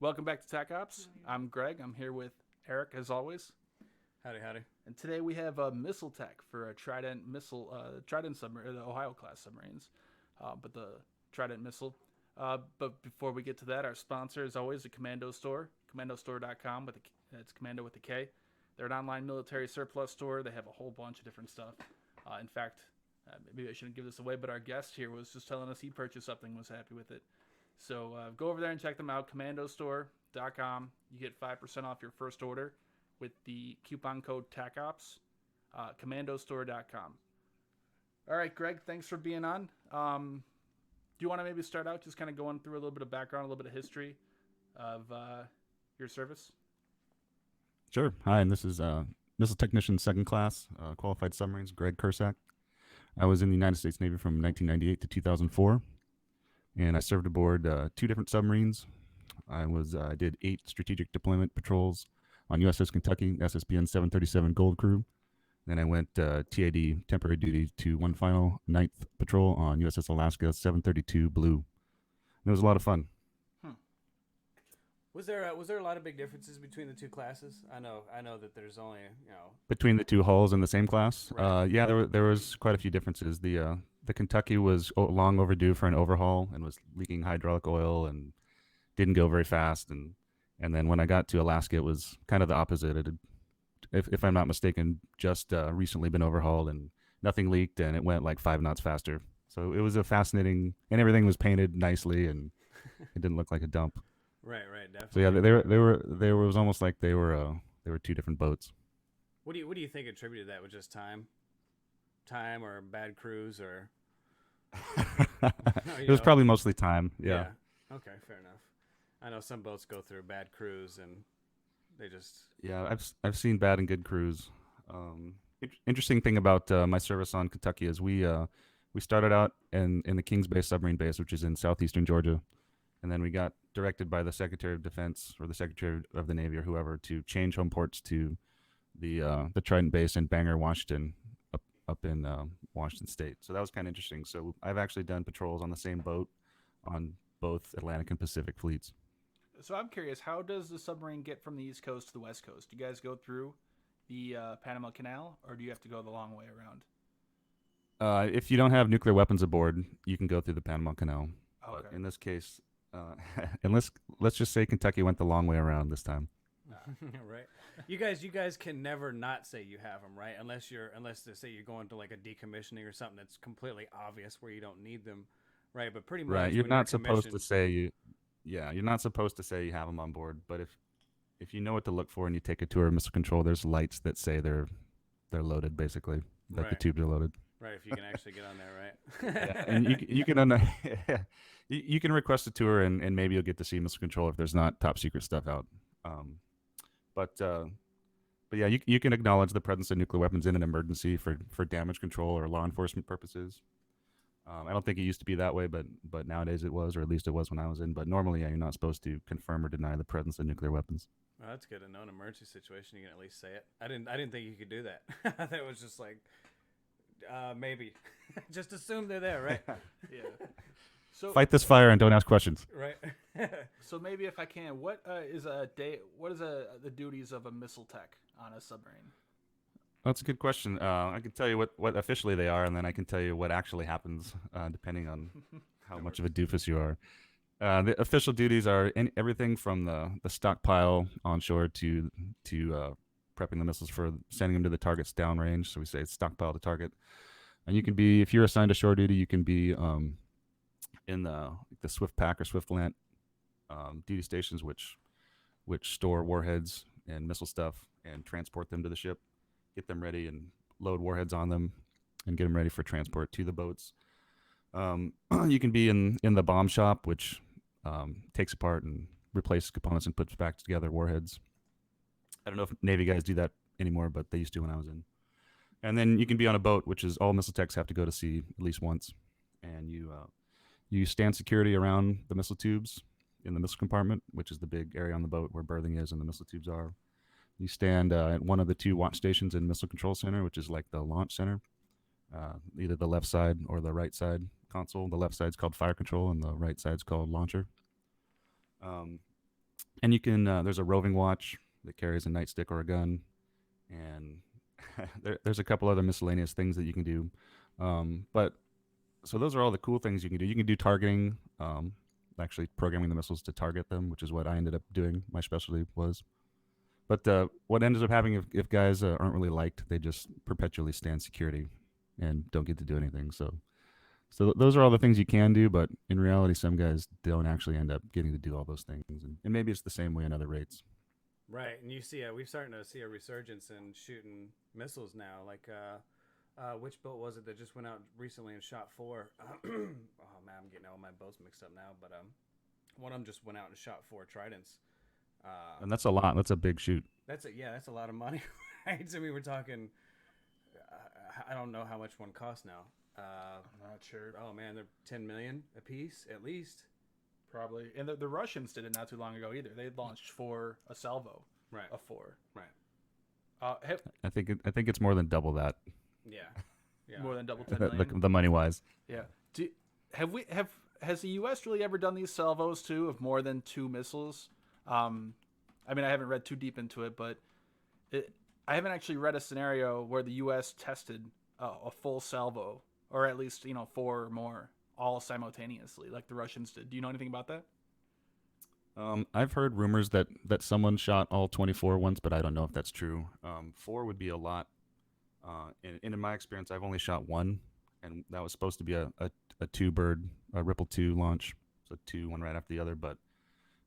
Welcome back to Tech Ops. I'm Greg. I'm here with Eric, as always. Howdy, howdy. And today we have a missile tech for a Trident missile, Trident submarine, the Ohio class submarines, but the Trident missile. But before we get to that, our sponsor is always the Commando Store, commandostore.com. It's Commando with a K. They're an online military surplus store. They have a whole bunch of different stuff. In fact, maybe I shouldn't give this away, but our guest here was just telling us he purchased something and was happy with it. So go over there and check them out, commandostore.com. You get 5% off your first order with the coupon code TACOPS, commandostore.com. All right, Greg, thanks for being on. Do you want to maybe start out just kind of going through a little bit of background, a little bit of history of your service? Sure. Hi, and this is Missile Technician Second Class, Qualified Submarines, Greg Kursak. I was in the United States Navy from 1998 to 2004, and I served aboard 2 different submarines. I did 8 strategic deployment patrols on USS Kentucky, SSBN 737 Gold Crew. Then I went TAD, temporary duty, to one final 9th patrol on USS Alaska 732 Blue. And it was a lot of fun. Was there a lot of big differences between the two classes? I know that there's only Between the 2 hulls in the same class? Right. Yeah, there was quite a few differences. The Kentucky was long overdue for an overhaul and was leaking hydraulic oil and didn't go very fast. And then when I got to Alaska, it was kind of the opposite. It had, if I'm not mistaken, just recently been overhauled and nothing leaked, and it went like 5 knots faster. So it was a fascinating, and everything was painted nicely, and it didn't look like a dump. Right, definitely. So yeah, they was almost like they were 2 different boats. What do you think attributed that? Was just time or bad crews or? It was probably mostly time. Yeah. Okay, fair enough. I know some boats go through bad crews and they just. Yeah, I've seen bad and good crews. Interesting thing about my service on Kentucky is we started out in the Kings Bay submarine base, which is in southeastern Georgia, and then we got directed by the Secretary of Defense or the Secretary of the Navy or whoever to change home ports to the Trident base in Bangor, Washington, up in Washington State. So that was kind of interesting. So I've actually done patrols on the same boat on both Atlantic and Pacific fleets. So I'm curious, how does the submarine get from the East Coast to the West Coast? Do you guys go through the Panama Canal, or do you have to go the long way around? If you don't have nuclear weapons aboard, you can go through the Panama Canal. Okay. But in this case, and let's just say Kentucky went the long way around this time. Right. You guys can never not say you have them, right? Unless they say you're going to like a decommissioning or something that's completely obvious where you don't need them, right? But pretty much, Right. You're not supposed to say you. you're not supposed to say you have them on board. But if you know what to look for and you take a tour of missile control, there's lights that say they're loaded, basically, that the tubes are loaded. Right, if you can actually get on there, right? Yeah, and you can you can request a tour and maybe you'll get to see missile control if there's not top secret stuff out. But yeah, you can acknowledge the presence of nuclear weapons in an emergency for damage control or law enforcement purposes. I don't think it used to be that way, but nowadays it was, or at least it was when I was in. But normally, yeah, you're not supposed to confirm or deny the presence of nuclear weapons. Well, that's good to know. In an emergency situation, you can at least say it. I didn't think you could do that. I thought it was just like maybe, just assume they're there, right? Yeah. So Fight this fire and don't ask questions. Right. So maybe if I can, what is the duties of a missile tech on a submarine? That's a good question. I can tell you what officially they are, and then I can tell you what actually happens, depending on how much of a doofus you are. The official duties are everything from the stockpile onshore to prepping the missiles for sending them to the targets downrange. So we say stockpile to target. And you can be, if you're assigned to shore duty, you can be in the Swift Pack or Swift Lant duty stations, which store warheads and missile stuff and transport them to the ship, get them ready and load warheads on them and get them ready for transport to the boats. You can be in the bomb shop, which takes apart and replaces components and puts back together warheads. I don't know if Navy guys do that anymore, but they used to when I was in. And then you can be on a boat, which is all missile techs have to go to sea at least once. And you stand security around the missile tubes in the missile compartment, which is the big area on the boat where berthing is and the missile tubes are. You stand at one of the 2 watch stations in Missile Control Center, which is like the launch center, either the left side or the right side console. The left side's called fire control and the right side's called launcher. And you can there's a roving watch that carries a nightstick or a gun, and there's a couple other miscellaneous things that you can do. But so those are all the cool things you can do. You can do targeting, actually programming the missiles to target them, which is what I ended up doing. My specialty was. But what ends up happening if guys aren't really liked, they just perpetually stand security and don't get to do anything. So those are all the things you can do, but in reality, some guys don't actually end up getting to do all those things, and maybe it's the same way in other rates. Right, and you see, we're starting to see a resurgence in shooting missiles now. Like, which boat was it that just went out recently and shot 4? Oh man, I'm getting all my boats mixed up now. But one of them just went out and shot 4 Tridents. And that's a lot. That's a big shoot. That's a lot of money, right? So we were talking. I don't know how much one costs now. I'm not sure. Oh man, they're 10 million a piece at least. Probably. And the Russians did it not too long ago either. They launched 4 a salvo Right. of 4. Right. I think it's more than double that. Yeah. Yeah. More than double 10 million. The money wise. Yeah. Has the U.S. really ever done these salvos too of more than 2 missiles? I mean, I haven't read too deep into it, but I haven't actually read a scenario where the U.S. tested a full salvo, or at least 4 or more, all simultaneously, like the Russians did. Do you know anything about that? I've heard rumors that someone shot all 24 once, but I don't know if that's true. 4 would be a lot. And in my experience, I've only shot 1, and that was supposed to be a 2-bird, a Ripple 2 launch, so 2, one right after the other, but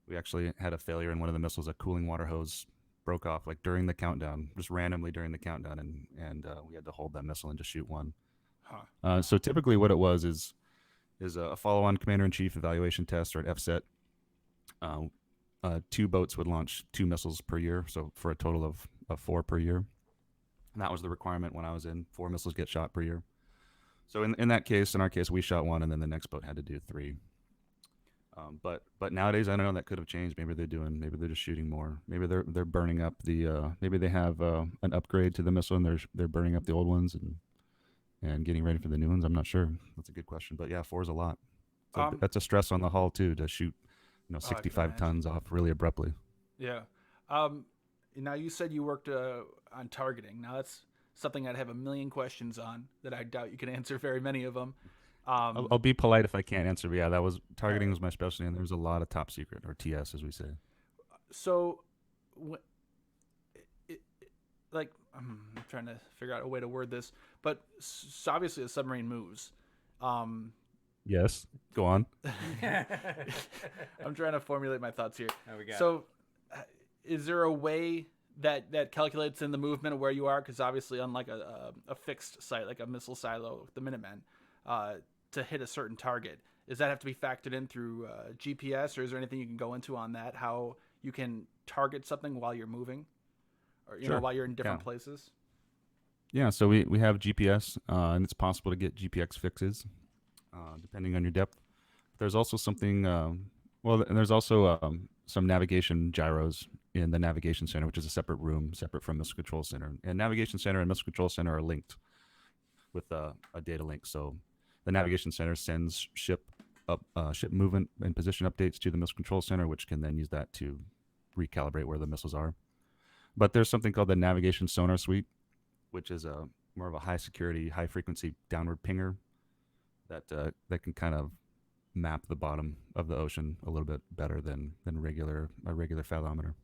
we actually had a failure in one of the missiles. A cooling water hose broke off like during the countdown, just randomly during the countdown, and we had to hold that missile and just shoot 1. Huh. So typically, what it was is a follow-on commander-in-chief evaluation test, or an FSET. 2 boats would launch 2 missiles per year, so for a total of 4 per year. And that was the requirement when I was in. 4 missiles get shot per year. So in that case, in our case, we shot 1, and then the next boat had to do 3. But nowadays, I don't know, that could have changed. Maybe they're just shooting more. Maybe they're burning up the. Maybe they have an upgrade to the missile, and they're burning up the old ones and getting ready for the new ones. I'm not sure. That's a good question. But yeah, 4 is a lot. So that's a stress on the hull too, to shoot 65 tons off really abruptly. Yeah. Now you said you worked on targeting. Now that's something I'd have a million questions on that I doubt you can answer very many of them. I'll be polite if I can't answer, but yeah, targeting was my specialty, and there was a lot of top secret, or TS as we say. So, I'm trying to figure out a way to word this, but so obviously a submarine moves. Yes, go on. I'm trying to formulate my thoughts here. There we go. So, is there a way that calculates in the movement of where you are? Because obviously, unlike a fixed site like a missile silo, the Minutemen, to hit a certain target, does that have to be factored in through GPS, or is there anything you can go into on that? How you can target something while you're moving, or Sure. while you're in different places? Yeah, so we have GPS, and it's possible to get GPX fixes, depending on your depth. There's also something, there's also some navigation gyros in the navigation center, which is a separate room, separate from missile control center. And navigation center and missile control center are linked with a data link. So the navigation center sends ship movement and position updates to the missile control center, which can then use that to recalibrate where the missiles are. But there's something called the navigation sonar suite, which is more of a high security, high frequency downward pinger that can kind of map the bottom of the ocean a little bit better than a regular fathometer.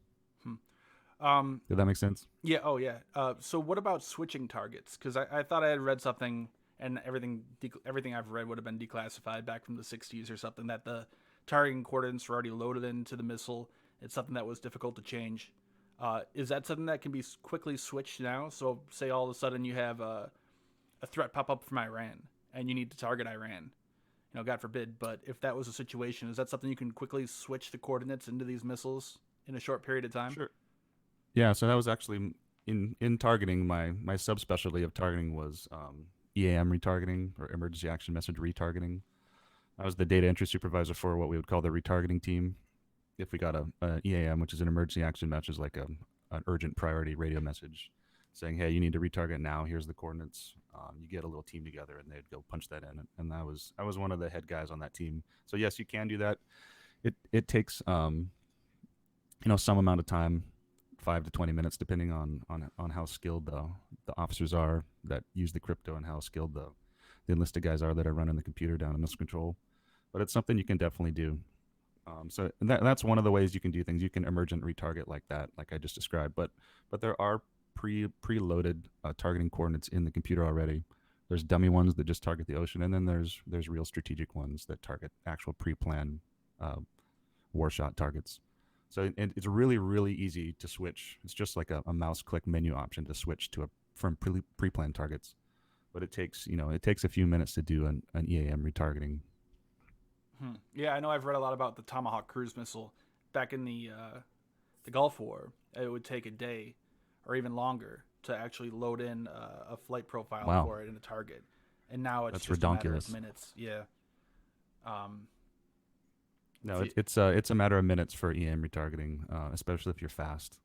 Did that make sense? Yeah. Oh, yeah. So what about switching targets? Because I thought I had read something, and everything I've read would have been declassified back from the 60s or something, that the targeting coordinates were already loaded into the missile. It's something that was difficult to change. Is that something that can be quickly switched now? So say all of a sudden you have a threat pop up from Iran, and you need to target Iran. God forbid, but if that was a situation, is that something you can quickly switch the coordinates into these missiles in a short period of time? Sure. Yeah, so that was actually in targeting. My subspecialty of targeting was EAM retargeting, or emergency action message retargeting. I was the data entry supervisor for what we would call the retargeting team. If we got a EAM, which is an emergency action message, like an urgent priority radio message saying, hey, you need to retarget now, here's the coordinates, you get a little team together, and they'd go punch that in. And I was one of the head guys on that team. So yes, you can do that. It takes some amount of time, 5 to 20 minutes, depending on how skilled the officers are that use the crypto and how skilled the enlisted guys are that are running the computer down in missile control. But it's something you can definitely do. So that's one of the ways you can do things. You can emergent retarget like that, like I just described. But there are preloaded targeting coordinates in the computer already. There's dummy ones that just target the ocean, and then there's real strategic ones that target actual pre-planned war shot targets. So it's really, really easy to switch. It's just like a mouse click menu option to switch from pre-planned targets. But it takes a few minutes to do an EAM retargeting. Yeah, I know. I've read a lot about the Tomahawk cruise missile back in the Gulf War. It would take a day or even longer to actually load in a flight profile for it in a target, and now it's just a matter of minutes. Yeah. No, it's a matter of minutes for EM retargeting, especially if you're fast.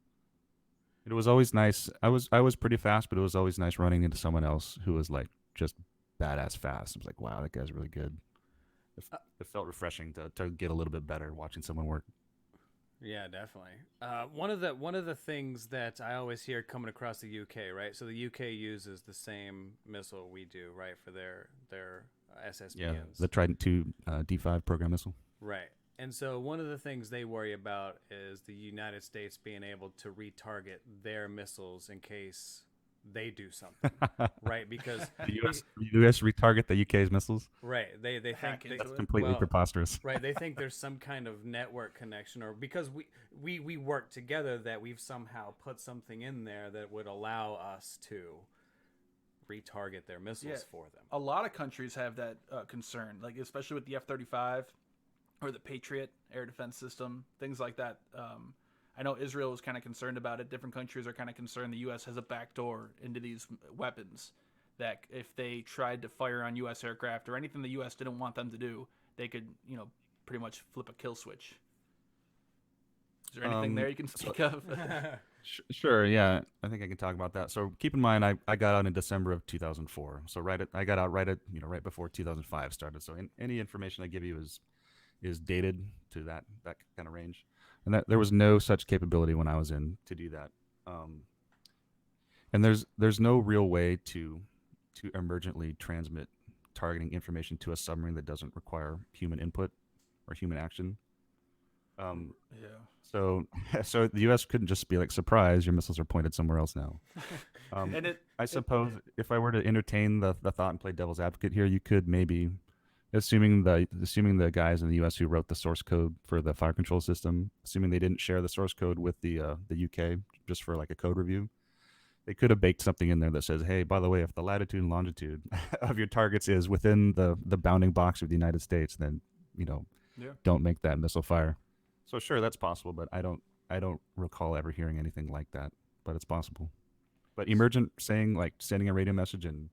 It was always nice. I was pretty fast, but it was always nice running into someone else who was like just badass fast. I was like, wow, that guy's really good. It felt refreshing to get a little bit better watching someone work. Yeah, definitely. One of the things that I always hear coming across the UK, right? So the UK uses the same missile we do, right, for their SSBMs. Yeah, the Trident 2 D5 program missile. Right. And so one of the things they worry about is the United States being able to retarget their missiles in case they do something, right? Because the U.S. retarget the UK's missiles. Right. They think that's completely preposterous. Right. They think there's some kind of network connection, or because we work together, that we've somehow put something in there that would allow us to retarget their missiles for them. A lot of countries have that concern, like especially with the F35 or the Patriot air defense system, things like that. I know Israel was kind of concerned about it. Different countries are kind of concerned the U.S. has a backdoor into these weapons, that if they tried to fire on U.S. aircraft or anything the U.S. didn't want them to do, they could, pretty much flip a kill switch. Is there anything there you can speak of? Sure, yeah. I think I can talk about that. So keep in mind, I got out in December of 2004. So I got out right before 2005 started. So any information I give you is dated to that kind of range. And that there was no such capability when I was in to do that. And there's no real way to emergently transmit targeting information to a submarine that doesn't require human input or human action. So the U.S. couldn't just be like, surprise, your missiles are pointed somewhere else now. I suppose if I were to entertain the thought and play devil's advocate here, you could maybe, assuming the guys in the U.S. who wrote the source code for the fire control system, assuming they didn't share the source code with the UK just for like a code review, they could have baked something in there that says, hey, by the way, if the latitude and longitude of your targets is within the bounding box of the United States, then don't make that missile fire. So sure, that's possible, but I don't recall ever hearing anything like that. But it's possible. But emergent saying, like sending a radio message and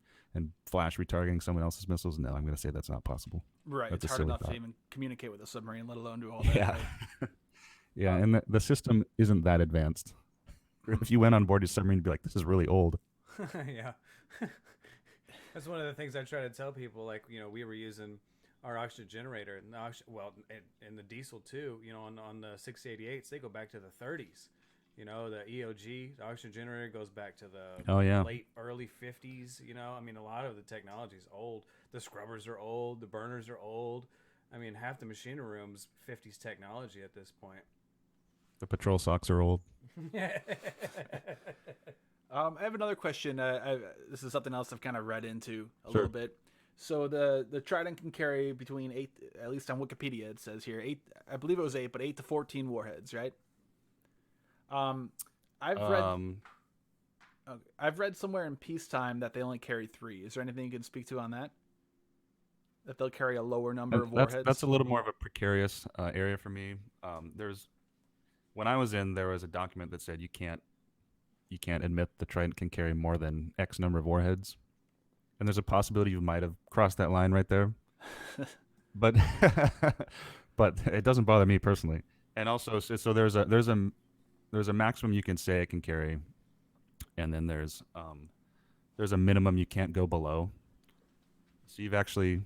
flash retargeting someone else's missiles, no, I'm going to say that's not possible. Right, it's hard enough to even communicate with a submarine, let alone do all that. Yeah, yeah, and the system isn't that advanced. If you went on board your submarine, you'd be like, this is really old. Yeah. That's one of the things I try to tell people. Like, we were using our oxygen generator, and the diesel too, on the 688s, they go back to the 30s. The EOG, the oxygen generator, goes back to the early 50s. A lot of the technology is old. The scrubbers are old. The burners are old. Half the machinery room's 50s technology at this point. The patrol socks are old. I have another question. This is something else I've kind of read into a little bit. So the Trident can carry between 8, at least on Wikipedia it says here, 8. I believe it was 8, but 8 to 14 warheads, right? I've read somewhere in peacetime that they only carry 3. Is there anything you can speak to on that? That they'll carry a lower number of warheads? That's a little more of a precarious area for me. When I was in, there was a document that said you can't admit the Trident can carry more than X number of warheads, and there's a possibility you might have crossed that line right there. But but it doesn't bother me personally. And also, so there's a maximum you can say it can carry, and then there's a minimum you can't go below. So you've actually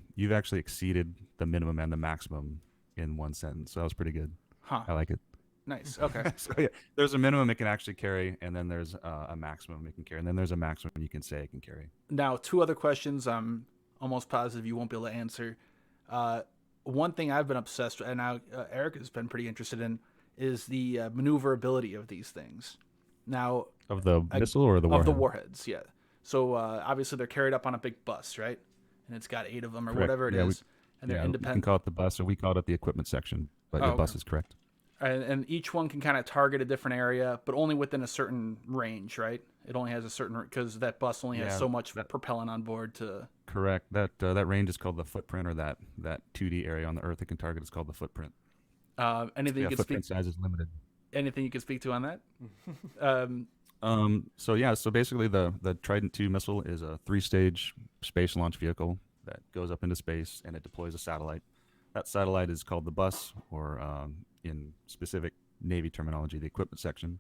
exceeded the minimum and the maximum in one sentence. So that was pretty good. Huh. I like it. Nice. Okay. So yeah, there's a minimum it can actually carry, and then there's a maximum it can carry, and then there's a maximum you can say it can carry. Now, two other questions I'm almost positive you won't be able to answer. Uh, One thing I've been obsessed with, and now Eric has been pretty interested in, is the maneuverability of these things. Now, Of the missile or the warhead? of the warheads, yeah. So obviously they're carried up on a big bus, right? And it's got 8 of them or Correct. whatever it Yeah, is, and they're You can independent. call it the bus, or we call it the equipment section, but your bus Okay. is correct. And each one can kind of target a different area, but only within a certain range, right? It only has a certain, because that bus only has Yeah, so much propellant on board to. Correct. That range is called the footprint, or that 2D area on the Earth it can target is called the footprint. Anything you Yeah, can speak. footprint size is limited. Anything you can speak to on that? So basically the Trident II missile is a 3-stage space launch vehicle that goes up into space and it deploys a satellite. That satellite is called the bus, or in specific Navy terminology, the equipment section.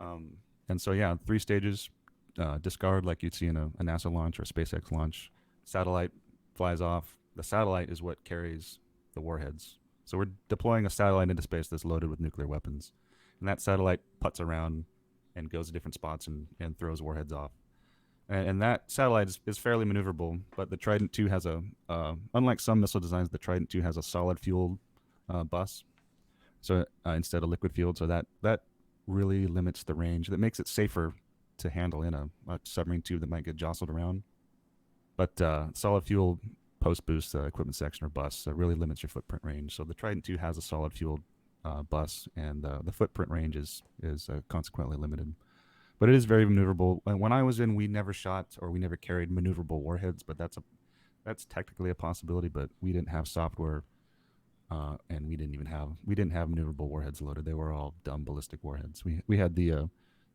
And so, yeah, 3 stages, discard like you'd see in a NASA launch or a SpaceX launch. Satellite flies off. The satellite is what carries the warheads. So we're deploying a satellite into space that's loaded with nuclear weapons. And that satellite putts around and goes to different spots and throws warheads off. And that satellite is fairly maneuverable, but the Trident II has unlike some missile designs, the Trident II has a solid fueled bus. So instead of liquid fueled, so that really limits the range. That makes it safer to handle in a submarine tube that might get jostled around. But solid fuel post boost equipment section or bus really limits your footprint range. So the Trident II has a solid fueled bus, and the footprint range is consequently limited. But it is very maneuverable. When I was in, we never shot or we never carried maneuverable warheads, but that's technically a possibility. But we didn't have software, and we didn't have maneuverable warheads loaded. They were all dumb ballistic warheads. We had the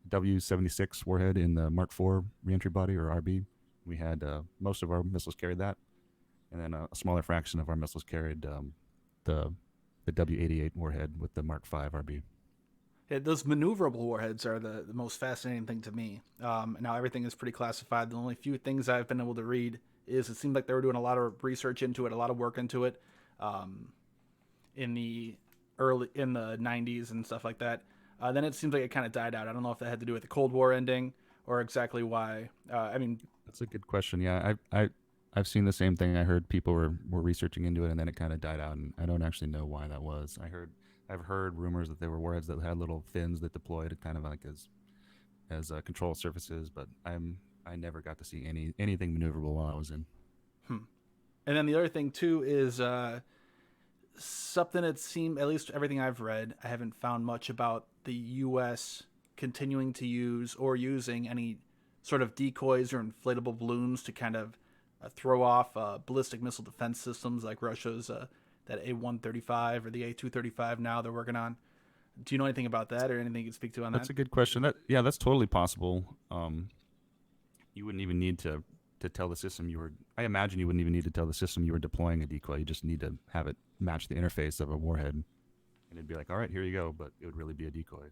W76 warhead in the Mark IV reentry body, or RB. We had most of our missiles carried that, and then a smaller fraction of our missiles carried the W88 warhead with the Mark V RB. Yeah, those maneuverable warheads are the most fascinating thing to me. Now everything is pretty classified. The only few things I've been able to read is it seemed like they were doing a lot of research into it, a lot of work into it, in the 90s and stuff like that. Then it seems like it kind of died out. I don't know if that had to do with the Cold War ending or exactly why. That's a good question. Yeah, I've seen the same thing. I heard people were researching into it, and then it kind of died out, and I don't actually know why that was. I've heard rumors that there were warheads that had little fins that deployed kind of like as control surfaces, but I never got to see anything maneuverable while I was in. And then the other thing too is something that seemed, at least everything I've read, I haven't found much about the U.S. continuing to use or using any sort of decoys or inflatable balloons to kind of throw off ballistic missile defense systems like Russia's that A-135 or the A-235 now they're working on. Do you know anything about that or anything you can speak to on that? That's a good question. That's totally possible. You wouldn't even need to tell the system I imagine you wouldn't even need to tell the system you were deploying a decoy. You just need to have it match the interface of a warhead, and it'd be like, all right, here you go, but it would really be a decoy.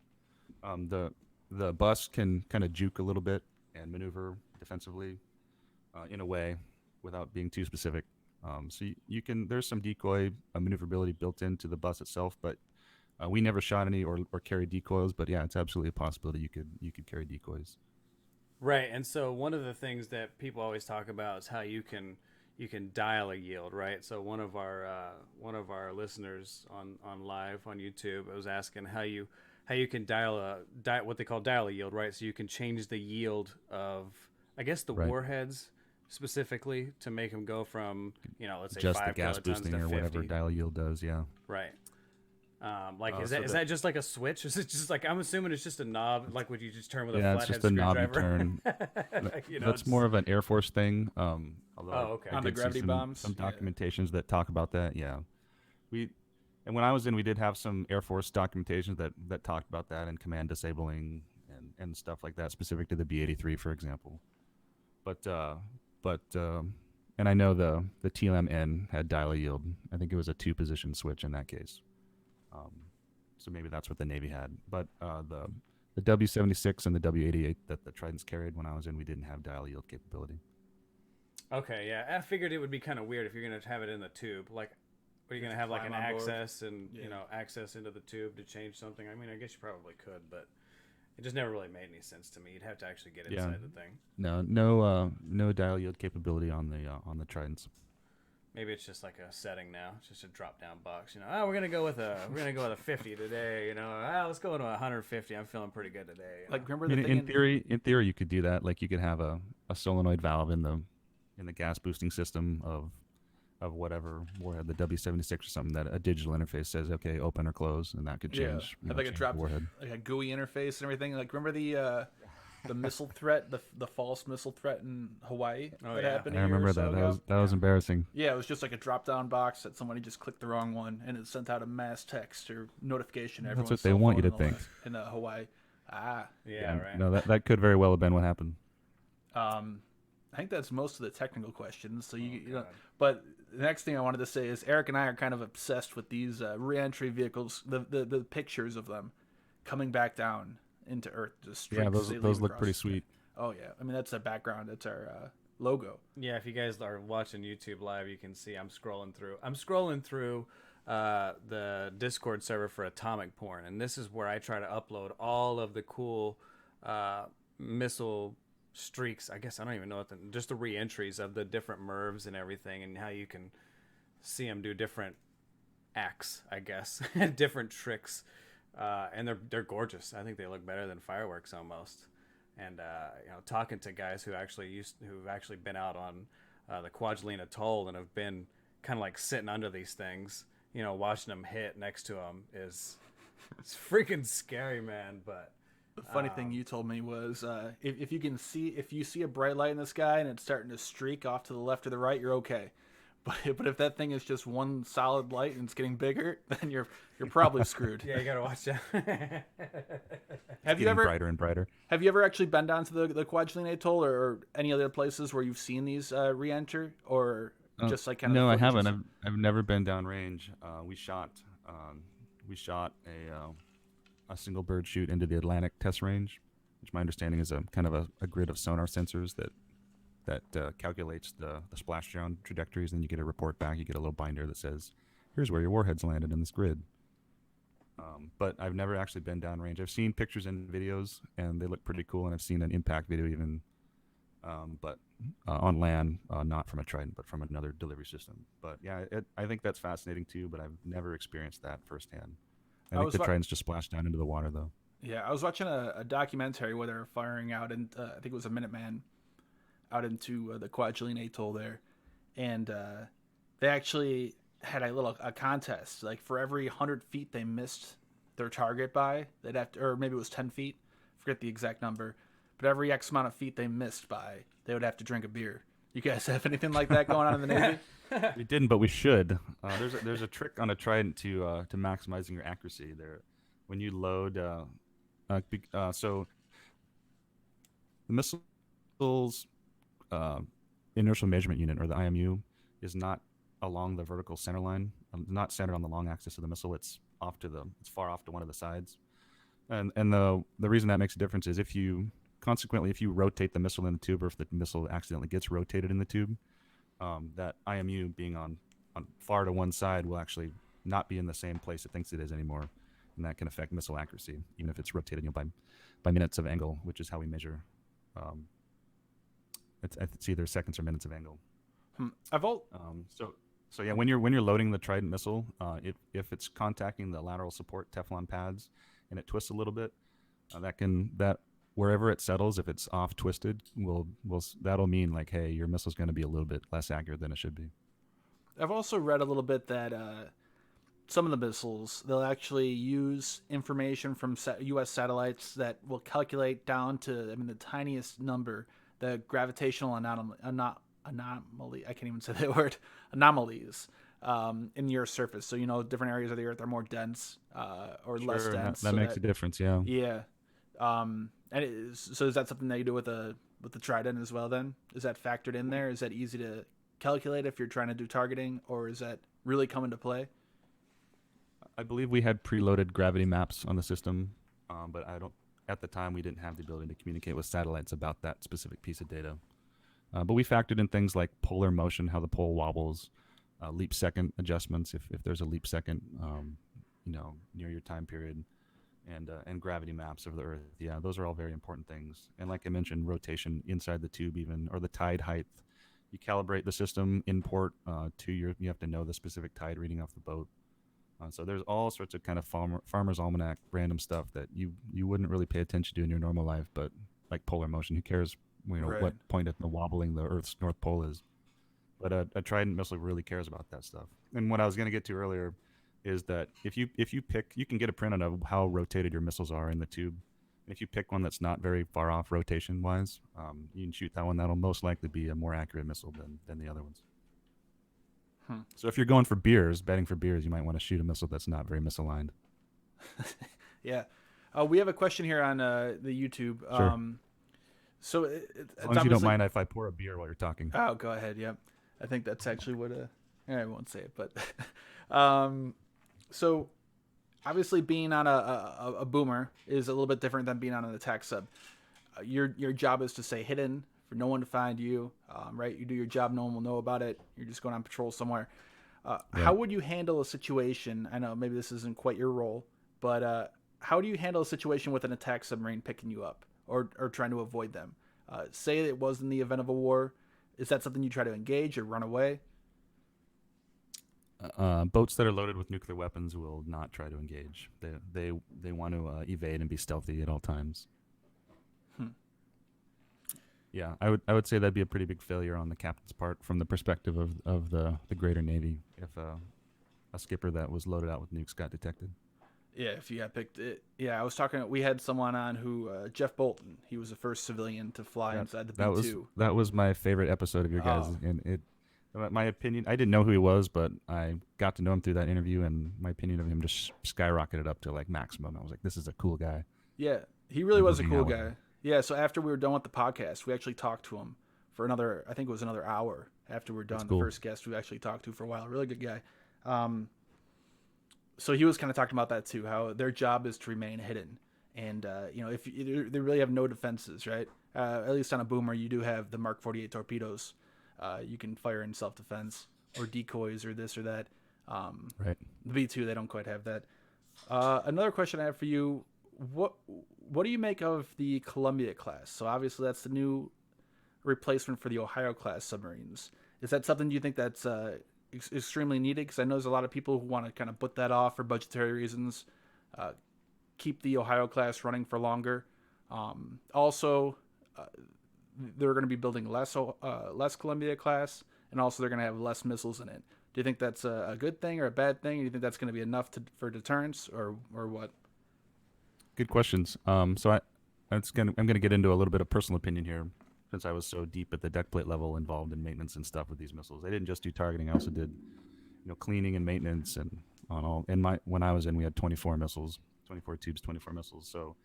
The bus can kind of juke a little bit and maneuver defensively in a way without being too specific. So you can, there's some decoy maneuverability built into the bus itself, but we never shot any or carried decoys. But yeah, it's absolutely a possibility you could carry decoys. Right, and so one of the things that people always talk about is how you can dial a yield, right? So one of our listeners on live on YouTube was asking how you can dial what they call dial a yield, right? So you can change the yield of, I guess, the Right. warheads specifically to make them go from, let's say Just 5 the gas kilotons boosting to or 50. whatever dial yield does, yeah. Right. Is so that just like a switch? Is it just like, I'm assuming it's just a knob, like would you just turn with a Yeah, it's flathead just a knob you screwdriver? turn. That's more of an Air Force thing. Although okay. I On the did see gravity bombs? some Yeah. documentations that talk about that. Yeah, and when I was in, we did have some Air Force documentation that talked about that and command disabling and stuff like that, specific to the B-83, for example. But and I know the TLM-N had dial a yield. I think it was a 2-position switch in that case. So maybe that's what the Navy had. But the W-76 and the W-88 that the Tridents carried when I was in, we didn't have dial yield capability. Okay, yeah. I figured it would be kind of weird if you're going to have it in the tube. Like, Are you gonna have like an climb on board. access and Yeah. access into the tube to change something? I mean, I guess you probably could, but it just never really made any sense to me. You'd have to actually get Yeah. inside the thing. No dial yield capability on the Tridents. Maybe it's just like a setting now. It's just a drop down box. Oh, we're gonna go with a 50 today. Let's go into 150. I'm feeling pretty good today. Like remember I the mean, thing in theory, you could do that. Like you could have a solenoid valve in the gas boosting system of whatever warhead, the W76 or something, that a digital interface says, okay, open or close, and that could change. have like a change drop the warhead. like a GUI interface and everything. Like remember the missile threat, the false missile threat in Hawaii Oh, that yeah. happened. I a year or remember so that. ago? That was embarrassing. Yeah, it was just like a drop down box that somebody just clicked the wrong one and it sent out a mass text or notification to That's everyone's what they cell want you phone to think. in Hawaii. Yeah, right. No, that could very well have been what happened. I think that's most of the technical questions. So you know, God. but the next thing I wanted to say is Eric and I are kind of obsessed with these reentry vehicles, the pictures of them coming back down into Earth. Just Yeah, streaks they those leave look across pretty the sky. sweet. Oh yeah, I mean that's our background. That's our logo. Yeah, if you guys are watching YouTube live, you can see I'm scrolling through the Discord server for Atomic Porn, and this is where I try to upload all of the cool missile streaks. I guess I don't even know just the re-entries of the different MIRVs and everything, and how you can see them do different acts, I guess, different tricks, and they're gorgeous. I think they look better than fireworks almost. And talking to guys who've actually been out on the Kwajalein Atoll and have been kind of like sitting under these things, watching them hit next to them it's freaking scary, man. But The funny thing you told me was if you see a bright light in the sky and it's starting to streak off to the left or the right, you're okay. But if that thing is just one solid light and it's getting bigger, then you're probably screwed. yeah, you gotta watch out. Have you Getting ever brighter and brighter. have you ever actually been down to the Kwajalein Atoll or any other places where you've seen these re-enter or just like kind of No, I footages? haven't. I've never been downrange. We shot a single bird shoot into the Atlantic test range, which my understanding is a kind of a grid of sonar sensors that calculates the splashdown trajectories. And you get a report back. You get a little binder that says, "Here's where your warheads landed in this grid." But I've never actually been downrange. I've seen pictures and videos, and they look pretty cool. And I've seen an impact video even, but on land, not from a Trident, but from another delivery system. But yeah, I think that's fascinating too. But I've never experienced that firsthand. I think the Tridents just splash down into the water, though. Yeah, I was watching a documentary where they were firing out, and I think it was a Minuteman out into the Kwajalein Atoll there, and they actually had a contest. Like for every 100 feet they missed their target by, they'd have to, or maybe it was 10 feet, forget the exact number, but every X amount of feet they missed by, they would have to drink a beer. You guys have anything like that going on in the Navy? We didn't, but we should. There's a trick on a Trident to maximizing your accuracy. There, when you load, so the missile's inertial measurement unit, or the IMU, is not along the vertical center line, not centered on the long axis of the missile. It's far off to one of the sides, and the reason that makes a difference is if you rotate the missile in the tube, or if the missile accidentally gets rotated in the tube, that IMU being on far to one side will actually not be in the same place it thinks it is anymore, and that can affect missile accuracy, even if it's rotated by minutes of angle, which is how we measure. It's either seconds or minutes of angle. So yeah, when you're loading the Trident missile, if it's contacting the lateral support Teflon pads and it twists a little bit, that wherever it settles, if it's off twisted, that'll mean like, hey, your missile's going to be a little bit less accurate than it should be. I've also read a little bit that some of the missiles, they'll actually use information from U.S. satellites that will calculate down to, the tiniest number, the gravitational anomaly. I can't even say that word. Anomalies in your surface. So, different areas of the Earth are more dense or less dense. That makes a difference, yeah. Yeah. So is that something that you do with the Trident as well then? Is that factored in there? Is that easy to calculate if you're trying to do targeting, or is that really come into play? I believe we had preloaded gravity maps on the system, but at the time we didn't have the ability to communicate with satellites about that specific piece of data. But we factored in things like polar motion, how the pole wobbles, leap second adjustments if there's a leap second, near your time period, and gravity maps of the Earth. Yeah, those are all very important things. And like I mentioned, rotation inside the tube, even, or the tide height. You calibrate the system in port to your. You have to know the specific tide reading off the boat. So there's all sorts of kind of farmer's almanac random stuff that you wouldn't really pay attention to in your normal life, but like polar motion, who cares? Right. What point at the wobbling the Earth's North Pole is. But a Trident missile really cares about that stuff. And what I was going to get to earlier is that if you pick, you can get a print of how rotated your missiles are in the tube. If you pick one that's not very far off rotation wise, you can shoot that one. That'll most likely be a more accurate missile than the other ones. So if you're going for beers, betting for beers, you might want to shoot a missile that's not very misaligned. Yeah. We have a question here on the YouTube. Sure. So as long as you don't mind if I pour a beer while you're talking. Oh, go ahead. Yep. I think that's actually what I won't say it, but so obviously being on a boomer is a little bit different than being on an attack sub. Your job is to stay hidden for no one to find you, right? You do your job, no one will know about it. You're just going on patrol somewhere. How would you handle a situation? I know maybe this isn't quite your role, but how do you handle a situation with an attack submarine picking you up or trying to avoid them? Say it was in the event of a war. Is that something you try to engage or run away? Boats that are loaded with nuclear weapons will not try to engage. They want to evade and be stealthy at all times. Yeah, I would say that'd be a pretty big failure on the captain's part from the perspective of the greater Navy if a skipper that was loaded out with nukes got detected. Yeah, if you got picked. I was talking. We had someone on who Jeff Bolton. He was the first civilian to fly inside the B-2. That was my favorite episode of your guys, and my opinion. I didn't know who he was, but I got to know him through that interview, and my opinion of him just skyrocketed up to like maximum. I was like, this is a cool guy. Yeah, he really was a cool guy. Yeah, so after we were done with the podcast, we actually talked to him for another, I think it was another hour after we were done. Cool. The first guest we actually talked to for a while. Really good guy. So he was kind of talking about that too, how their job is to remain hidden. And, if they really have no defenses, right? At least on a boomer, you do have the Mark 48 torpedoes. You can fire in self-defense or decoys or this or that. Right. The B-2, they don't quite have that. Another question I have for you, what do you make of the Columbia class? So obviously that's the new replacement for the Ohio class submarines. Is that something you think that's extremely needed? Because I know there's a lot of people who want to kind of put that off for budgetary reasons, keep the Ohio class running for longer. Also, they're going to be building less Columbia class, and also they're going to have less missiles in it. Do you think that's a good thing or a bad thing? Do you think that's going to be enough for deterrence, or what? Good questions. I'm going to get into a little bit of personal opinion here, since I was so deep at the deck plate level involved in maintenance and stuff with these missiles. I didn't just do targeting; I also did, cleaning and maintenance and on all. When I was in, we had 24 missiles, 24 tubes, 24 missiles. So,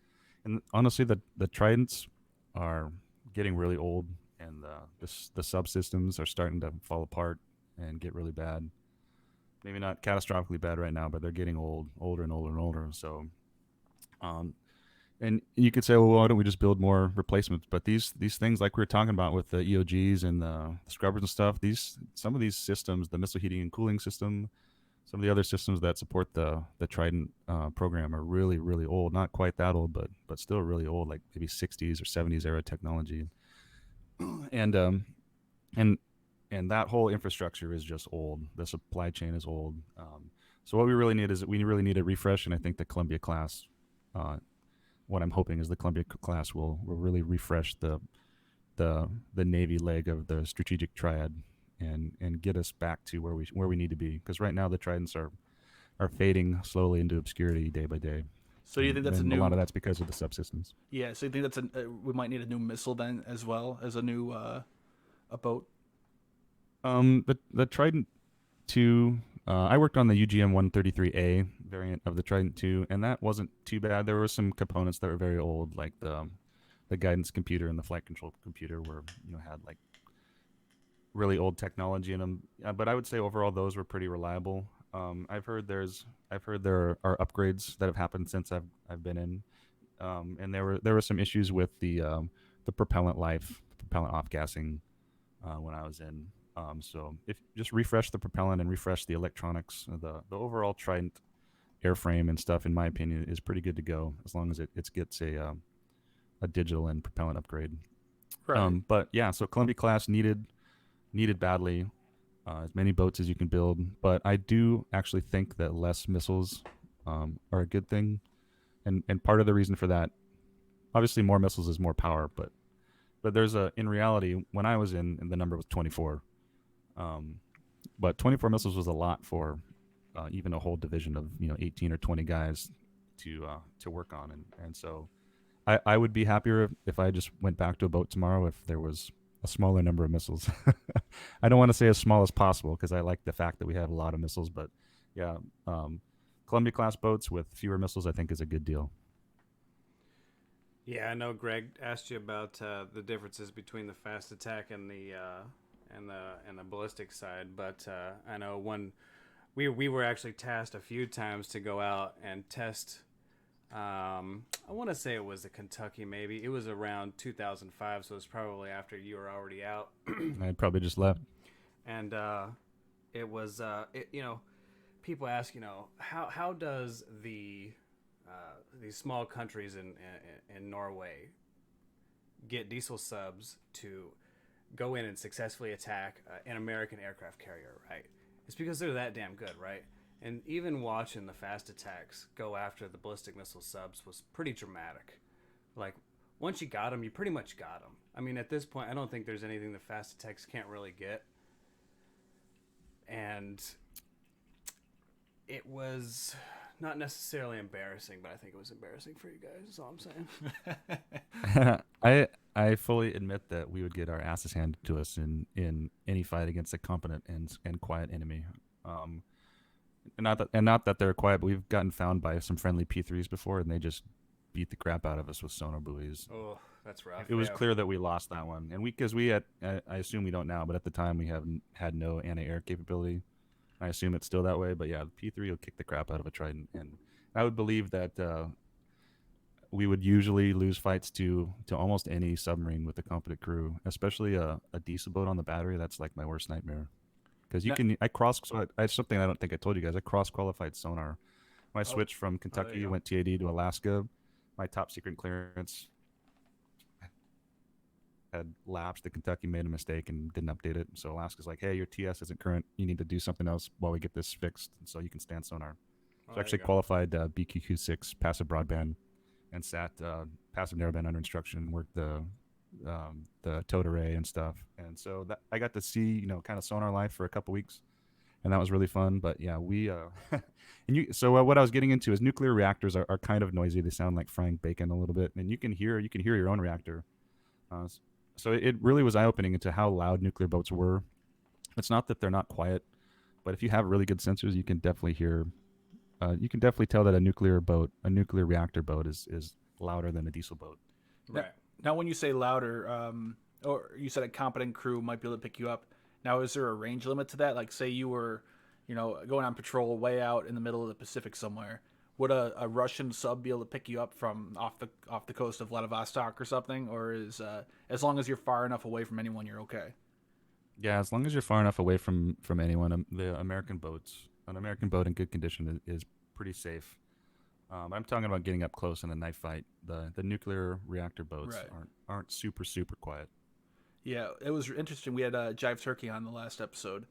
and honestly, the Tridents are getting really old, and the subsystems are starting to fall apart and get really bad. Maybe not catastrophically bad right now, but they're getting older and older and older. So. And you could say, well, why don't we just build more replacements? But these things, like we were talking about with the EOGs and the scrubbers and stuff, some of these systems, the missile heating and cooling system, some of the other systems that support the Trident program are really, really old. Not quite that old, but still really old, like maybe 60s or 70s era technology. And that whole infrastructure is just old. The supply chain is old. So what we really need a refresh, and I think the Columbia class. What I'm hoping is the Columbia class will really refresh the Navy leg of the strategic triad and get us back to where we need to be. Because right now the Tridents are fading slowly into obscurity day by day. So do you think that's a lot of that's because of the subsystems? Yeah. So you think that's we might need a new missile then as well as a new a boat? The Trident 2. I worked on the UGM-133A variant of the Trident 2, and that wasn't too bad. There were some components that were very old, like the guidance computer and the flight control computer had like really old technology in them. But I would say overall those were pretty reliable. I've heard there are upgrades that have happened since I've been in, and there were some issues with the propellant life, propellant off gassing when I was in. So if just refresh the propellant and refresh the electronics, the overall Trident airframe and stuff, in my opinion, is pretty good to go as long as it gets a digital and propellant upgrade. Right. But yeah, so Columbia class needed badly, as many boats as you can build. But I do actually think that less missiles are a good thing, and part of the reason for that, obviously, more missiles is more power, but there's in reality, when I was in, the number was 24. Um, but 24 missiles was a lot for even a whole division of 18 or 20 guys to work on, and so I would be happier if I just went back to a boat tomorrow if there was a smaller number of missiles. I don't want to say as small as possible because I like the fact that we have a lot of missiles, but yeah, Columbia class boats with fewer missiles I think is a good deal. Yeah, I know Greg asked you about the differences between the fast attack and the ballistic side, but I know we were actually tasked a few times to go out and test. I want to say it was the Kentucky, maybe it was around 2005, so it was probably after you were already out. I'd probably just left. And it was people ask, how does these small countries in Norway get diesel subs to go in and successfully attack an American aircraft carrier, right? It's because they're that damn good, right? And even watching the fast attacks go after the ballistic missile subs was pretty dramatic. Like, once you got them, you pretty much got them. I mean, at this point, I don't think there's anything the fast attacks can't really get. And it was not necessarily embarrassing, but I think it was embarrassing for you guys. That's all I'm saying. I fully admit that we would get our asses handed to us in any fight against a competent and quiet enemy. Not that they're quiet, but we've gotten found by some friendly P3s before, and they just beat the crap out of us with sonar buoys. Oh, that's rough. It was clear that we lost that one, and because we had, I assume we don't now, but at the time we had no anti-air capability. I assume it's still that way, but yeah, the P3 will kick the crap out of a Trident, and I would believe that we would usually lose fights to almost any submarine with a competent crew, especially a diesel boat on the battery. That's like my worst nightmare. Because I something I don't think I told you guys. I cross-qualified sonar. When I switched from Kentucky, went TAD to Alaska, my top secret clearance had lapsed. The Kentucky made a mistake and didn't update it. So Alaska's like, hey, your TS isn't current. You need to do something else while we get this fixed, so you can stand sonar. So I actually qualified BQQ6 passive broadband and sat passive narrowband under instruction, worked the towed array and stuff, and so that I got to see kind of sonar life for a couple weeks, and that was really fun. But yeah, we what I was getting into is nuclear reactors are kind of noisy. They sound like frying bacon a little bit, and you can hear your own reactor. So it really was eye-opening into how loud nuclear boats were. It's not that they're not quiet, but if you have really good sensors, you can definitely hear. You can definitely tell that a nuclear reactor boat is louder than a diesel boat. Right. Now, when you say louder, or you said a competent crew might be able to pick you up. Now, is there a range limit to that? Like, say you were, going on patrol way out in the middle of the Pacific somewhere. Would a Russian sub be able to pick you up from off the coast of Vladivostok or something? Or is as long as you're far enough away from anyone, you're okay? Yeah, as long as you're far enough away from anyone, an American boat in good condition is pretty safe. I'm talking about getting up close in a knife fight. The nuclear reactor boats aren't super quiet. Yeah, it was interesting. We had Jive Turkey on the last episode,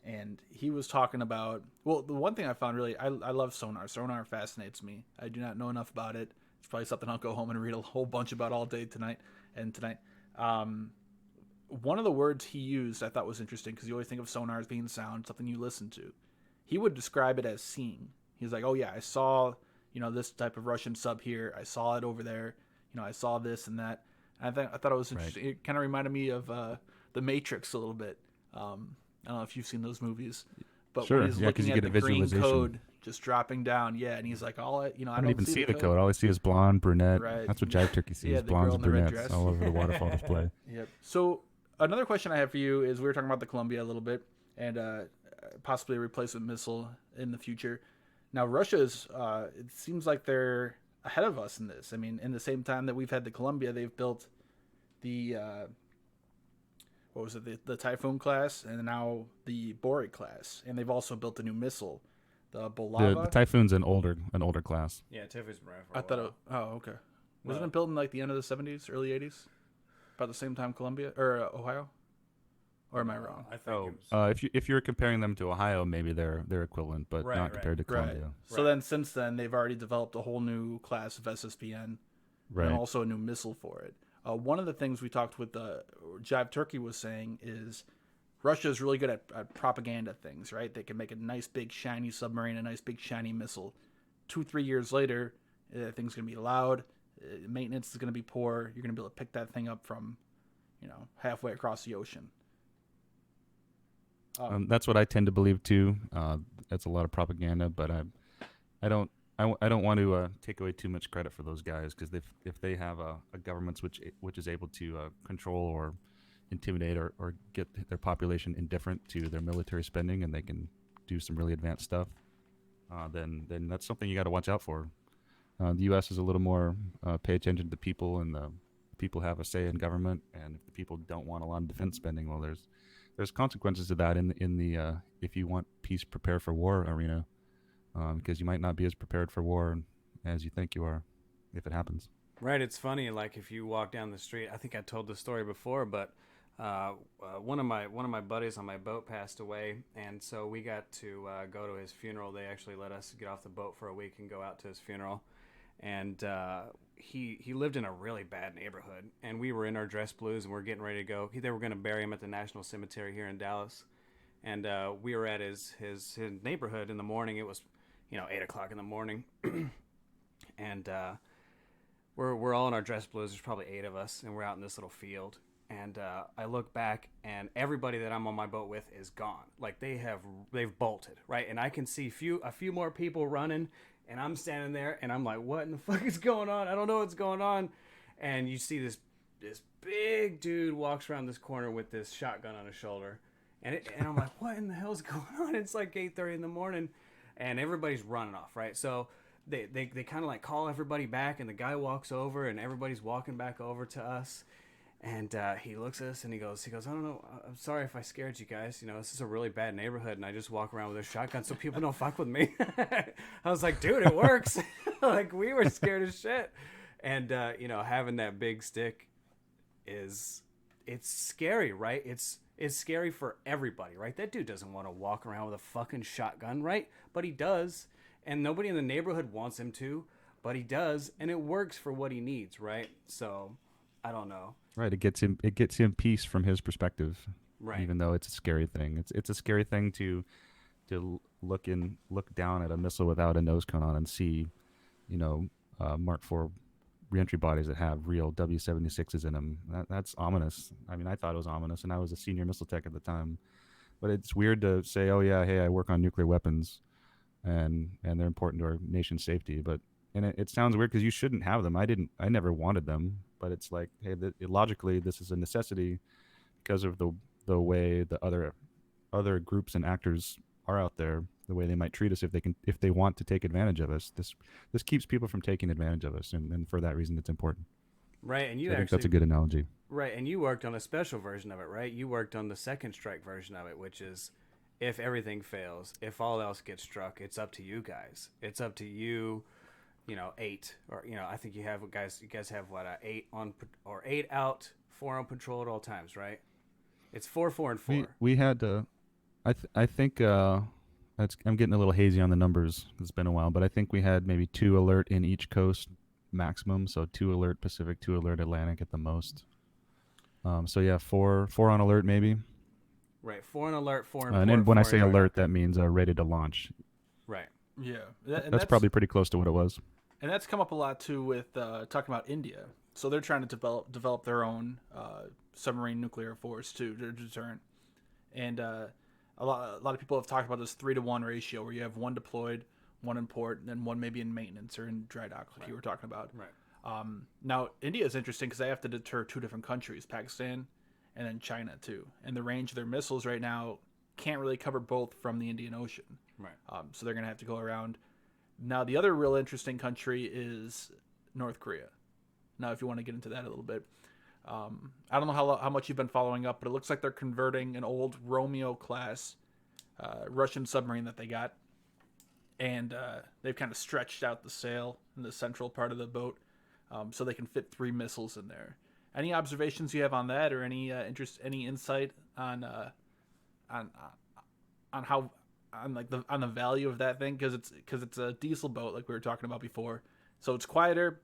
and he was talking about, well, the one thing I found really, I love sonar. Sonar fascinates me. I do not know enough about it. It's probably something I'll go home and read a whole bunch about all day tonight. One of the words he used I thought was interesting, because you always think of sonar as being sound, something you listen to. He would describe it as seeing. He's like, oh yeah, I saw, this type of Russian sub here. I saw it over there. I saw this and that. And I thought it was interesting. Right. It kind of reminded me of The Matrix a little bit. I don't know if you've seen those movies, but sure. when he's looking at the green code just dropping down, and he's like, I don't even see the code. All I see is blonde, brunette. Right. That's what Jive Turkey sees, blondes and brunettes all over the waterfall display. Yep. So another question I have for you is, we were talking about the Columbia a little bit, and possibly a replacement missile in the future. Now, Russia's, it seems like they're ahead of us in this. I mean, in the same time that we've had the Columbia, they've built the, what was it, the Typhoon class, and now the Boreal class, and they've also built a new missile, the Bolava. The Typhoon's an older class. Yeah, Tiffany's been around for a I thought while. it, oh, okay. Wasn't No. it built in like the end of the 70s, early 80s? About the same time Columbia or Ohio? Or am I wrong? I think Oh, it was, if you're comparing them to Ohio, maybe they're equivalent, but Right, not right. compared to Columbia. So then since then they've already developed a whole new class of SSBN Right. and also a new missile for it. One of the things we talked with Jive Turkey was saying is Russia is really good at propaganda things, right? They can make a nice big shiny submarine, a nice big shiny missile. 2-3 years later, thing's going to be loud. Maintenance is going to be poor. You're going to be able to pick that thing up from, halfway across the ocean. That's what I tend to believe too. That's a lot of propaganda, but I don't want to take away too much credit for those guys, because if they have a government which is able to control or intimidate or get their population indifferent to their military spending, and they can do some really advanced stuff, then that's something you got to watch out for. The U.S. is a little more pay attention to the people, and the people have a say in government. And if the people don't want a lot of defense spending, well, there's consequences to that in the if you want peace, prepare for war arena, because you might not be as prepared for war as you think you are if it happens. right. It's funny, like if you walk down the street. I think I told this story before, but one of my buddies on my boat passed away, and so we got to go to his funeral. They actually let us get off the boat for a week and go out to his funeral. And he lived in a really bad neighborhood, and we were in our dress blues, and we're getting ready to go. They were going to bury him at the National Cemetery here in Dallas, and we were at his neighborhood in the morning. It was 8:00 in the morning, and we're all in our dress blues. There's probably 8 of us, and we're out in this little field. And I look back, and everybody that I'm on my boat with is gone. Like they've bolted, right? And I can see a few more people running. And I'm standing there, and I'm like, what in the fuck is going on? I don't know what's going on. And you see this big dude walks around this corner with this shotgun on his shoulder. And I'm like, what in the hell is going on? It's like 8:30 in the morning, and everybody's running off, right? So they kind of like call everybody back, and the guy walks over, and everybody's walking back over to us. And he looks at us and he goes, I don't know, I'm sorry if I scared you guys. This is a really bad neighborhood, and I just walk around with a shotgun so people don't fuck with me. I was like, dude, it works. Like, we were scared as shit. And, having that big stick it's scary, right? It's scary for everybody, right? That dude doesn't want to walk around with a fucking shotgun, right? But he does. And nobody in the neighborhood wants him to, but he does. And it works for what he needs, right? So, I don't know. Right, it gets him peace from his perspective, Right. even though it's a scary thing. It's a scary thing to look down at a missile without a nose cone on and see, Mark IV reentry bodies that have real W-76s in them. That's ominous. I mean, I thought it was ominous, and I was a senior missile tech at the time. But it's weird to say, oh yeah, hey, I work on nuclear weapons, and they're important to our nation's safety. But it sounds weird because you shouldn't have them. I never wanted them. But it's like, hey, logically, this is a necessity because of the way the other groups and actors are out there, the way they might treat us if they want to take advantage of us. This keeps people from taking advantage of us, and for that reason, it's important. Right, and I think that's a good analogy. Right, and you worked on a special version of it, right? You worked on the second strike version of it, which is if everything fails, if all else gets struck, it's up to you guys. It's up to you. 8 or I think you guys have what 8 on or 8 out, 4 on patrol at all times, right? It's 4, 4, and 4. We had I think I'm getting a little hazy on the numbers. It's been a while, but I think we had maybe 2 alert in each coast maximum, so 2 alert Pacific, 2 alert Atlantic at the most. So yeah, 4 on alert maybe. Right, 4 on alert, 4 on and then when I say alert, that means ready to launch. Right. Yeah. That's probably pretty close to what it was. And that's come up a lot too with talking about India. So they're trying to develop their own submarine nuclear force too, to deterrent. And a lot of people have talked about this 3-to-1 ratio where you have 1 deployed, 1 in port, and then 1 maybe in maintenance or in dry dock, like you were talking about. Right. Now India is interesting because they have to deter 2 different countries, Pakistan and then China too. And the range of their missiles right now can't really cover both from the Indian Ocean. Right. So they're gonna have to go around. Now, the other real interesting country is North Korea. Now, if you want to get into that a little bit, I don't know how much you've been following up, but it looks like they're converting an old Romeo class Russian submarine that they got, and they've kind of stretched out the sail in the central part of the boat, so they can fit 3 missiles in there. Any observations you have on that, or any any insight on on how on the value of that thing? Because it's a diesel boat, like we were talking about before, so it's quieter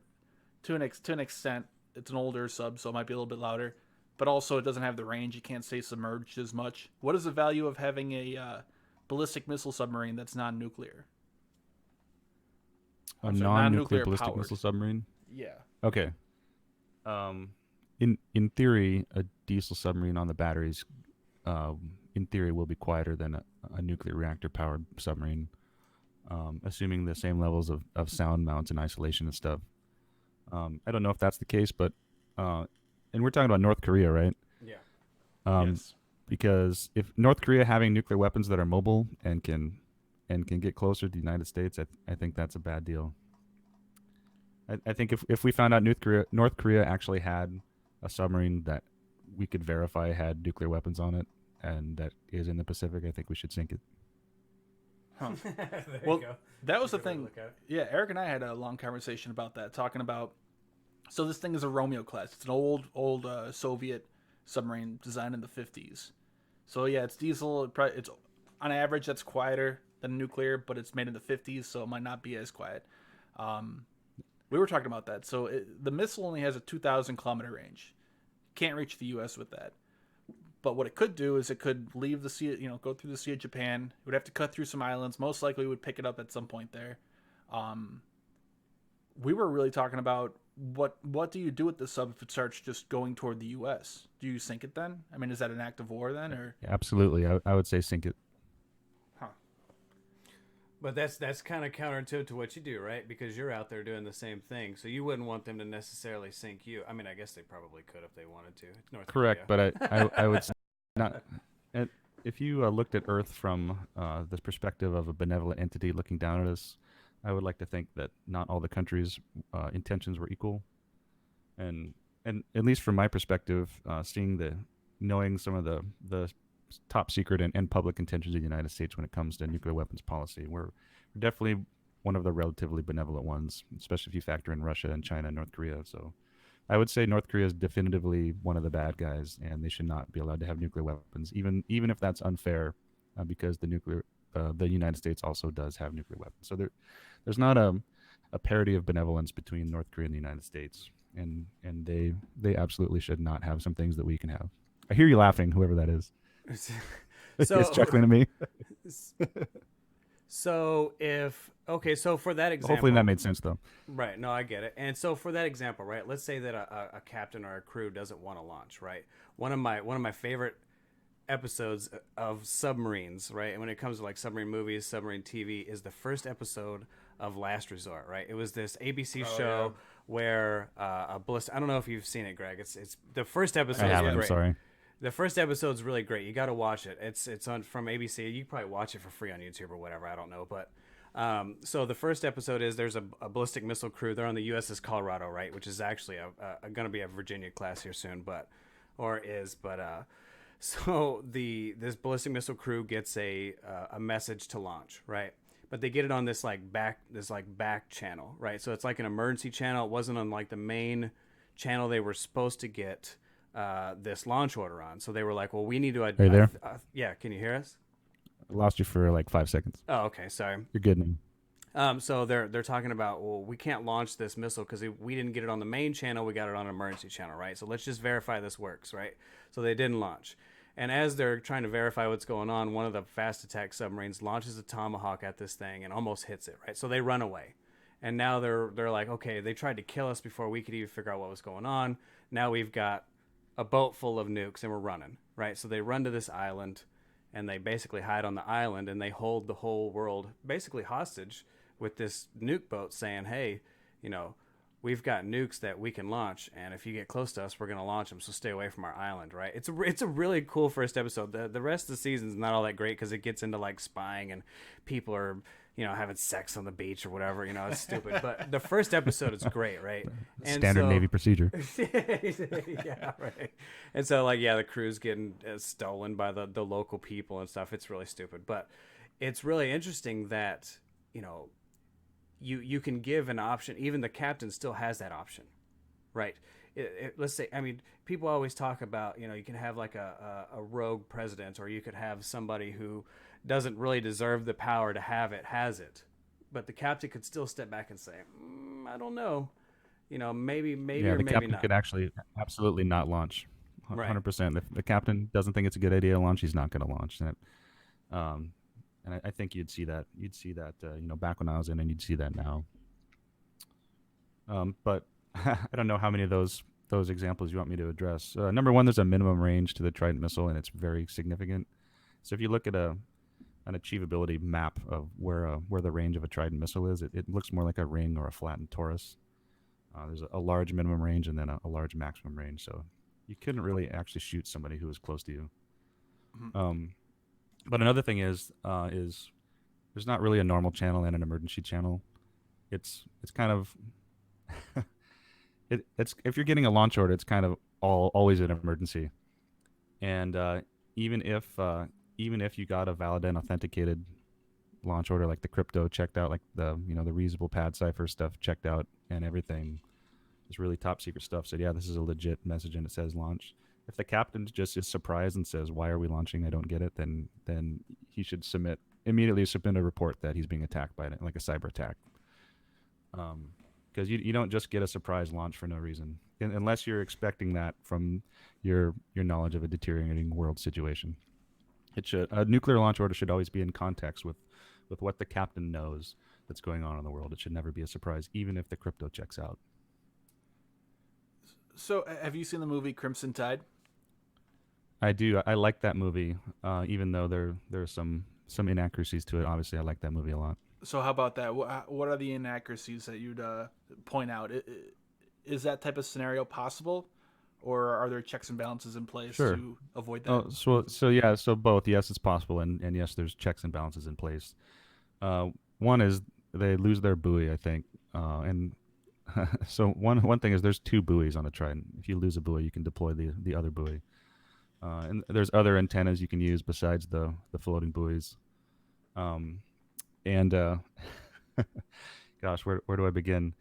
to an extent. It's an older sub, so it might be a little bit louder, but also it doesn't have the range. You can't stay submerged as much. What is the value of having a ballistic missile submarine that's non-nuclear? A non-nuclear ballistic powered. missile submarine? Yeah. Okay. In theory, a diesel submarine on the batteries, in theory, will be quieter than a nuclear reactor-powered submarine, assuming the same levels of sound mounts and isolation and stuff. I don't know if that's the case, but and we're talking about North Korea, right? Yeah. Yes. Because if North Korea having nuclear weapons that are mobile and can get closer to the United States, I think that's a bad deal. I think if we found out North Korea actually had a submarine that we could verify had nuclear weapons on it and that is in the Pacific, I think we should sink it. Huh. There Well, you go. that was the Good way to thing. look at it. Yeah, Eric and I had a long conversation about that, talking about. So this thing is a Romeo class. It's an old Soviet submarine designed in the 50s. So yeah, it's diesel. It's on average that's quieter than nuclear, but it's made in the 50s, so it might not be as quiet. We were talking about that. So the missile only has a 2,000 kilometer range. Can't reach the U.S. with that. But what it could do is it could leave the sea, go through the Sea of Japan. It would have to cut through some islands. Most likely, it would pick it up at some point there. We were really talking about what do you do with the sub if it starts just going toward the U.S.? Do you sink it then? I mean, is that an act of war then, or? Yeah, absolutely, I would say sink it. Huh. But that's kind of counterintuitive to what you do, right? Because you're out there doing the same thing, so you wouldn't want them to necessarily sink you. I mean, I guess they probably could if they wanted to. It's North Correct, Korea. but I would say not. If you looked at Earth from the perspective of a benevolent entity looking down at us, I would like to think that not all the countries' intentions were equal, and at least from my perspective, knowing some of the top secret and public intentions of the United States when it comes to nuclear weapons policy, we're definitely one of the relatively benevolent ones, especially if you factor in Russia and China and North Korea. So I would say North Korea is definitively one of the bad guys, and they should not be allowed to have nuclear weapons, even if that's unfair, because the United States also does have nuclear weapons. So there's not a parity of benevolence between North Korea and the United States, and they absolutely should not have some things that we can have. I hear you laughing, whoever that is. So It's chuckling at me. So so for that example, Hopefully that made sense though. right? No, I get it. And so for that example, right? Let's say that a captain or a crew doesn't want to launch, right? One of my favorite episodes of submarines, right? And when it comes to like submarine movies, submarine TV, is the first episode of Last Resort, right? It was this ABC show where a ballistic. I don't know if you've seen it, Greg. It's the first episode. I haven't. I'm Great. sorry. The first episode's really great. You got to watch it. It's on from ABC. You can probably watch it for free on YouTube or whatever. I don't know, but so the first episode is there's a ballistic missile crew. They're on the USS Colorado, right? Which is actually going to be a Virginia class here soon, so this ballistic missile crew gets a message to launch, right? But they get it on this back channel, right? So it's like an emergency channel. It wasn't on like the main channel they were supposed to get this launch order on. So they were like, well, we need to. Are you there? Yeah, can you hear us? I lost you for like 5 seconds. Oh, okay, sorry. You're good now. So they're talking about, well, we can't launch this missile because we didn't get it on the main channel. We got it on an emergency channel, right? So let's just verify this works, right? So they didn't launch. And as they're trying to verify what's going on, one of the fast attack submarines launches a Tomahawk at this thing and almost hits it, right? So they run away. And now they're like, okay, they tried to kill us before we could even figure out what was going on. Now we've got a boat full of nukes and we're running, right? So they run to this island and they basically hide on the island and they hold the whole world basically hostage with this nuke boat saying, hey, we've got nukes that we can launch, and if you get close to us, we're gonna launch them. So stay away from our island, right? It's a really cool first episode. The rest of the season's not all that great because it gets into like spying and people are having sex on the beach or whatever. It's stupid. But the first episode is great, right? And Standard Navy procedure. Yeah, right. And so the crew's getting stolen by the local people and stuff. It's really stupid, but it's really interesting that you can give an option. Even the captain still has that option, right? Let's say, people always talk about, you can have like a rogue president, or you could have somebody who doesn't really deserve the power to have it, has it. But the captain could still step back and say, I don't know. Maybe Yeah, or the maybe captain not. could actually absolutely not launch. Right. 100%. If the captain doesn't think it's a good idea to launch, he's not going to launch. And I think you'd see that. You'd see that, back when I was in, and you'd see that now. But I don't know how many of those examples you want me to address. Number one, there's a minimum range to the Trident missile, and it's very significant. So if you look at an achievability map of where the range of a Trident missile is, it looks more like a ring or a flattened torus. There's a large minimum range and then a large maximum range. So you couldn't really actually shoot somebody who was close to you. Mm-hmm. But another thing is there's not really a normal channel and an emergency channel. It's kind of it's if you're getting a launch order, it's kind of always an emergency. And even if you got a valid and authenticated launch order, like the crypto checked out, like the the reusable pad cipher stuff checked out, and everything is really top secret stuff, said, yeah, this is a legit message and it says launch. If the captain just is surprised and says, why are we launching? I don't get it. Then he should immediately submit a report that he's being attacked by like a cyber attack. Because you don't just get a surprise launch for no reason, unless you're expecting that from your knowledge of a deteriorating world situation. A nuclear launch order should always be in context with what the captain knows that's going on in the world. It should never be a surprise, even if the crypto checks out. So, have you seen the movie Crimson Tide? I do. I like that movie, even though there are some inaccuracies to it. Obviously, I like that movie a lot. So how about that? What are the inaccuracies that you'd point out? Is that type of scenario possible, or are there checks and balances in place to avoid that? So both. Yes, it's possible, and yes, there's checks and balances in place. One is they lose their buoy, I think, and so one thing is there's two buoys on the Trident. If you lose a buoy, you can deploy the other buoy. And there's other antennas you can use besides the floating buoys. And gosh, where do I begin?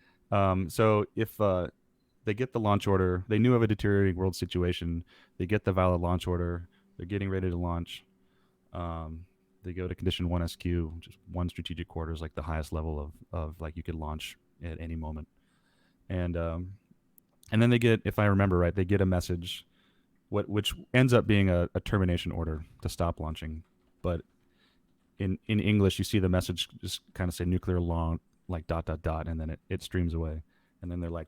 So if they get the launch order, they knew of a deteriorating world situation, they get the valid launch order, they're getting ready to launch. They go to condition 1 SQ, just one strategic quarter is like the highest level of like you could launch at any moment. And then they get, if I remember right, they get a message which ends up being a termination order to stop launching. But in English, you see the message just kind of say nuclear launch, like ... and then it streams away. And then they're like,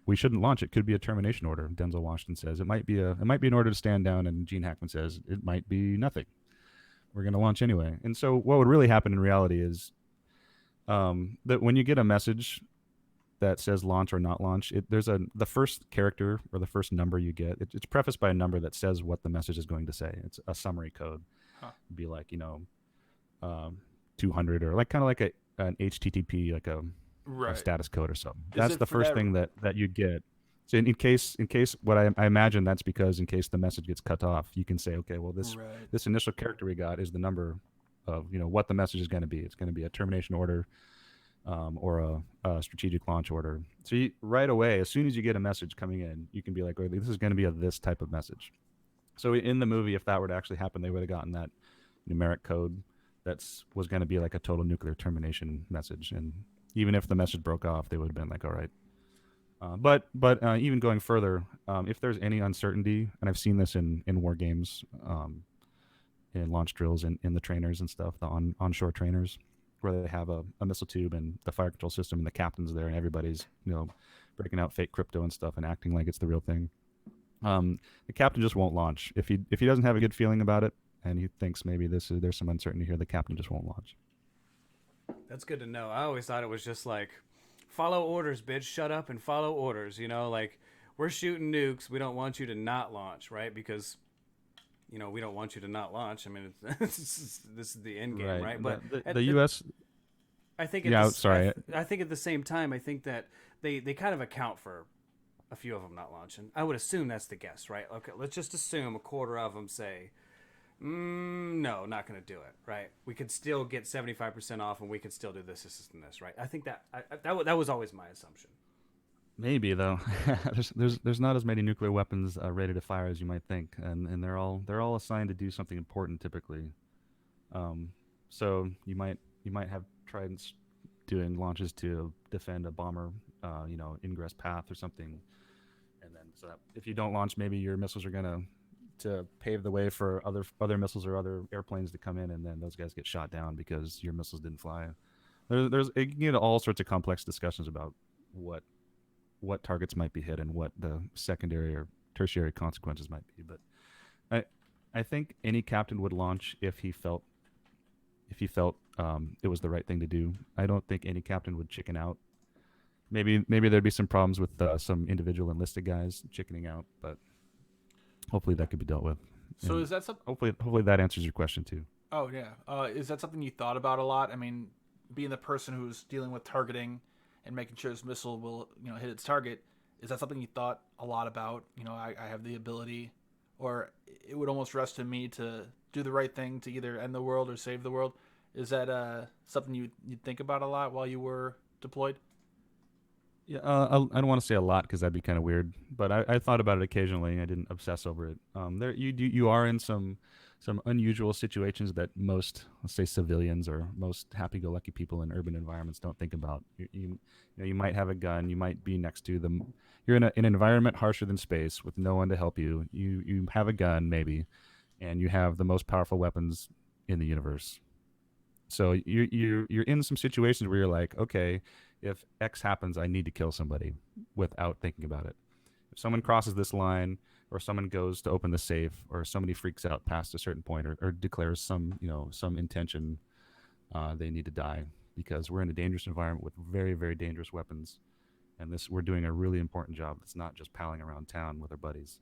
we shouldn't launch. It could be a termination order. Denzel Washington says it might be an order to stand down, and Gene Hackman says it might be nothing. We're going to launch anyway. And so what would really happen in reality is that when you get a message that says launch or not launch, there's the first character or the first number you get. It's prefaced by a number that says what the message is going to say. It's a summary code. It'd be like 200 or like kind of like an HTTP, like a status code or something. That's the first thing that you get. So in case what I imagine that's because in case the message gets cut off, you can say, okay, well this initial character we got is the number of what the message is going to be. It's going to be a termination order. Or a strategic launch order. So right away, as soon as you get a message coming in, you can be like, this is going to be this type of message. So in the movie, if that were to actually happen, they would have gotten that numeric code was going to be like a total nuclear termination message. And even if the message broke off, they would have been like, all right. But even going further, if there's any uncertainty, and I've seen this in war games, in launch drills, in the trainers and stuff, the onshore trainers, where they have a missile tube and the fire control system and the captain's there and everybody's breaking out fake crypto and stuff and acting like it's the real thing. The captain just won't launch if he doesn't have a good feeling about it and he thinks maybe there's some uncertainty here. The captain just won't launch. That's good to know. I always thought it was just like follow orders, bitch. Shut up and follow orders. You know, like we're shooting nukes. We don't want you to not launch, right? Because we don't want you to not launch. I mean, this is the end game, right? But the U.S. I think. Sorry. I think at the same time, I think that they kind of account for a few of them not launching. I would assume that's the guess, right? Okay, let's just assume a quarter of them say, no, not going to do it, right? We could still get 75% off, and we could still do this, and this, right? I think that was always my assumption. Maybe though, there's not as many nuclear weapons ready to fire as you might think, and they're all assigned to do something important typically. So you might have Tridents doing launches to defend a bomber, ingress path or something, and then so that if you don't launch, maybe your missiles are gonna to pave the way for other missiles or other airplanes to come in, and then those guys get shot down because your missiles didn't fly. There's it can get all sorts of complex discussions about what targets might be hit and what the secondary or tertiary consequences might be. But I think any captain would launch if he felt it was the right thing to do. I don't think any captain would chicken out. Maybe there'd be some problems with some individual enlisted guys chickening out, but hopefully that could be dealt with. So And is that something? hopefully that answers your question too. Oh yeah. Is that something you thought about a lot? I mean, being the person who's dealing with targeting and making sure this missile will hit its target, is that something you thought a lot about? I have the ability, or it would almost rest to me to do the right thing to either end the world or save the world. Is that something you'd think about a lot while you were deployed? Yeah, I don't want to say a lot because that'd be kind of weird, but I thought about it occasionally. I didn't obsess over it. You are in some unusual situations that most, let's say, civilians or most happy-go-lucky people in urban environments don't think about. You might have a gun. You might be next to them. You're in an environment harsher than space with no one to help you. You have a gun maybe, and you have the most powerful weapons in the universe. So you're in some situations where you're like, okay, if X happens, I need to kill somebody without thinking about it. If someone crosses this line, or someone goes to open the safe, or somebody freaks out past a certain point, or declares some intention, they need to die because we're in a dangerous environment with very, very dangerous weapons, and we're doing a really important job. It's not just palling around town with our buddies.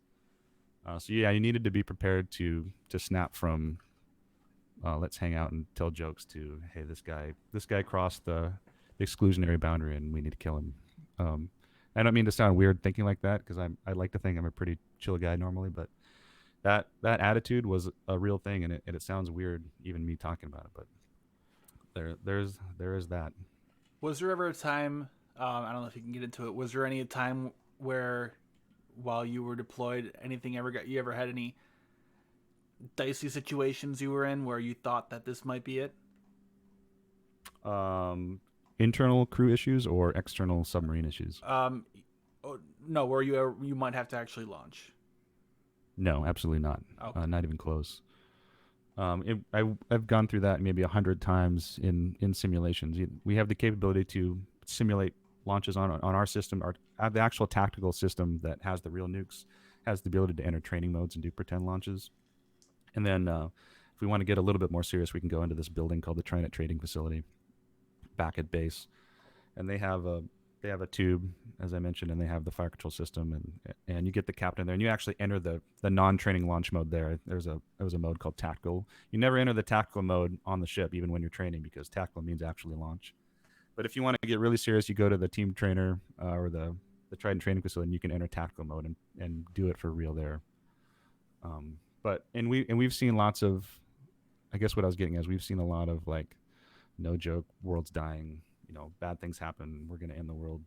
So yeah, you needed to be prepared to snap from let's hang out and tell jokes to, hey, this guy crossed the exclusionary boundary and we need to kill him. I don't mean to sound weird thinking like that because I like to think I'm a pretty chill guy normally, but that attitude was a real thing, and it sounds weird even me talking about it, but there is that. Was there ever a time? I don't know if you can get into it. Was there any time where, while you were deployed, you ever had any dicey situations you were in where you thought that this might be it? Internal crew issues or external submarine issues? No, where you might have to actually launch. No, absolutely not. Okay. Not even close. I've gone through that maybe 100 times in simulations. We have the capability to simulate launches on our system. The actual tactical system that has the real nukes has the ability to enter training modes and do pretend launches. And then if we want to get a little bit more serious, we can go into this building called the Trident Trading Facility back at base, and they have a tube, as I mentioned, and they have the fire control system, and you get the captain there, and you actually enter the non-training launch mode there. There was a mode called tactical. You never enter the tactical mode on the ship, even when you're training, because tactical means actually launch. But if you want to get really serious, you go to the team trainer or the Trident Training Facility, and you can enter tactical mode and do it for real there. We've seen lots of, I guess what I was getting at is we've seen a lot of, like, no joke, world's dying, bad things happen, we're going to end the world.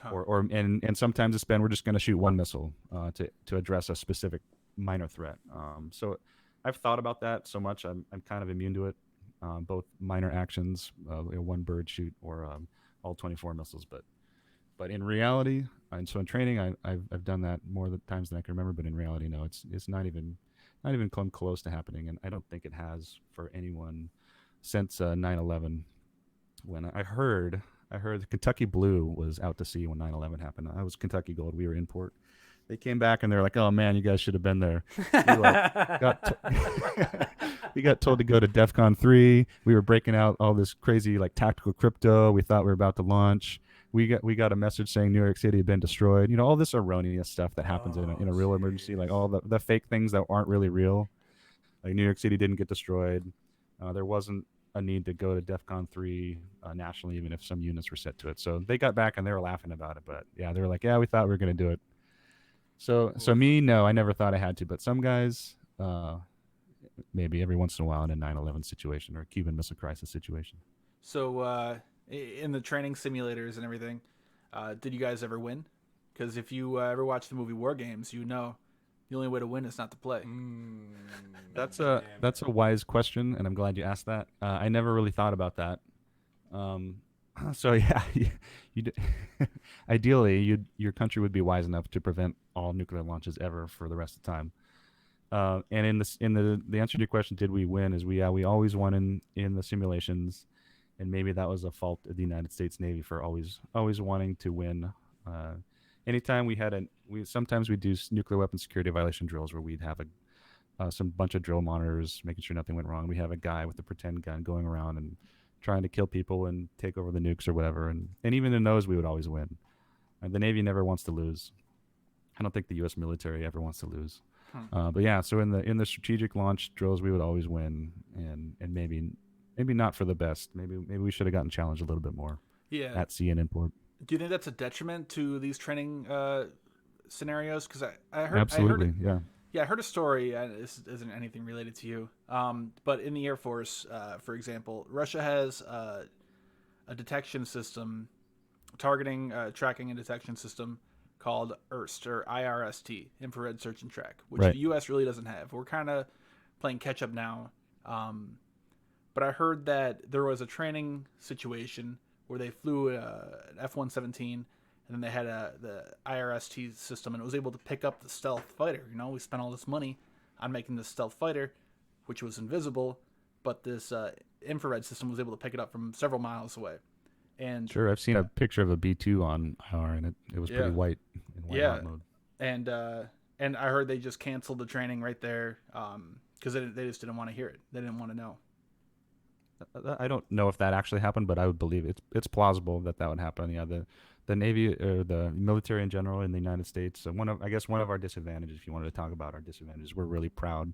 Huh. And sometimes it's been, we're just going to shoot one missile to address a specific minor threat. So I've thought about that so much, I'm kind of immune to it. Both minor actions, one bird shoot, or all 24 missiles. But in reality, and so in training, I've done that more times than I can remember. But in reality, no, it's not even come close to happening, and I don't think it has for anyone since 9/11, when I heard the Kentucky Blue was out to sea when 9/11 happened. I was Kentucky Gold. We were in port. They came back and they're like, "Oh man, you guys should have been there." We got told to go to DEFCON 3. We were breaking out all this crazy, like, tactical crypto. We thought we were about to launch. we got a message saying New York City had been destroyed. All this erroneous stuff that happens in Oh, a real emergency, like all jeez. the fake things that aren't really real. Like New York City didn't get destroyed. There wasn't a need to go to DEFCON 3 nationally, even if some units were set to it. So they got back and they were laughing about it. But yeah, they were like, yeah, we thought we were going to do it. So Oof. me, no, I never thought I had to. But some guys, maybe every once in a while in a 9/11 situation or a Cuban Missile Crisis situation. So in the training simulators and everything, did you guys ever win? Because if you ever watch the movie War Games, you know the only way to win is not to play. That's a wise question, and I'm glad you asked that. I never really thought about that. Um, so yeah, you ideally, your country would be wise enough to prevent all nuclear launches ever for the rest of the time. And in the answer to your question, did we win? Is we always won in the simulations, and maybe that was a fault of the United States Navy for always wanting to win. Uh, Anytime we sometimes we do nuclear weapon security violation drills where we'd have some bunch of drill monitors making sure nothing went wrong. We have a guy with a pretend gun going around and trying to kill people and take over the nukes or whatever. And even in those, we would always win. And the Navy never wants to lose. I don't think the U.S. military ever wants to lose. But yeah, so in the strategic launch drills, we would always win, and maybe not for the best. Maybe we should have gotten challenged a little bit more Yeah. at sea and in port. Do you think that's a detriment to these training scenarios? Because Absolutely, yeah. Yeah, I heard a story. This isn't anything related to you, but in the Air Force, for example, Russia has a detection system, targeting, tracking, and detection system called IRST or IRST, Infrared Search and Track, which Right. the U.S. really doesn't have. We're kind of playing catch up now, um, but I heard that there was a training situation where they flew an F-117, and then they had the IRST system, and it was able to pick up the stealth fighter. We spent all this money on making this stealth fighter, which was invisible, but this infrared system was able to pick it up from several miles away. And Sure, I've seen a picture of a B2 on IR, and it was pretty yeah, white in white yeah, hot mode. and and I heard they just canceled the training right there because they just didn't want to hear it. They didn't want to know. I don't know if that actually happened, but I would believe it's plausible that would happen. Yeah, the Navy or the military in general in the United States. I guess one of our disadvantages, if you wanted to talk about our disadvantages, we're really proud,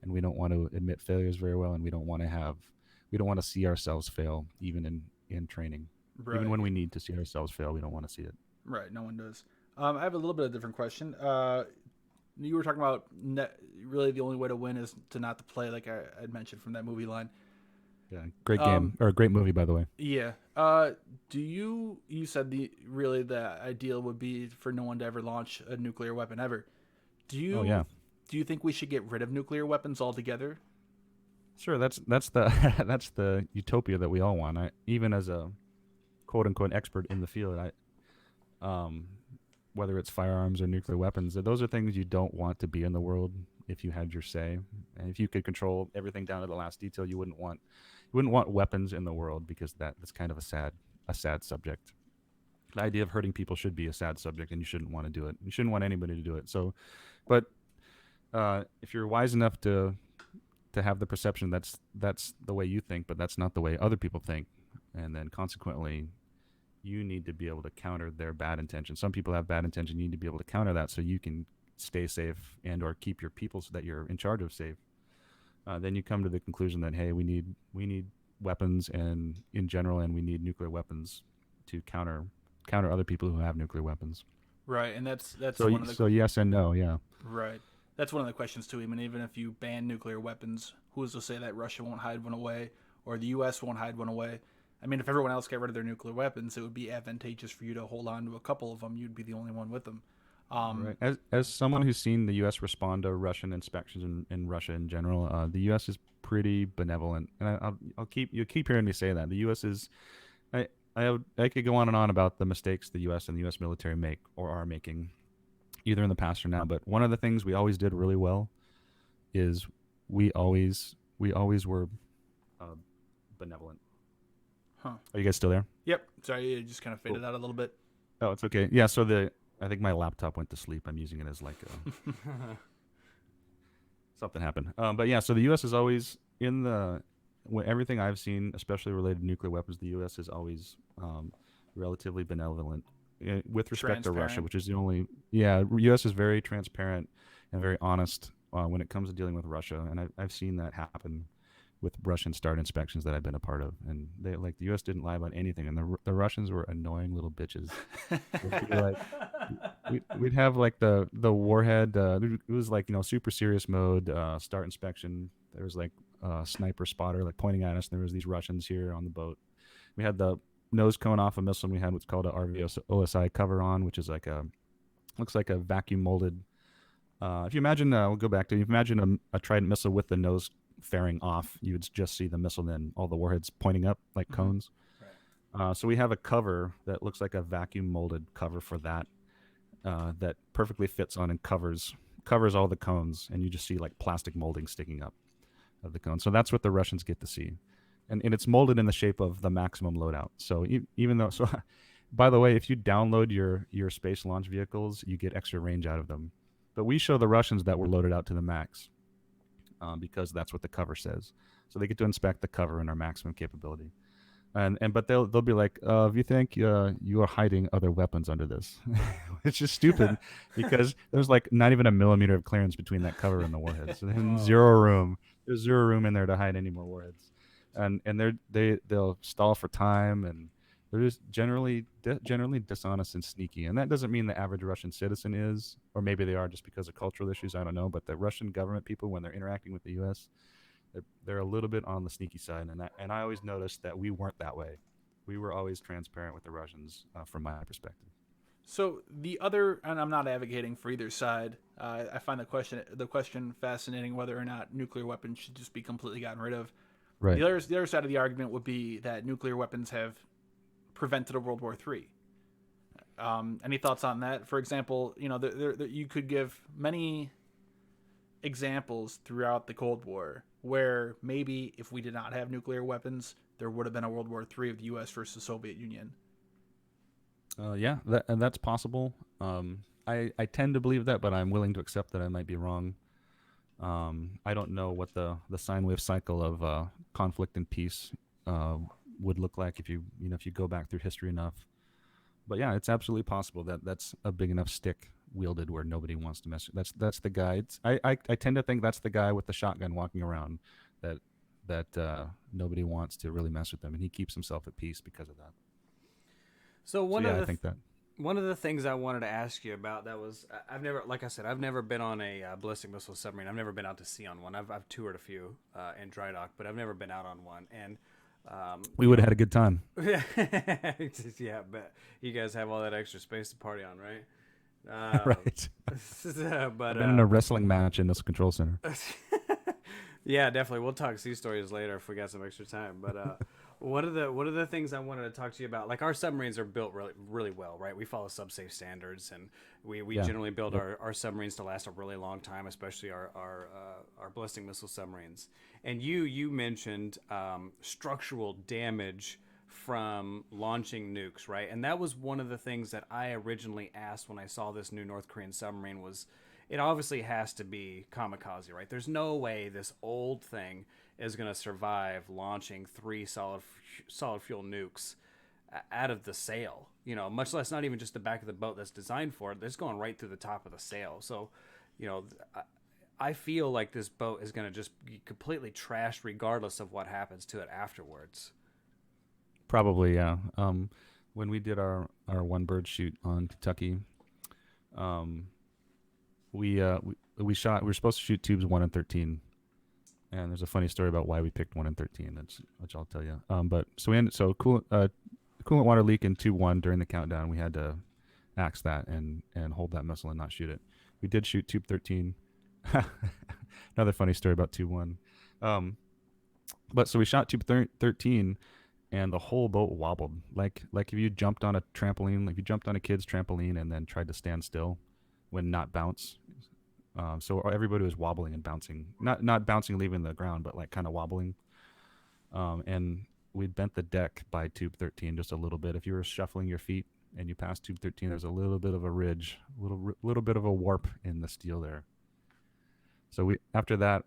and we don't want to admit failures very well, and we don't want to see ourselves fail, even in training. Right. Even when we need to see ourselves fail, we don't want to see it. Right. No one does. I have a little bit of a different question. You were talking about really the only way to win is to not to play, like I had mentioned from that movie line. Yeah, great game or great movie, by the way. Yeah. Do you said the ideal would be for no one to ever launch a nuclear weapon ever. Oh yeah. Do you think we should get rid of nuclear weapons altogether? Sure, that's the that's the utopia that we all want. Even as a quote unquote expert in the field, whether it's firearms or nuclear weapons, those are things you don't want to be in the world if you had your say. And if you could control everything down to the last detail, you wouldn't want weapons in the world, because that's kind of a sad subject. The idea of hurting people should be a sad subject, and you shouldn't want to do it. You shouldn't want anybody to do it. So, but if you're wise enough to have the perception that's the way you think, but that's not the way other people think, and then consequently, you need to be able to counter their bad intentions. Some people have bad intention. You need to be able to counter that so you can stay safe and or keep your people that you're in charge of safe. Then you come to the conclusion that, hey, we need weapons and in general, and we need nuclear weapons to counter other people who have nuclear weapons. Right, and that's so yes and no, yeah. Right. That's one of the questions too. I mean, even if you ban nuclear weapons, who's to say that Russia won't hide one away or the U.S. won't hide one away? I mean, if everyone else got rid of their nuclear weapons, it would be advantageous for you to hold on to a couple of them. You'd be the only one with them. Right. As someone who's seen the U.S. respond to Russian inspections in Russia in general, the U.S. is pretty benevolent, and you keep hearing me say that the U.S. is. I could go on and on about the mistakes the U.S. and the U.S. military make or are making, either in the past or now. But one of the things we always did really well is we always were benevolent. Huh. Are you guys still there? Yep. Sorry, it just kind of faded out a little bit. Oh, it's okay. Yeah. So I think my laptop went to sleep. I'm using it as like something happened. But yeah, so the U.S. is always everything I've seen, especially related to nuclear weapons, the U.S. is always relatively benevolent with respect to Russia, Transparent. which is the only. Yeah, U.S. is very transparent and very honest when it comes to dealing with Russia, and I've seen that happen with Russian start inspections that I've been a part of, and they like the U.S. didn't lie about anything, and the Russians were annoying little bitches. They'd be like, we'd have like the warhead. It was like super serious mode start inspection. There was like a sniper spotter like pointing at us. And there was these Russians here on the boat. We had the nose cone off a missile. And we had what's called a RVOSI cover on, which is like looks like a vacuum molded. If you imagine, we'll go back to, if you imagine a Trident missile with the nose fairing off, you would just see the missile, then all the warheads pointing up like cones. Right. So we have a cover that looks like a vacuum molded cover for that, that perfectly fits on and covers all the cones, and you just see like plastic molding sticking up of the cone. So that's what the Russians get to see, and it's molded in the shape of the maximum loadout. So even though, so by the way, if you download your space launch vehicles, you get extra range out of them. But we show the Russians that we're loaded out to the max, because that's what the cover says. So they get to inspect the cover and our maximum capability. But they'll be like, if you think you are hiding other weapons under this, it's just stupid because there's like not even a millimeter of clearance between that cover and the warheads. So there's zero room. There's zero room in there to hide any more warheads, and they'll stall for time, and they're just generally dishonest and sneaky. And that doesn't mean the average Russian citizen is, or maybe they are just because of cultural issues. I don't know. But the Russian government people, when they're interacting with the U.S., they're a little bit on the sneaky side, and I always noticed that we weren't that way. We were always transparent with the Russians, from my perspective. So the other, and I'm not advocating for either side. I find the question fascinating whether or not nuclear weapons should just be completely gotten rid of. Right. The other side of the argument would be that nuclear weapons have prevented a World War III. Any thoughts on that? For example, you could give many examples throughout the Cold War where maybe if we did not have nuclear weapons, there would have been a World War III of the U.S. versus the Soviet Union. Yeah, that's possible. I tend to believe that, but I'm willing to accept that I might be wrong. I don't know what the sine wave cycle of conflict and peace would look like if you go back through history enough. But yeah, it's absolutely possible that that's a big enough stick wielded where nobody wants to mess. That's the guy. I tend to think that's the guy with the shotgun walking around that nobody wants to really mess with them, and he keeps himself at peace because of that. So I think that. One of the things I wanted to ask you about that was I've never been on a ballistic missile submarine. I've never been out to sea on one. I've toured a few in dry dock, but I've never been out on one. And we would have had a good time. Yeah, but you guys have all that extra space to party on, right? Right. But I've been in a wrestling match in this control center. Yeah, definitely. We'll talk sea stories later if we got some extra time. But one of the things I wanted to talk to you about, like our submarines are built really, really well, right? We follow subsafe standards, and we generally build our submarines to last a really long time, especially our ballistic missile submarines. And you mentioned structural damage from launching nukes, right? And that was one of the things that I originally asked when I saw this new North Korean submarine was, it obviously has to be kamikaze, right? There's no way this old thing is going to survive launching 3 solid fuel nukes out of the sail, much less not even just the back of the boat that's designed for it. It's going right through the top of the sail. So, I feel like this boat is going to just be completely trashed regardless of what happens to it afterwards. Probably, yeah. When we did our one bird shoot on Kentucky, we were supposed to shoot tubes 1 and 13, and there's a funny story about why we picked 1 and 13, which I'll tell you. But coolant water leak in tube 1 during the countdown. We had to axe that and hold that missile and not shoot it. We did shoot tube 13. Another funny story about tube 1. But so we shot tube 13. And the whole boat wobbled, like if you jumped on a trampoline, like you jumped on a kid's trampoline and then tried to stand still, when not bounce. So everybody was wobbling and bouncing, not bouncing leaving the ground, but like kind of wobbling. And we bent the deck by tube 13 just a little bit. If you were shuffling your feet and you passed tube 13, there's a little bit of a ridge, little bit of a warp in the steel there. So after that,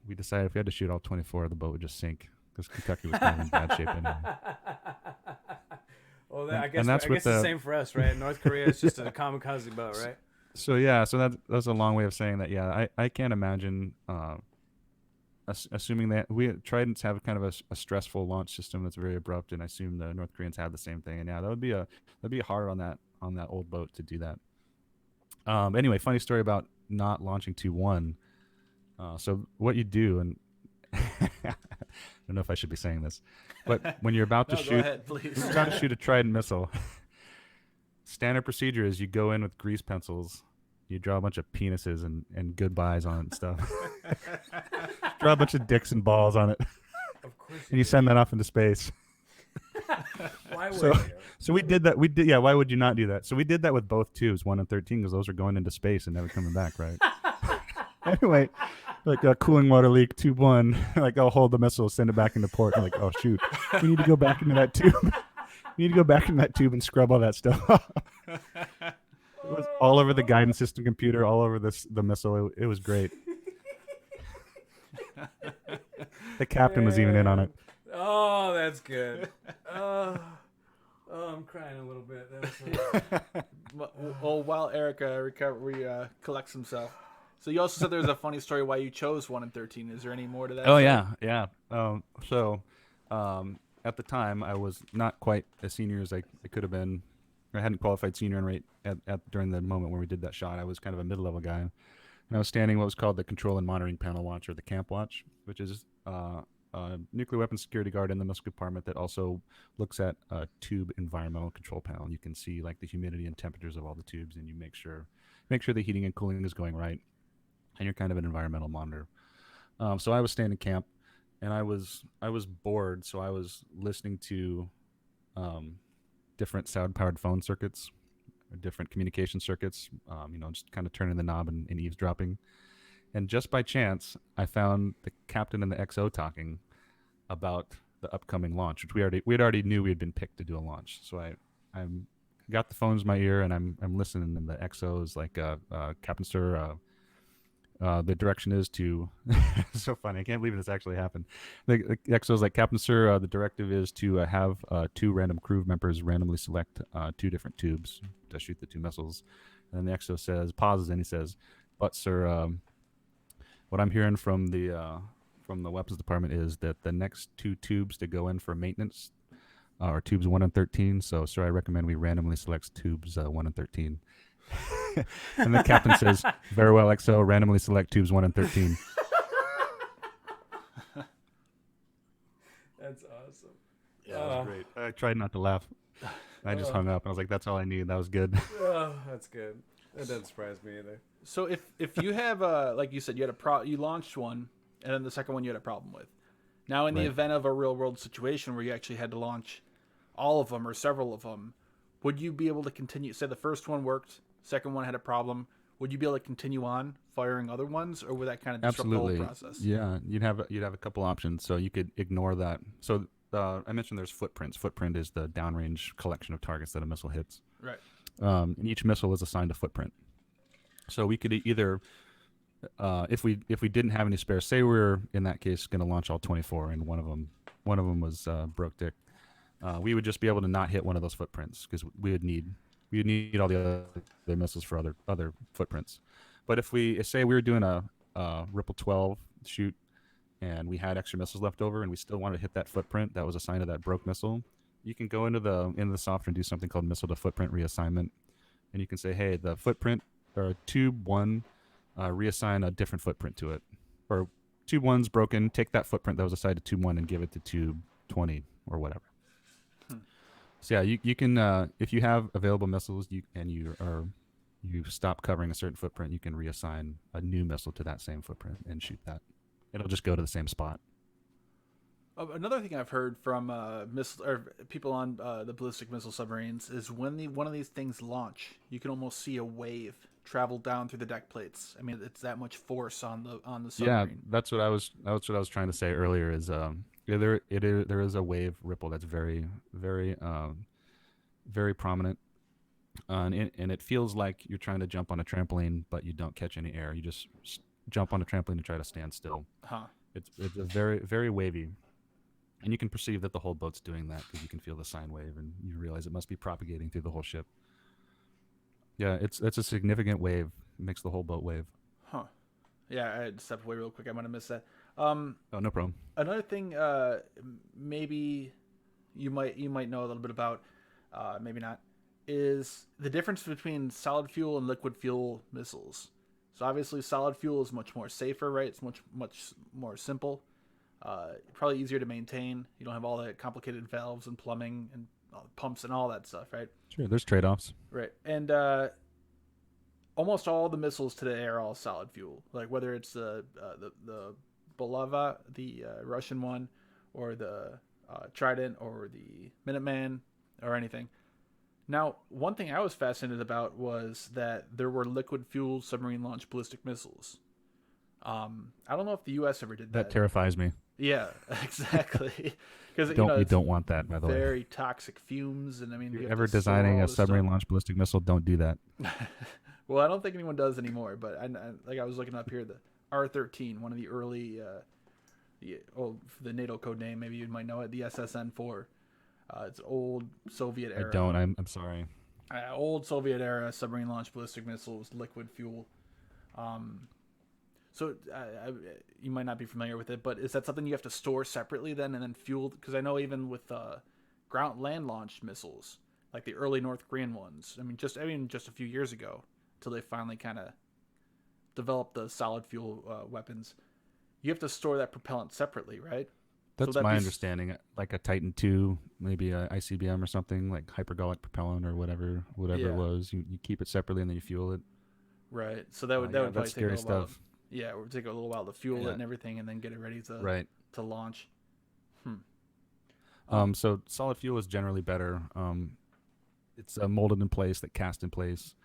we decided if we had to shoot all 24, the boat would just sink. Because Kentucky was kind of in bad shape anyway. Well, And- I guess and that's I with guess the the- same for us, right? North Korea is just a kamikaze boat, right? So yeah, so that's a long way of saying that. Yeah, I can't imagine. Assuming that we Tridents have kind of a stressful launch system that's very abrupt, and I assume the North Koreans have the same thing. And yeah, that'd be hard on that old boat to do that. Anyway, funny story about not launching 2-1. So what you do, and I don't know if I should be saying this, but when you're about to No, go shoot, ahead, please. you're about to shoot a Trident missile. Standard procedure is you go in with grease pencils, you draw a bunch of penises and goodbyes on it and stuff. Draw a bunch of dicks and balls on it, Of course. and you send that off into space. Why would So- you? So we did that. We did. Yeah. Why would you not do that? So we did that with both tubes, 1 and 13, because those are going into space and never coming back, right? Anyway, like a cooling water leak, tube 1. Like I'll hold the missile, send it back into port. I'm like, oh shoot, we need to go back into that tube. We need to go back into that tube and scrub all that stuff off. It was all over the guidance system computer, all over the missile. It was great. The captain was even in on it. Oh, that's good. Oh, I'm crying a little bit. That was Well, while Eric collects himself. So you also said there was a funny story why you chose 1 and 13. Is there any more to that? Oh story? yeah. So at the time I was not quite as senior as I could have been. I hadn't qualified senior in rate during the moment when we did that shot. I was kind of a mid-level guy, and I was standing what was called the control and monitoring panel watch, or the camp watch, which is a nuclear weapons security guard in the missile compartment that also looks at a tube environmental control panel. And you can see like the humidity and temperatures of all the tubes, and you make sure the heating and cooling is going right, and you're kind of an environmental monitor. So I was staying in camp, and I was bored, so I was listening to different sound-powered phone circuits, or different communication circuits. Just kind of turning the knob and eavesdropping. And just by chance, I found the captain and the XO talking about the upcoming launch, which we already knew we had been picked to do a launch. So I got the phones in my ear, and I'm listening, and the XO is like, Captain Sir, the direction is to it's so funny, I can't believe this actually happened. The XO is like, Captain Sir, the directive is to have 2 random crew members randomly select 2 different tubes to shoot the 2 missiles. And then the XO pauses, and he says, but sir, what I'm hearing from the weapons department is that the next 2 tubes to go in for maintenance are tubes 1 and 13. So, sir, I recommend we randomly select tubes 1 and 13. And the captain says, very well, XO, randomly select tubes 1 and 13. That's awesome. Yeah, that was great. I tried not to laugh. I just hung up. I was like, that's all I need. That was good. Oh, that's good. That doesn't surprise me either. So if you have like you said, you had you launched one, and then the second one you had a problem with. Now, in the Right. event of a real world situation where you actually had to launch all of them or several of them, would you be able to continue? Say the first one worked, second one had a problem. Would you be able to continue on firing other ones, or would that kind of disrupt Absolutely. the whole process? Yeah, you'd have a couple options. So you could ignore that. So I mentioned there's footprints. Footprint is the downrange collection of targets that a missile hits. Right. And each missile is assigned a footprint. So we could either, if we didn't have any spares, say we were in that case going to launch all 24, and one of them was broke dick, we would just be able to not hit one of those footprints because we would need all the other missiles for other footprints. But if say we were doing a Ripple 12 shoot, and we had extra missiles left over, and we still wanted to hit that footprint that was assigned to that broke missile, you can go into the software and do something called missile to footprint reassignment, and you can say, hey, the footprint or tube 1, reassign a different footprint to it, or tube 1's broken, take that footprint that was assigned to tube 1 and give it to tube 20 or whatever. So yeah, you can if you have available missiles, you stop covering a certain footprint, you can reassign a new missile to that same footprint and shoot that. It'll just go to the same spot. Another thing I've heard from people on the ballistic missile submarines is when one of these things launch, you can almost see a wave travel down through the deck plates. I mean, it's that much force on the submarine. Yeah, that's what I was trying to say earlier. Is there is a wave ripple that's very very very prominent, and it feels like you're trying to jump on a trampoline, but you don't catch any air. You just jump on a trampoline and try to stand still. Huh. It's a very very wavy. And you can perceive that the whole boat's doing that because you can feel the sine wave, and you realize it must be propagating through the whole ship. Yeah, it's a significant wave. It makes the whole boat wave. Huh. Yeah, I had to step away real quick. I might have missed that. Oh, no problem. Another thing, maybe you might know a little bit about, maybe not, is the difference between solid fuel and liquid fuel missiles. So obviously, solid fuel is much more safer, right? It's much more simple. Probably easier to maintain. You don't have all the complicated valves and plumbing and pumps and all that stuff, right? Sure, there's trade-offs. Right. And almost all the missiles today are all solid fuel. Like whether it's the Bulava, the Russian one, or the Trident, or the Minuteman, or anything. Now, one thing I was fascinated about was that there were liquid fuel submarine launched ballistic missiles. I don't know if the U.S. ever did that. That terrifies me. Yeah, exactly. Because You don't want that, by the way. Very toxic fumes, and I mean, If you you're have ever to store designing all a this submarine stuff. launched ballistic missile, don't do that. Well, I don't think anyone does anymore. But I was looking up here, the R-13, one of the early, the NATO code name, maybe you might know it, the SSN-4. It's old Soviet era. I don't. I'm sorry. Old Soviet era submarine launched ballistic missiles, liquid fuel. So you might not be familiar with it, but is that something you have to store separately then and then fueled? Because I know even with land launched missiles, like the early North Korean ones, just a few years ago, till they finally kind of developed the solid fuel weapons, you have to store that propellant separately, right? That's So my understanding. Like a Titan II, maybe a ICBM or something, like hypergolic propellant or whatever Yeah. it was. You keep it separately and then you fuel it. Right. So that would Yeah, probably that's take a scary little while. stuff. Yeah, it would take a little while to fuel Yeah. it and everything, and then get it ready to Right. launch. So solid fuel is generally better. It's molded in place, that cast in place,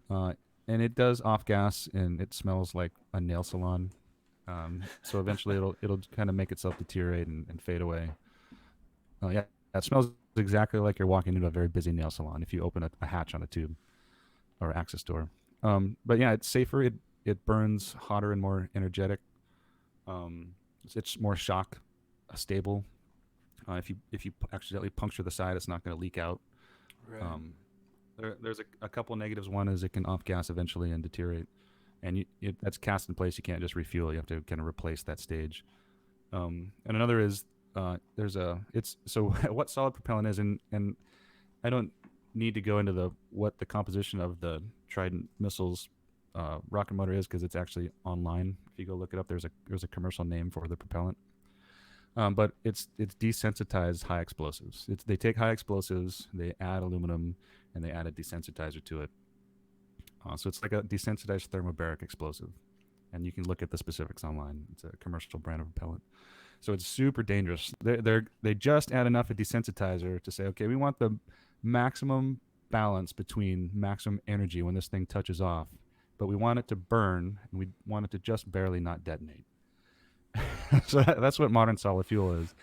and it does off gas, and it smells like a nail salon. So eventually, it'll kind of make itself deteriorate and fade away. Yeah, it smells exactly like you're walking into a very busy nail salon if you open a hatch on a tube or access door. But yeah, it's safer. It burns hotter and more energetic. It's more shock stable. If you accidentally puncture the side, it's not going to leak out. Right. There's a couple negatives. One is it can off gas eventually and deteriorate, and that's cast in place. You can't just refuel. You have to kind of replace that stage. And another is what solid propellant is, and I don't need to go into what the composition of the Trident missiles rocket motor is, because it's actually online. If you go look it up, there's a commercial name for the propellant. But it's desensitized high explosives. They take high explosives, they add aluminum, and they add a desensitizer to it. So it's like a desensitized thermobaric explosive, and you can look at the specifics online. It's a commercial brand of propellant. So it's super dangerous. They just add enough of desensitizer to say, okay, we want the maximum balance between maximum energy when this thing touches off, but we want it to burn, and we want it to just barely not detonate. So that's what modern solid fuel is.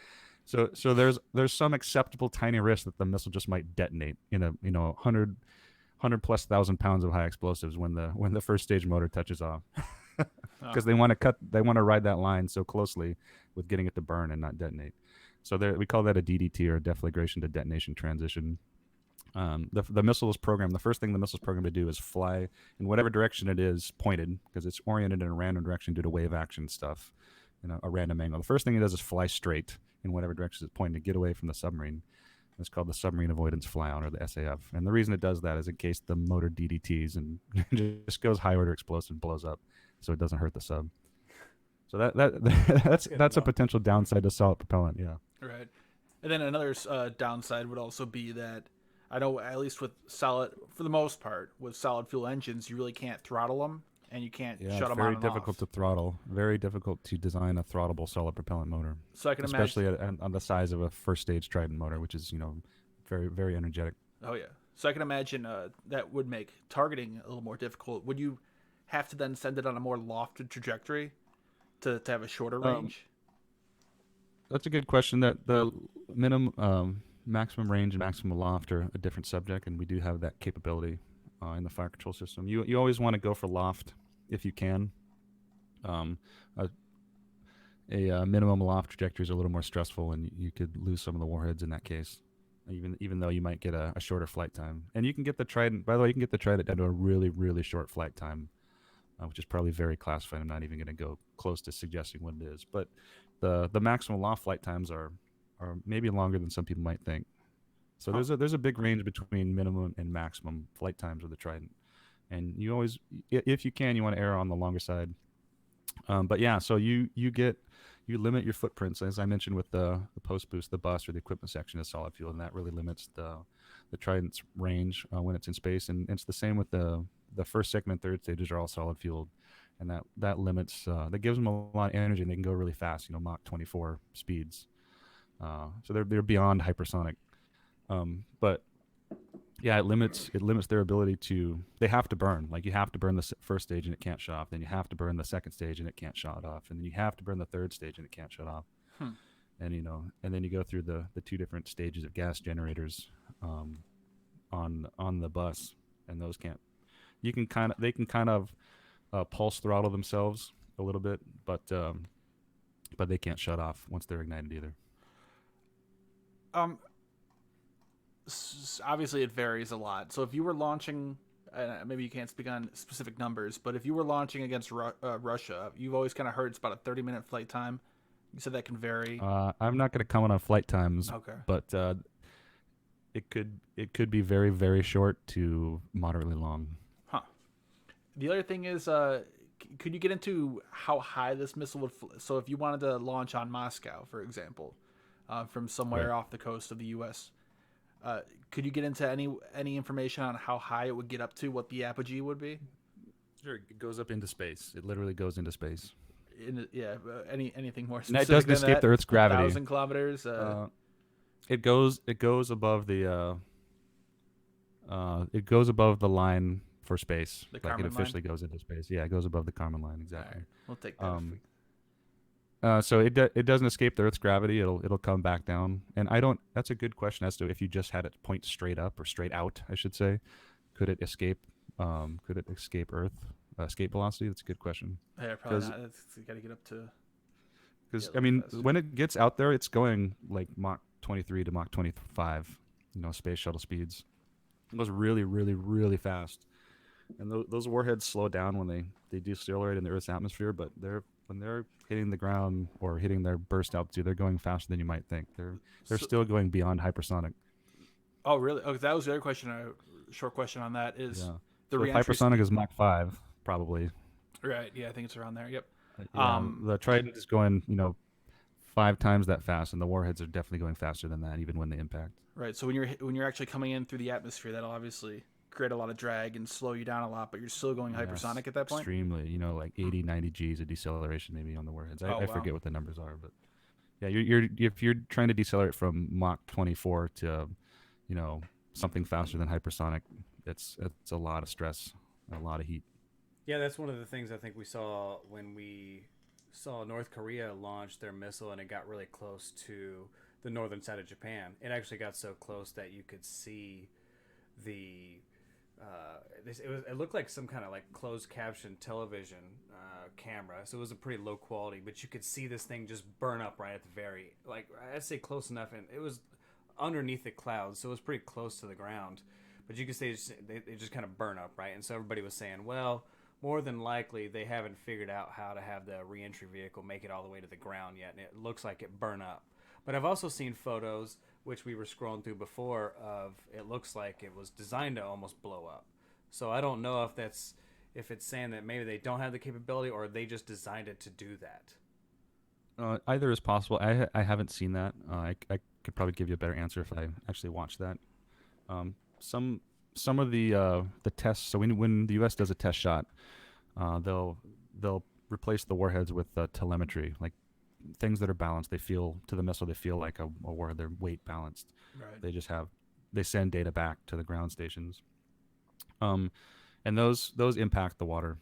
So there's some acceptable tiny risk that the missile just might detonate in a 100 plus thousand pounds of high explosives when the first stage motor touches off, because they want to ride that line so closely with getting it to burn and not detonate. So we call that a DDT, or deflagration to detonation transition. The missile is programmed. The first thing the missile is programmed to do is fly in whatever direction it is pointed, because it's oriented in a random direction due to wave action stuff, a random angle. The first thing it does is fly straight in whatever direction it's pointing to get away from the submarine. It's called the submarine avoidance flyout, or the SAF. And the reason it does that is in case the motor DDTs and just goes high order explosive and blows up, so it doesn't hurt the sub. So that's a potential downside to solid propellant. Yeah. Right. And then another downside would also be that I know, at least with solid, for the most part, with solid fuel engines, you really can't throttle them, and you can't shut them on and off. Very difficult to throttle. Very difficult to design a throttleable solid propellant motor. So I can especially on the size of a first stage Trident motor, which is very, very energetic. Oh yeah. So I can imagine that would make targeting a little more difficult. Would you have to then send it on a more lofted trajectory to have a shorter range? That's a good question. That the maximum range and maximum loft are a different subject, and we do have that capability in the fire control system. You always want to go for loft if you can. minimum loft trajectories are a little more stressful, and you could lose some of the warheads in that case. Even though you might get a shorter flight time, and you can get the Trident. By the way, you can get the Trident down to a really really short flight time, which is probably very classified. I'm not even going to go close to suggesting what it is, but the maximum loft flight times are maybe longer than some people might think. So Huh. there's a big range between minimum and maximum flight times of the Trident, and you always, if you can, you want to err on the longer side. But yeah, so you limit your footprints, as I mentioned, with the post boost, the bus, or the equipment section is solid fuel, and that really limits the Trident's range when it's in space. And it's the same with the first, second, and third stages are all solid fueled, and that limits that gives them a lot of energy, and they can go really fast, Mach 24 speeds. So they're beyond hypersonic. But yeah, it limits their ability to. They have to burn. Like, you have to burn the first stage and it can't shut off. Then you have to burn the second stage and it can't shut off. And then you have to burn the third stage and it can't shut off. Hmm. And and then you go through the two different stages of gas generators, on the bus, and those can't. They can kind of pulse throttle themselves a little bit, but they can't shut off once they're ignited either. Um, Obviously it varies a lot. So if you were launching, maybe you can't speak on specific numbers, but if you were launching against Russia, you've always kind of heard it's about a 30-minute flight time. You said that can vary. I'm not going to comment on flight times, Okay. but it could be very very short to moderately long. Huh. The other thing is, could you get into how high this missile would? So if you wanted to launch on Moscow, for example, from somewhere Right. off the coast of the U.S., could you get into any information on how high it would get up to, what the apogee would be? Sure, it goes up into space. It literally goes into space. Anything more And that specific doesn't than escape that? the Earth's gravity. 1,000 kilometers. It goes above the line for space. The Like, it Kármán line? officially goes into space. Yeah, it goes above the Kármán line, All exactly. right, we'll take that. Um, So it doesn't escape the Earth's gravity. It'll come back down. And I don't. That's a good question as to if you just had it point straight up, or straight out, I should say. Could it escape? Could it escape Earth? Escape velocity? That's a good question. Yeah, probably 'Cause- not. You got to get up to. Because Yeah, I mean, fast. when it gets out there, it's going like Mach 23 to Mach 25. Space shuttle speeds. It goes really, really, really fast. And those warheads slow down when they decelerate in the Earth's atmosphere, but when they're hitting the ground or hitting their burst altitude, they're going faster than you might think. They're So- still going beyond hypersonic. Oh, really? Oh, that was the other question. Short question on that is Yeah. the So if reentry hypersonic is Mach 5, probably. Right. Yeah, I think it's around there. Yep. Yeah, the Trident is going, 5 times that fast, and the warheads are definitely going faster than that, even when they impact. Right. So when you're actually coming in through the atmosphere, that'll obviously create a lot of drag and slow you down a lot, but you're still going hypersonic Yes, at that point. extremely, like 80, 90 Gs of deceleration maybe on the warheads. I Oh, wow. forget what the numbers are, but yeah, if you're trying to decelerate from Mach 24 to, something faster than hypersonic, it's a lot of stress, a lot of heat. Yeah, that's one of the things I think we saw when we saw North Korea launch their missile and it got really close to the northern side of Japan. It actually got so close that you could see the it looked like some kind of like closed caption television camera, so it was a pretty low quality, but you could see this thing just burn up right at the very, like, I'd say close enough, and it was underneath the clouds, so it was pretty close to the ground, but you could see they just kind of burn up, right? And so everybody was saying, well, more than likely they haven't figured out how to have the reentry vehicle make it all the way to the ground yet, and it looks like it burn up. But I've also seen photos, which we were scrolling through before, of it looks like it was designed to almost blow up. So I don't know if it's saying that maybe they don't have the capability, or they just designed it to do that. Either is possible. I haven't seen that. I could probably give you a better answer if I actually watched that. Some of the tests. So when the U.S. does a test shot, they'll replace the warheads with telemetry, like things that are balanced. They feel to the missile. They feel like a warhead. They're weight balanced. Right. They send data back to the ground stations. And those impact the water.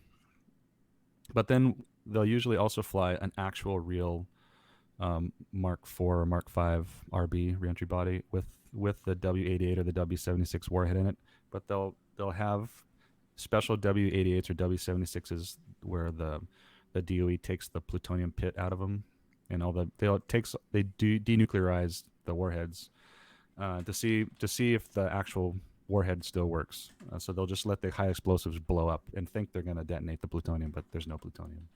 But then they'll usually also fly an actual real Mark 4 or Mark 5 RB reentry body with the W88 or the W76 warhead in it. But they'll have special W88s or W76s where the DOE takes the plutonium pit out of them, and all the they do denuclearize the warheads to see if the actual warhead still works. So they'll just let the high explosives blow up and think they're going to detonate the plutonium, but there's no plutonium.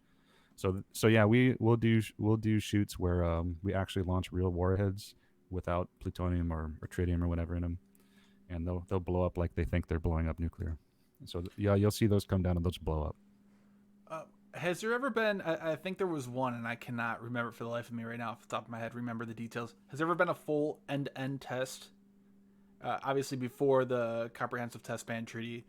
So yeah, we'll do shoots where we actually launch real warheads without plutonium or tritium or whatever in them, and they'll blow up like they think they're blowing up nuclear. So yeah, you'll see those come down and those blow up. Has there ever been? I think there was one, and I cannot remember for the life of me right now off the top of my head. Remember the details. Has there ever been a full end-to-end test? Obviously, before the Comprehensive Test Ban Treaty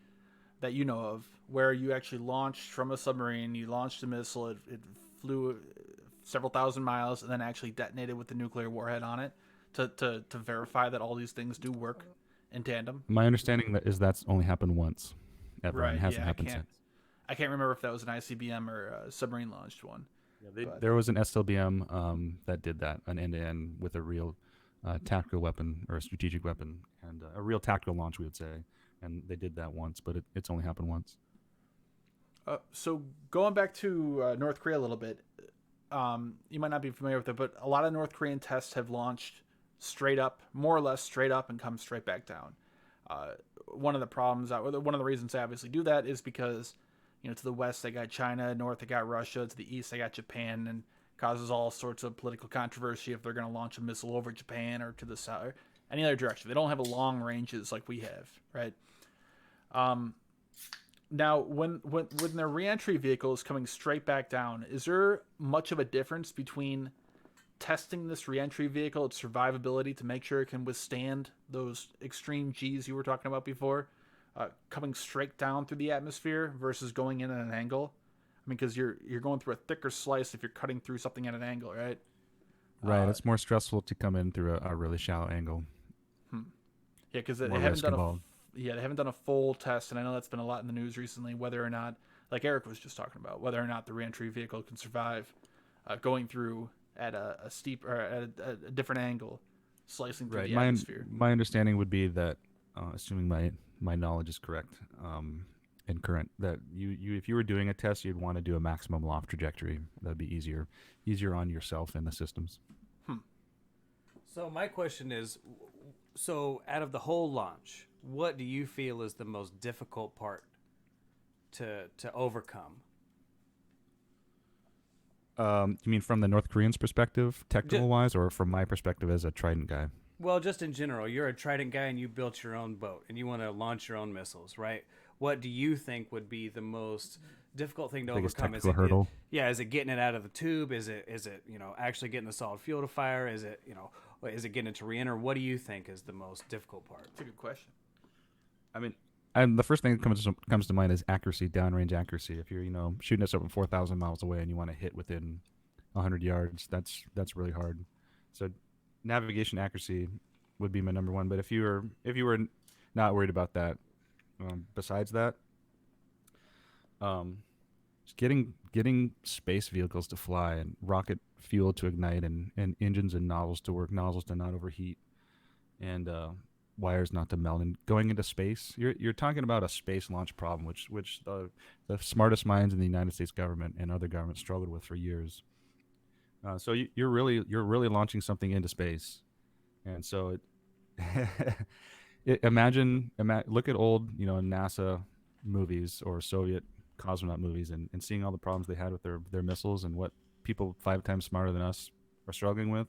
that you know of, where you actually launched from a submarine, you launched a missile, it flew several thousand miles, and then actually detonated with the nuclear warhead on it to verify that all these things do work in tandem. My understanding is that's only happened once, ever, Right? and hasn't Yeah, happened since. I can't remember if that was an ICBM or a submarine launched one. Yeah, there was an SLBM that did that, an end-to-end with a real tactical weapon or a strategic weapon, and a real tactical launch, we would say. And they did that once, but it's only happened once. So going back to North Korea a little bit, you might not be familiar with it, but a lot of North Korean tests have launched straight up, more or less straight up, and come straight back down. One of the problems, one of the reasons they obviously do that is because, to the west they got China, north they got Russia, to the east they got Japan, and causes all sorts of political controversy if they're going to launch a missile over Japan or to the south, or any other direction. They don't have a long ranges like we have, right? Now, when their reentry vehicle is coming straight back down, is there much of a difference between testing this reentry vehicle, its survivability to make sure it can withstand those extreme Gs you were talking about before, coming straight down through the atmosphere versus going in at an angle? I mean, because you're going through a thicker slice if you're cutting through something at an angle, right? Right. It's more stressful to come in through a really shallow angle. Yeah, because they More haven't risk done involved. they haven't done a full test, and I know that's been a lot in the news recently. Whether or not, like Eric was just talking about, whether or not the reentry vehicle can survive going through at a steep or at a different angle, slicing through the atmosphere. My understanding would be that, assuming my knowledge is correct and current, that you if you were doing a test, you'd want to do a maximum loft trajectory. That'd be easier on yourself and the systems. So my question is, so out of the whole launch, what do you feel is the most difficult part to overcome? You mean from the North Koreans' perspective, technical wise, or from my perspective as a Trident guy? Well, just in general, you're a Trident guy and you built your own boat and you want to launch your own missiles, right? What do you think would be the most difficult thing to Biggest overcome? technical hurdle? Is it getting it out of the tube? Is it actually getting the solid fuel to fire? Is it getting it to reenter? What do you think is the most difficult part? That's a good question. I mean, and the first thing that comes to mind is accuracy, downrange accuracy. If you're shooting at something 4,000 miles away and you want to hit within 100 yards, that's really hard. So navigation accuracy would be my number one. But if you were not worried about that, besides that, just getting space vehicles to fly and rocket fuel to ignite and engines and nozzles to work, nozzles to not overheat, and wires not to melt, and going into space, you're talking about a space launch problem, which the smartest minds in the United States government and other governments struggled with for years. So you're really launching something into space, and so imagine look at old NASA movies or Soviet cosmonaut movies and seeing all the problems they had with their missiles and what people 5 times smarter than us are struggling with.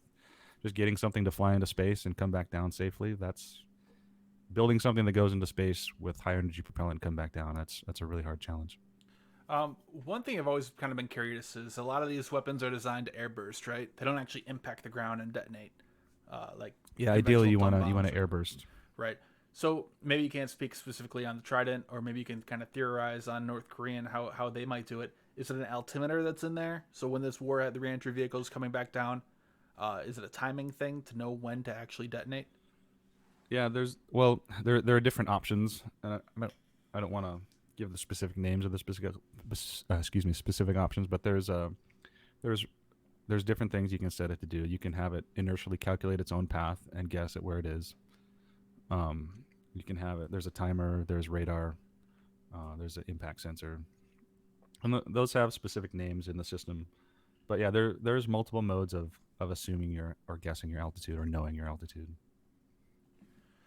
Just getting something to fly into space and come back down safely, that's building something that goes into space with high energy propellant and come back down. That's a really hard challenge. One thing I've always kind of been curious is a lot of these weapons are designed to airburst, right? They don't actually impact the ground and detonate. Ideally you want to bombs, airburst. right? So maybe you can't speak specifically on the Trident, or maybe you can kind of theorize on North Korean how they might do it. Is it an altimeter that's in there? So when this warhead, the reentry vehicle, is coming back down, is it a timing thing to know when to actually detonate? Yeah, there are different options. I don't want to give the specific names of the specific options, but there's different things you can set it to do. You can have it inertially calculate its own path and guess at where it is. You can have it. There's a timer. There's radar. There's an impact sensor, and those have specific names in the system. But yeah, there's multiple modes of assuming your or guessing your altitude or knowing your altitude.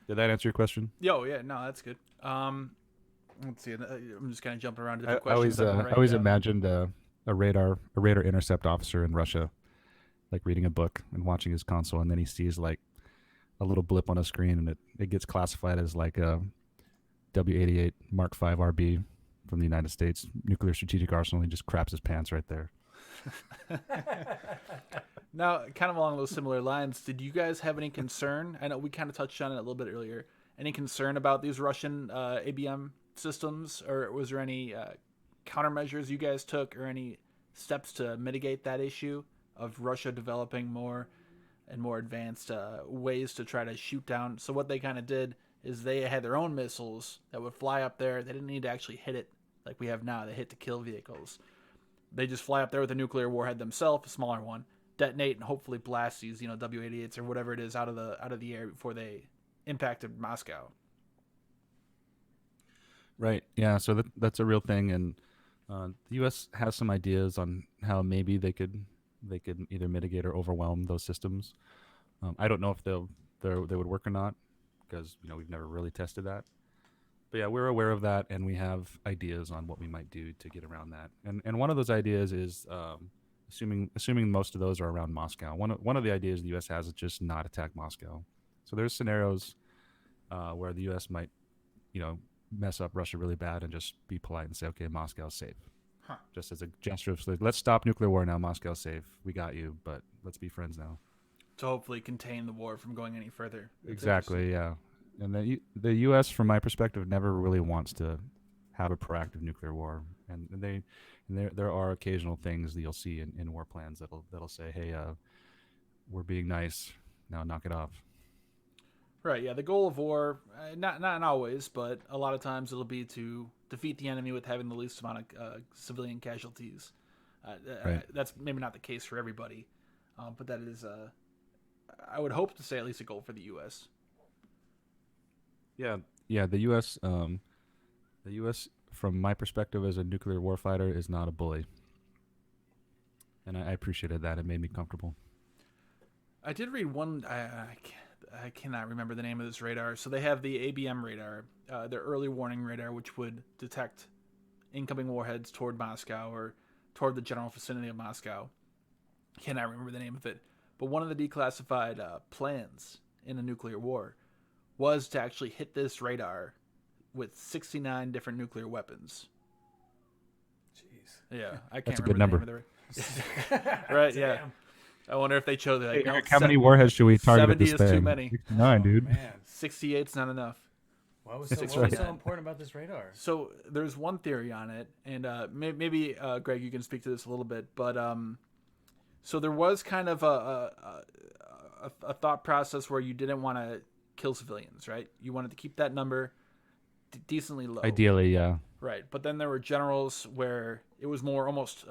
Did that answer your question? Yo, yeah, no, that's good. Let's see. I'm just kind of jumping around to I different questions. I always imagined a radar intercept officer in Russia, like reading a book and watching his console, and then he sees like a little blip on a screen, and it gets classified as like a W-88 Mark V RB from the United States nuclear strategic arsenal. He just craps his pants right there. Now, kind of along those similar lines, did you guys have any concern? I know we kind of touched on it a little bit earlier. Any concern about these Russian ABM systems, or was there any countermeasures you guys took, or any steps to mitigate that issue of Russia developing more and more advanced ways to try to shoot down? So what they kind of did is they had their own missiles that would fly up there. They didn't need to actually hit it like we have now. They hit to kill vehicles. They just fly up there with a nuclear warhead themselves, a smaller one, detonate, and hopefully blast these, W-88s or whatever it is out of the air before they impacted Moscow. Right. Yeah. So that's a real thing, and the U.S. has some ideas on how maybe they could either mitigate or overwhelm those systems. I don't know if they would work or not, because we've never really tested that. But yeah, we're aware of that, and we have ideas on what we might do to get around that. And one of those ideas is assuming most of those are around Moscow. One of the ideas the U.S. has is just not attack Moscow. So there's scenarios where the U.S. might, mess up Russia really bad and just be polite and say, okay, Moscow's safe. Huh. Just as a gesture of let's stop nuclear war now. Moscow's safe. We got you, but let's be friends now. To hopefully contain the war from going any further. That's exactly, yeah. And the U.S., from my perspective, never really wants to have a proactive nuclear war. And there are occasional things that you'll see in war plans that'll say, hey, we're being nice, now knock it off. Right, yeah. The goal of war, not always, but a lot of times it'll be to defeat the enemy with having the least amount of civilian casualties. Right. That's maybe not the case for everybody, but that is, I would hope to say, at least a goal for the U.S. Yeah. The U.S. From my perspective as a nuclear warfighter, is not a bully, and I appreciated that. It made me comfortable. I did read one. I cannot remember the name of this radar. So they have the ABM radar, their early warning radar, which would detect incoming warheads toward Moscow or toward the general vicinity of Moscow. Cannot remember the name of it. But one of the declassified plans in a nuclear war was to actually hit this radar with 69 different nuclear weapons. Jeez. Yeah, I can't That's a remember good the name of the right, yeah. I wonder if they chose it. Like, hey, Eric, how many warheads should we target at this 70 is thing? too many. 69, dude. Man, 68's not enough. what was so important about this radar? So there's one theory on it, and maybe Greg, you can speak to this a little bit. But so there was kind of a thought process where you didn't want to kill civilians, right? You wanted to keep that number decently low. Ideally, yeah. Right, but then there were generals where it was more almost.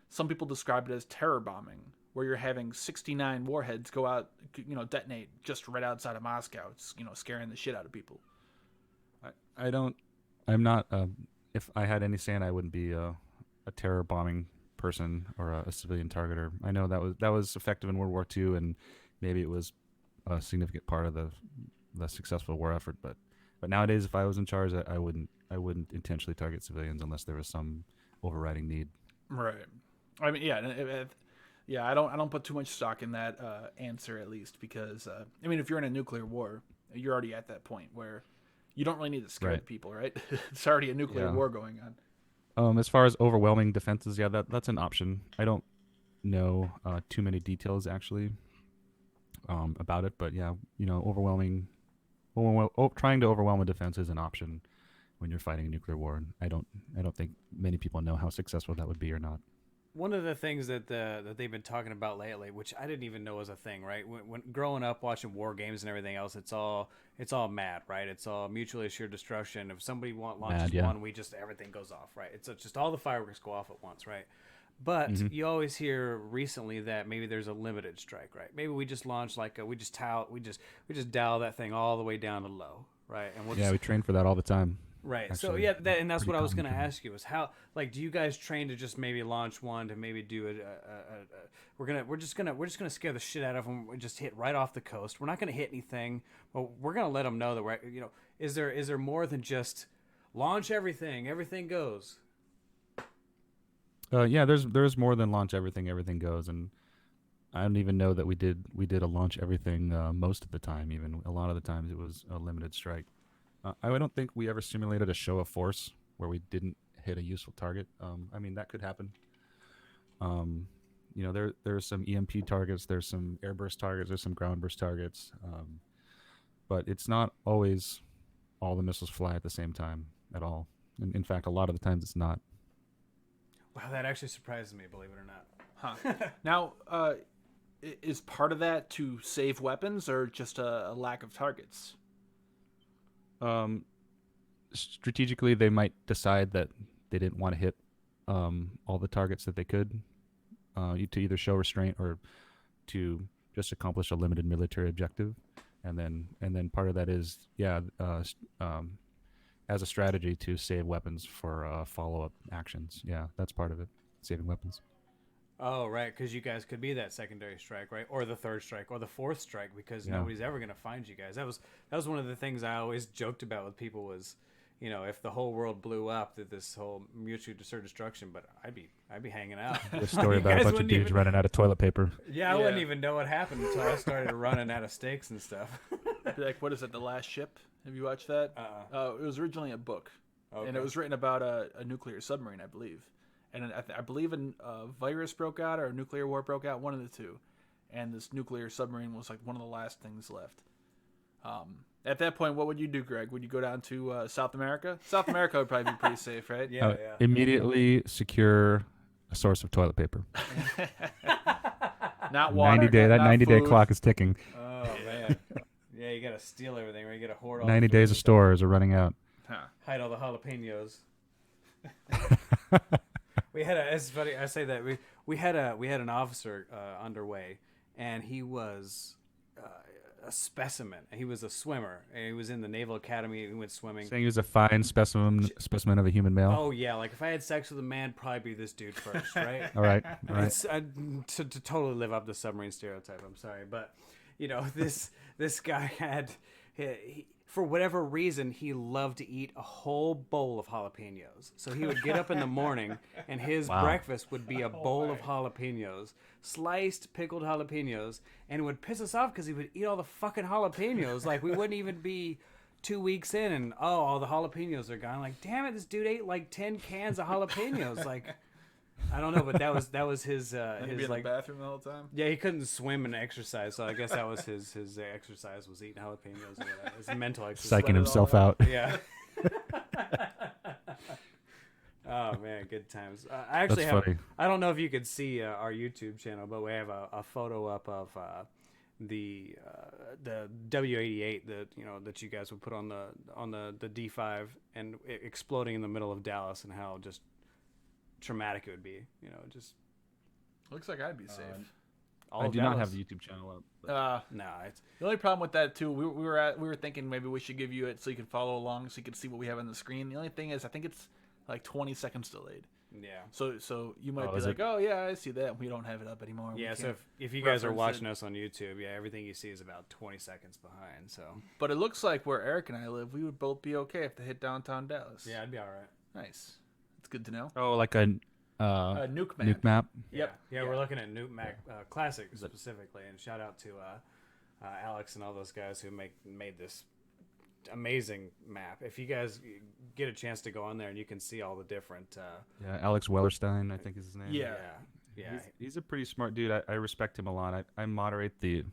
Some people describe it as terror bombing, where you're having 69 warheads go out, detonate just right outside of Moscow. It's, scaring the shit out of people. I'm not, if I had any say, I wouldn't be a terror bombing person or a civilian targeter. I know that was effective in World War II, and maybe it was a significant part of the successful war effort. But nowadays, if I was in charge, I wouldn't intentionally target civilians unless there was some overriding need. Right. I mean, yeah. Yeah, I don't put too much stock in that answer, at least, because if you're in a nuclear war, you're already at that point where you don't really need to scare the people, right? It's already a nuclear war going on. As far as overwhelming defenses, yeah, that's an option. I don't know too many details actually about it, but yeah, trying to overwhelm a defense is an option when you're fighting a nuclear war. And I don't think many people know how successful that would be or not. One of the things that they've been talking about lately, which I didn't even know was a thing, right? When growing up watching war games and everything else, it's all mad, right? It's all mutually assured destruction. If somebody launches one, everything goes off, right? It's just all the fireworks go off at once, right? But you always hear recently that maybe there's a limited strike, right? Maybe we just launch we just dial that thing all the way down to low, right? And we train for that all the time. Right. So actually yeah, and that's pretty what I was common going to term. ask you is how, like, do you guys train to just maybe launch one to maybe do we're just gonna scare the shit out of them. We just hit right off the coast. We're not gonna hit anything, but we're gonna let them know that we're, is there more than just launch everything goes. Yeah, there's more than launch everything. Everything goes, and I don't even know that we did a launch everything most of the time. Even a lot of the times it was a limited strike. I don't think we ever simulated a show of force where we didn't hit a useful target. I mean, that could happen. There's some EMP targets, there's some airburst targets, there's some ground burst targets, but it's not always all the missiles fly at the same time at all. In fact, a lot of the times it's not. Wow, that actually surprises me, believe it or not. Huh. Now, is part of that to save weapons or just a lack of targets? Strategically, they might decide that they didn't want to hit all the targets that they could, to either show restraint or to just accomplish a limited military objective, and then part of that is as a strategy to save weapons for follow-up actions. Yeah, that's part of it, saving weapons. Oh, right, because you guys could be that secondary strike, right, or the third strike, or the fourth strike, because Yeah. nobody's ever gonna find you guys. That was one of the things I always joked about with people was, if the whole world blew up, that this whole mutual destruction, but I'd be hanging out. A story You about a guys bunch of wouldn't dudes even- running out of toilet paper. Yeah, I wouldn't even know what happened until I started running out of steaks and stuff. Like, what is it, The Last Ship? Have you watched that? It was originally a book, and it was written about a nuclear submarine, I believe. And I believe a virus broke out or a nuclear war broke out, one of the two. And this nuclear submarine was like one of the last things left. At that point, what would you do, Greg? Would you go down to South America? South America would probably be pretty safe, right? Yeah. Immediately secure a source of toilet paper. Not water. 90-day. That not 90-day food. clock is ticking. Oh man. Yeah, you gotta steal everything, right? You gotta hoard all 90 the days food of stores are running out. Huh. hide all the jalapenos. We had it's funny. I say that we had an officer underway, and he was a specimen. He was a swimmer, and he was in the Naval Academy. He went swimming. Saying he was a fine specimen of a human male. Oh yeah, like if I had sex with a man, probably be this dude first, right? All right. It's, to totally live up to submarine stereotype. I'm sorry, but this guy had for whatever reason he loved to eat a whole bowl of jalapenos. So he would get up in the morning and his breakfast would be a bowl of jalapenos, sliced pickled jalapenos, and it would piss us off because he would eat all the fucking jalapenos. Like we wouldn't even be 2 weeks in and all the jalapenos are gone. Like, damn it, this dude ate like 10 cans of jalapenos. Like, I don't know, but that was his He'd be in like the bathroom the whole time. yeah, he couldn't swim and exercise, so I guess that was his exercise was eating jalapenos or whatever. His mental exercise. Psyching himself out. Yeah. Oh man, good times. I actually That's have. funny. I don't know if you could see our YouTube channel, but we have a photo up of the W88 that you guys would put on the D5 and exploding in the middle of Dallas, and how just traumatic it would be. Just Looks like I'd be safe. all I of do not Dallas. have the YouTube channel up. But No, it's The only problem with that too, we were thinking maybe we should give you it so you can follow along, so you can see what we have on the screen. The only thing is, I think it's like 20 seconds delayed. yeah. So you might Oh, be is like, it? oh yeah, I see that. We don't have it up anymore. We Yeah, so can't. if you guys are reference watching it. us on YouTube, yeah, everything you see is about 20 seconds behind. So But it looks like where Eric and I live, we would both be okay if they hit downtown Dallas. yeah, I'd be all right. Nice. It's good to know. oh, like a Nuke map. nuke map. Yep. Yeah, we're looking at Newt Mac Classic specifically, and shout out to Alex and all those guys who made this amazing map. If you guys get a chance to go on there, and you can see all the different. Yeah, Alex Wellerstein, I think is his name. Yeah. Yeah. He's a pretty smart dude. I respect him a lot. I moderate the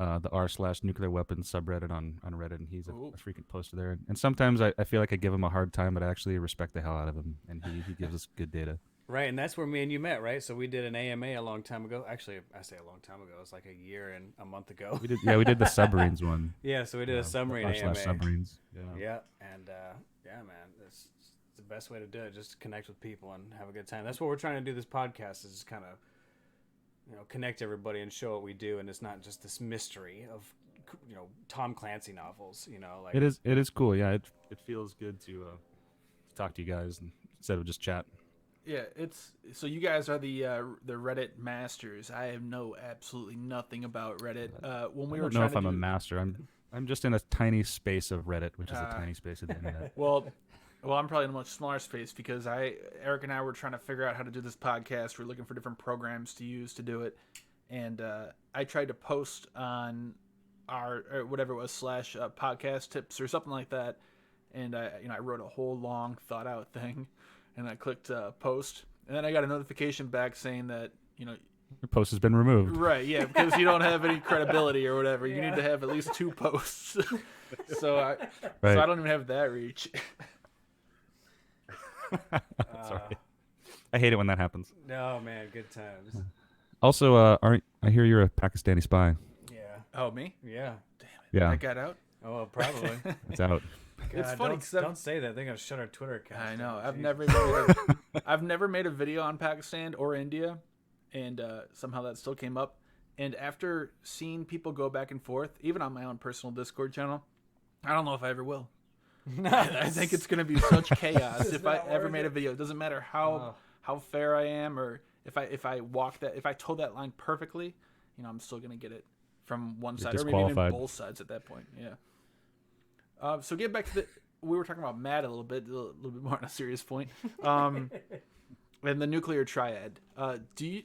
r/nuclear weapons subreddit on Reddit, and he's a frequent poster there. And sometimes I feel like I give him a hard time, but I actually respect the hell out of him, and he gives us good data. Right, and that's where me and you met, right? So we did an AMA a long time ago. Actually, I say a long time ago. It was like a year and a month ago. We did the submarines one. Yeah, so we did a submarine r// AMA. submarines. Yeah, and yeah, man, it's the best way to do it. Just to connect with people and have a good time. That's what we're trying to do. This podcast is just kind of, connect everybody and show what we do, and it's not just this mystery of Tom Clancy novels. Like It is cool. Yeah, it feels good to talk to you guys instead of just chat. Yeah, it's so you guys are the Reddit masters. I have absolutely nothing about Reddit. When we I were don't know trying if to I'm a do, master. I'm just in a tiny space of Reddit, which is a tiny space of the internet. well, I'm probably in a much smaller space because Eric and I were trying to figure out how to do this podcast. We're looking for different programs to use to do it, and I tried to post on our or whatever it was / podcast tips or something like that, and I wrote a whole long thought out thing, and I clicked post, and then I got a notification back saying that Your post has been removed. right, yeah, because you don't have any credibility or whatever. You need to have at least 2 posts. so I don't even have that reach. Sorry. I hate it when that happens. No, man, good times. Also, I hear you're a Pakistani spy. Yeah. Oh, me? Yeah. Yeah, I got out. Oh, well, probably. it's out. It's God, funny. Don't say that. They're gonna shut our Twitter account. I know. Jeez. I've never made a video on Pakistan or India, and somehow that still came up. And after seeing people go back and forth, even on my own personal Discord channel, I don't know if I ever will. I think it's going to be such chaos if I ever made a video. It doesn't matter how fair I am, or if I toe that line perfectly, I'm still going to get it from one side or maybe even both sides at that point. Yeah. So get back to we were talking about Matt a little bit more on a serious point. And the nuclear triad. Do you,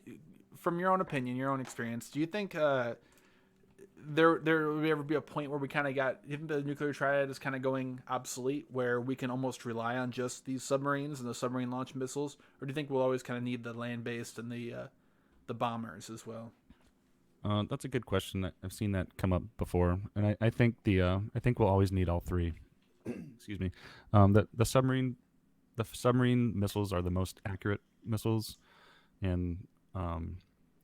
from your own opinion, your own experience, do you think there will ever be a point where we kind of do you think the nuclear triad is kind of going obsolete, where we can almost rely on just these submarines and the submarine launch missiles, or do you think we'll always kind of need the land based and the bombers as well? That's a good question. I've seen that come up before, and I think we'll always need all 3. Excuse me. The submarine missiles are the most accurate missiles, and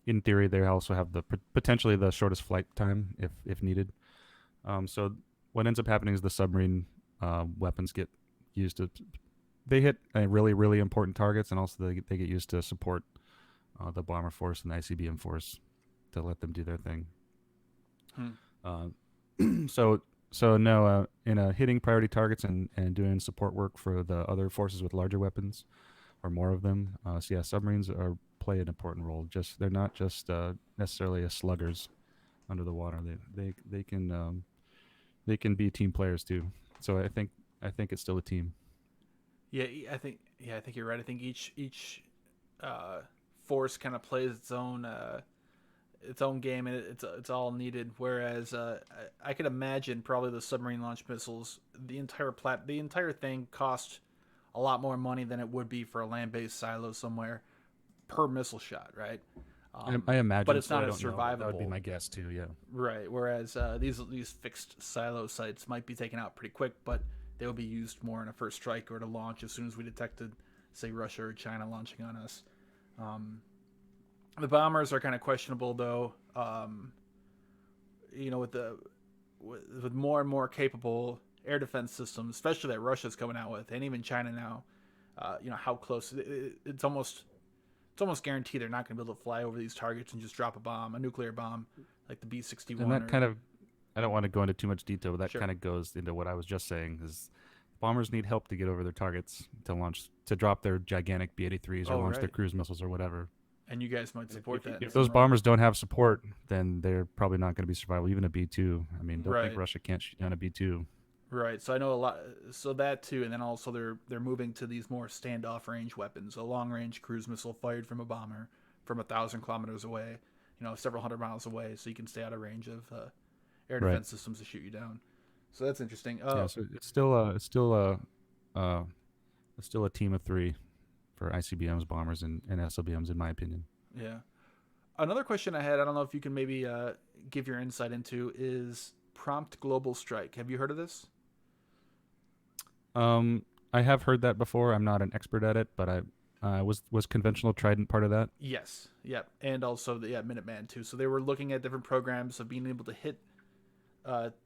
in theory, they also have potentially the shortest flight time if needed. So what ends up happening is the submarine weapons get used to. They hit really, really important targets, and also they get used to support the bomber force and the ICBM force to let them do their thing. So no, in hitting priority targets and doing support work for the other forces with larger weapons or more of them. So yeah, submarines play an important role. They're not just necessarily as sluggers under the water. They can be team players too. So I think it's still a team. Yeah, I think you're right. I think each force kind of plays its own game, and it's all needed. Whereas I could imagine probably the submarine launch missiles, the entire thing cost a lot more money than it would be for a land-based silo somewhere per missile shot, right? I imagine, but it's so not I as don't know. survivable. That would be my guess too. Yeah. Right. Whereas these fixed silo sites might be taken out pretty quick, but they will be used more in a first strike or to launch as soon as we detected, say, Russia or China launching on us. The bombers are kind of questionable, though. With more and more capable air defense systems, especially that Russia's coming out with, and even China now. How close it's almost guaranteed they're not going to be able to fly over these targets and just drop a nuclear bomb, like the B-61. And that kind of, I don't want to go into too much detail, but that Sure. kind of goes into what I was just saying. Is bombers need help to get over their targets to drop their gigantic B-83s or launch their cruise missiles or whatever. And you guys might support that. If those bombers don't have support, then they're probably not going to be survivable. Even a B-2. I mean, don't think Russia can't shoot down a B-2. Right. So I know a lot. So that too, and then also they're moving to these more standoff range weapons, a long range cruise missile fired from a bomber from 1,000 kilometers away, several hundred miles away, so you can stay out of range of air defense systems to shoot you down. So that's interesting. Yeah, so it's still a team of 3 for ICBMs, bombers, and SLBMs, in my opinion. Yeah. Another question I had, I don't know if you can maybe give your insight into, is prompt global strike. Have you heard of this? I have heard that before. I'm not an expert at it, but I was conventional Trident part of that? Yes. Yep. And also the Minuteman too. So they were looking at different programs of being able to hit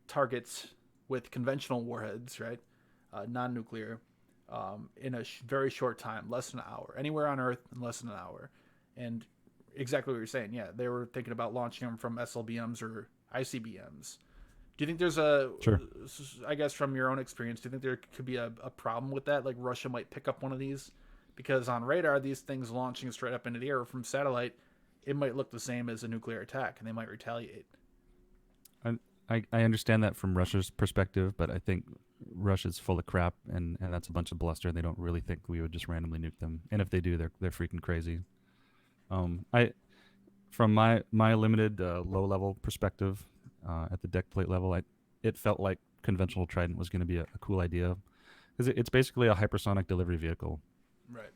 targets with conventional warheads, right? Non-nuclear, in a very short time, less than an hour. Anywhere on Earth in less than an hour. And exactly what you're saying. Yeah, they were thinking about launching them from SLBMs or ICBMs Do you think there's Sure. I guess from your own experience, do you think there could be a problem with that? Like Russia might pick up one of these? Because on radar, these things launching straight up into the air from satellite, it might look the same as a nuclear attack, and they might retaliate. I understand that from Russia's perspective, but I think Russia's full of crap, and that's a bunch of bluster. They don't really think we would just randomly nuke them, and if they do, they're freaking crazy. I From my limited low level perspective at the deck plate level, it felt like conventional Trident was going to be a cool idea because it's basically a hypersonic delivery vehicle. Right.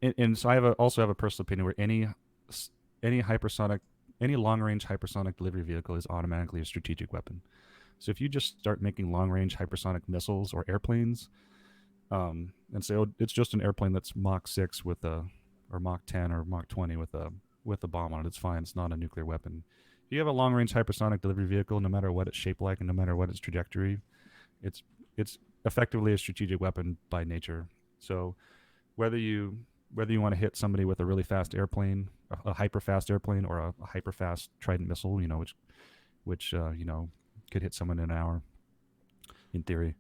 And so also have a personal opinion where any long range hypersonic delivery vehicle is automatically a strategic weapon. So if you just start making long range hypersonic missiles or airplanes, and say, oh, it's just an airplane that's Mach 6 or Mach 10 or Mach 20 with a bomb on it, it's fine. It's not a nuclear weapon. If you have a long range hypersonic delivery vehicle, no matter what it's shaped like and no matter what its trajectory, it's effectively a strategic weapon by nature. So whether you want to hit somebody with a really fast airplane, a hyper fast airplane, or a hyper fast Trident missile, which could hit someone in an hour, in theory,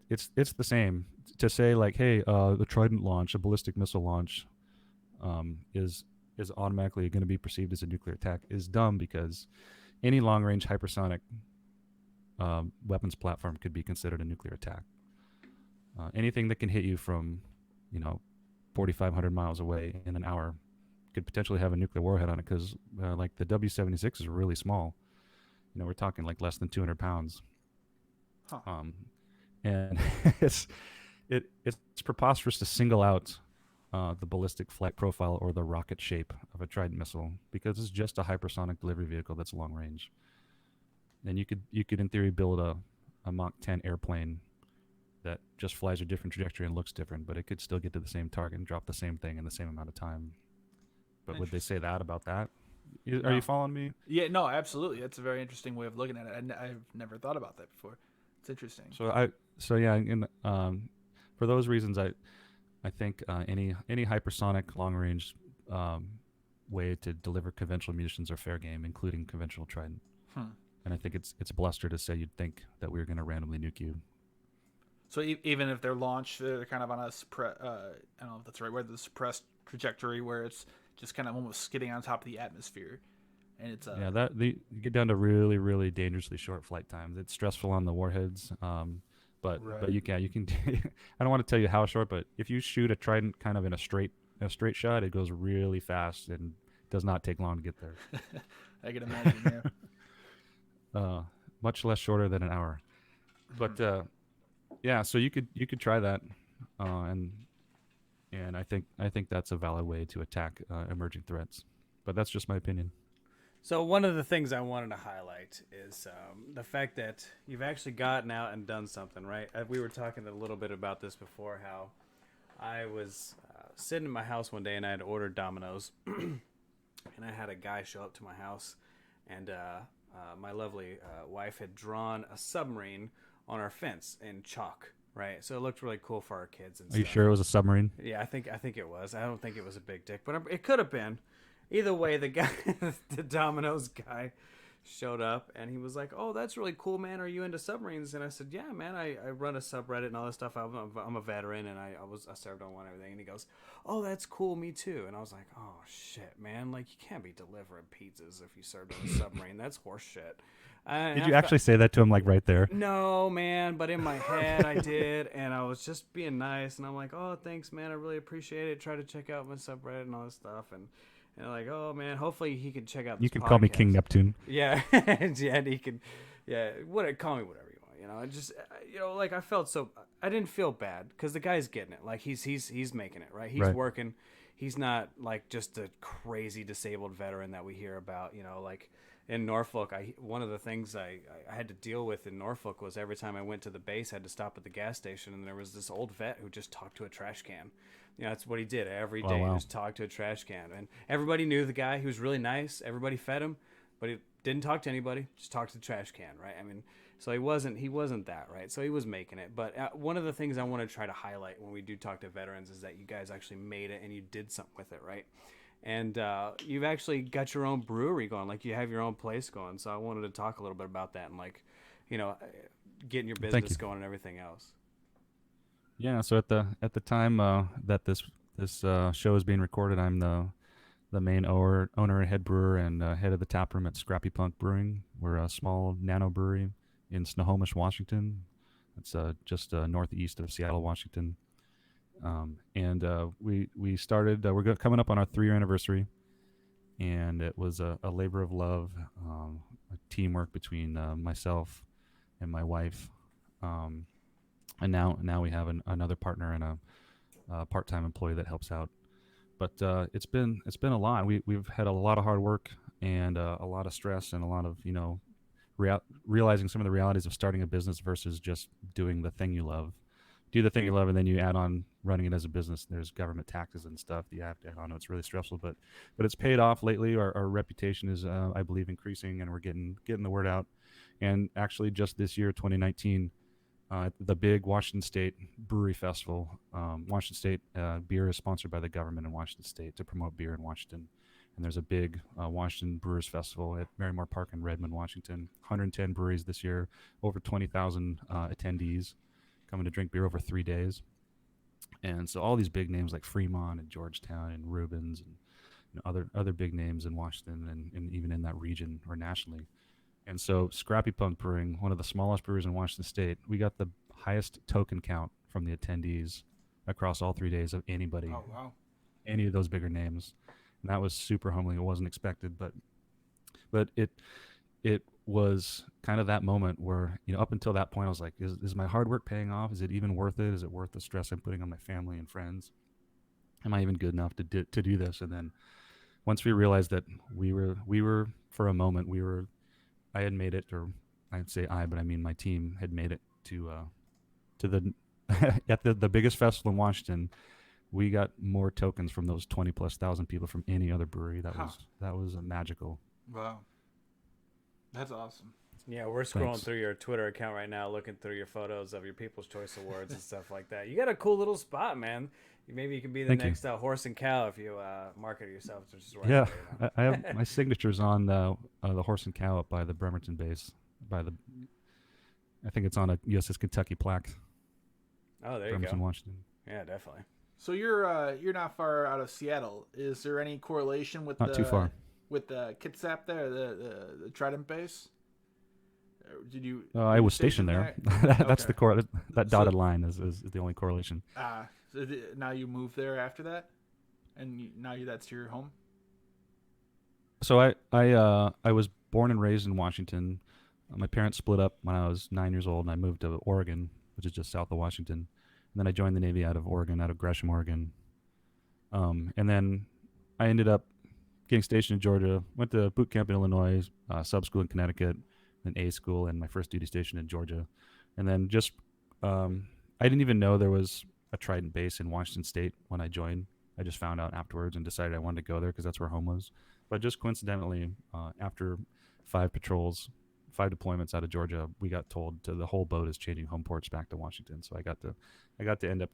it's the same. To say like, hey, the Trident launch, a ballistic missile launch, is automatically going to be perceived as a nuclear attack is dumb, because any long range hypersonic weapons platform could be considered a nuclear attack. Anything that can hit you from 4,500 miles away in an hour could potentially have a nuclear warhead on it, because like the W-76 is really small. We're talking like less than 200 pounds. Huh. And it's preposterous to single out the ballistic flight profile or the rocket shape of a Trident missile, because it's just a hypersonic delivery vehicle that's long range. And you could in theory build a Mach 10 airplane that just flies a different trajectory and looks different, but it could still get to the same target and drop the same thing in the same amount of time. But would they say that about that? Are you following me? Yeah, no, absolutely. That's a very interesting way of looking at it. I've never thought about that before. It's interesting. For those reasons, I think any hypersonic long range way to deliver conventional munitions are fair game, including conventional Trident. And I think it's bluster to say you'd think that we were going to randomly nuke you. So even if they're launched, they're kind of on a I don't know if that's the right word, the suppressed trajectory where it's just kind of almost skidding on top of the atmosphere, and it's you get down to really, really dangerously short flight times. It's stressful on the warheads, but you can I don't want to tell you how short, but if you shoot a Trident kind of in a straight shot, it goes really fast and does not take long to get there. I can imagine. Yeah. Much less shorter than an hour, but so you could try that, and I think that's a valid way to attack emerging threats, but that's just my opinion. So one of the things I wanted to highlight is the fact that you've actually gotten out and done something, right? We were talking a little bit about this before, how I was sitting in my house one day and I had ordered Domino's, and I had a guy show up to my house, and my lovely wife had drawn a submarine on our fence in chalk, right? So it looked really cool for our kids and stuff. Are you sure it was a submarine? Yeah, I think it was. I don't think it was a big dick, but it could have been. Either way, the guy, the Domino's guy, showed up and he was like, "Oh, that's really cool, man. Are you into submarines?" And I said, "Yeah, man. I run a subreddit and all this stuff. I'm a veteran and I served on one and everything." And he goes, "Oh, that's cool. Me too." And I was like, "Oh shit, man. Like you can't be delivering pizzas if you served on a submarine. That's horse shit." Did you actually say that to him, like right there? No, man, but in my head I did, and I was just being nice, and I'm like, "Oh, thanks, man, I really appreciate it. Try to check out my subreddit and all this stuff," and like, "Oh, man, hopefully he can check out this You can call me King Neptune. Yeah, and he can, call me whatever you want, just, like I felt I didn't feel bad, because the guy's getting it, like he's making it, right? He's working, he's not like just a crazy disabled veteran that we hear about, like, in Norfolk, one of the things I had to deal with in Norfolk was every time I went to the base, I had to stop at the gas station, and there was this old vet who just talked to a trash can. That's what he did every day. He just talked to a trash can, and everybody knew the guy. He was really nice. Everybody fed him, but he didn't talk to anybody. Just talked to the trash can, right? I mean, so he wasn't that, right? So he was making it. But one of the things I want to try to highlight when we do talk to veterans is that you guys actually made it and you did something with it, right? and you've actually got your own brewery going. Like you have your own place going. So I wanted to talk a little bit about that and like, getting your business going and everything else. Yeah. So at the time that this show is being recorded, I'm the main owner, head brewer, and head of the tap room at Scrappy Punk Brewing. We're a small nano brewery in Snohomish, Washington. It's just northeast of Seattle, Washington. And we started. We're coming up on our 3-year anniversary, and it was a labor of love, a teamwork between myself and my wife. And now we have another partner and a part-time employee that helps out. But it's been a lot. We've had a lot of hard work and a lot of stress and a lot of realizing some of the realities of starting a business versus just doing the thing you love. Do the thing you love, and then you add on running it as a business. There's government taxes and stuff that you have to add on. It's really stressful, but it's paid off lately. Our reputation is, I believe, increasing, and we're getting the word out. And actually, just this year, 2019, the big Washington State Brewery Festival. Washington State beer is sponsored by the government in Washington State to promote beer in Washington. And there's a big Washington Brewers Festival at Marymore Park in Redmond, Washington. 110 breweries this year, over 20,000 attendees coming to drink beer over 3 days. And so all these big names like Fremont and Georgetown and Rubens and other big names in Washington and even in that region or nationally. And so Scrappy Punk Brewing, one of the smallest breweries in Washington State, we got the highest token count from the attendees across all 3 days of anybody. Oh, wow. Any of those bigger names. And that was super humbling. It wasn't expected, but it was kind of that moment where, up until that point, I was like, is my hard work paying off? Is it even worth it? Is it worth the stress I'm putting on my family and friends? Am I even good enough to do this? And then once we realized that we were for a moment, I had made it, or I'd say but I mean my team had made it to the at the biggest festival in Washington. We got more tokens from those 20,000+ people from any other brewery. That was magical. Wow. That's awesome. Yeah, we're scrolling through your Twitter account right now, looking through your photos of your People's Choice Awards and stuff like that. You got a cool little spot, man. Maybe you can be the next horse and cow if you market yourself. Which is right. Yeah, there, I have my signatures on the horse and cow up by the Bremerton base. I think it's on a USS Kentucky plaque. Oh, there Bremerton, you go. Washington. Yeah, definitely. So you're not far out of Seattle. Is there any correlation with Not too far. With the Kitsap there, the Trident base? Did you? I was stationed there. That's okay. That dotted line is the only correlation. So now you moved there after that, and now that's your home. So I was born and raised in Washington. My parents split up when I was 9 years old, and I moved to Oregon, which is just south of Washington. And then I joined the Navy out of Gresham, Oregon. And then I ended up getting stationed in Georgia, went to boot camp in Illinois, sub school in Connecticut, then A school, and my first duty station in Georgia. And then just, I didn't even know there was a Trident base in Washington State when I joined. I just found out afterwards and decided I wanted to go there because that's where home was. But just coincidentally, after 5 deployments out of Georgia, we got told the whole boat is changing home ports back to Washington. So I got to end up,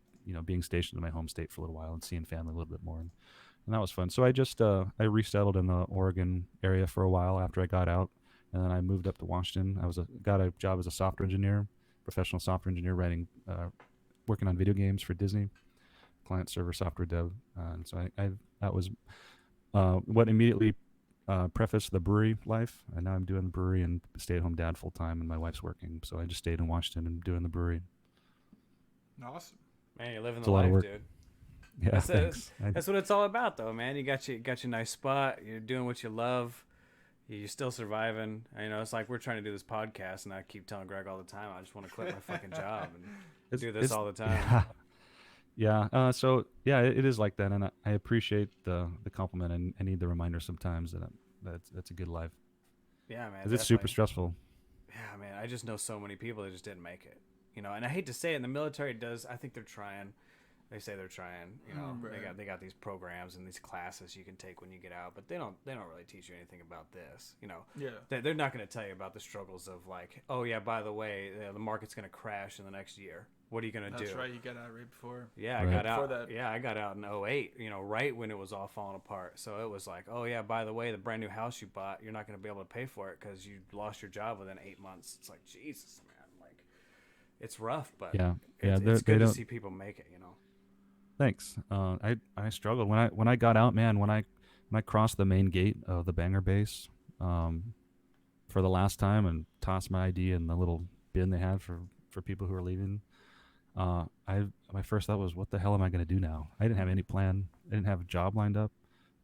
being stationed in my home state for a little while and seeing family a little bit more. And that was fun. So I just, I resettled in the Oregon area for a while after I got out. And then I moved up to Washington. Got a job as a software engineer, professional software engineer, working on video games for Disney, client server software dev. And so that was what immediately prefaced the brewery life. And now I'm doing the brewery and stay-at-home dad full-time, and my wife's working. So I just stayed in Washington and doing the brewery. Awesome. Man, you're living It's the life, dude. Yeah, thanks. That's what it's all about, though, man. You got your nice spot. You're doing what you love. You're still surviving. It's like we're trying to do this podcast, and I keep telling Greg all the time, I just want to quit my fucking job and do this all the time. Yeah. So yeah, it is like that, and I appreciate the compliment, and I need the reminder sometimes that's a good life. Yeah, man. 'Cause it's super stressful. Yeah, man. I just know so many people that just didn't make it. And I hate to say it, and the military does. I think they're trying. They say they're trying. Right. They got these programs and these classes you can take when you get out, but they don't really teach you anything about this. Yeah. They're not going to tell you about the struggles of like, oh yeah, by the way, the market's going to crash in the next year. What are you gonna do? That's right. You got out right before. Yeah, I Right. got out. Before that. Yeah, I got out in '08. You know, right when it was all falling apart. So it was like, oh yeah, by the way, the brand new house you bought, you're not gonna be able to pay for it because you lost your job within 8 months. It's like, Jesus, man, like, it's rough, but Yeah. it's They good to don't. see people make it. You know. Thanks. I struggled when I got out, man. When I crossed the main gate of the Bangor base, for the last time and tossed my ID in the little bin they had for people who are leaving. My first thought was, what the hell am I going to do now? I didn't have any plan. I didn't have a job lined up,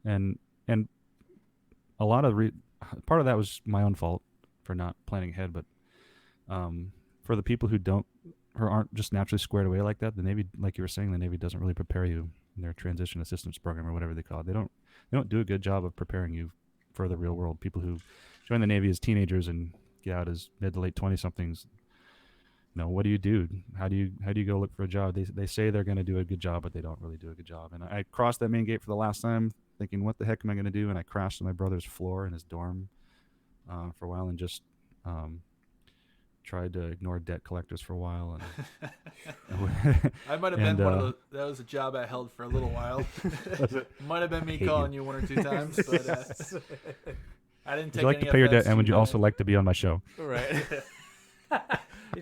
and a lot of part of that was my own fault for not planning ahead. But for the people who aren't just naturally squared away like that, the Navy, like you were saying, the Navy doesn't really prepare you in their transition assistance program or whatever they call it. They don't do a good job of preparing you for the real world. People who join the Navy as teenagers and get out as mid to late 20-somethings. What do you do? How do you go look for a job? They say they're going to do a good job, but they don't really do a good job. And I crossed that main gate for the last time thinking, what the heck am I going to do? And I crashed on my brother's floor in his dorm for a while and just tried to ignore debt collectors for a while. And I might have been one of those. That was a job I held for a little while. Might have been me calling you one or two times, but I didn't take. Would you like any to pay your debt, offense and would you to also like to be on my show? Right.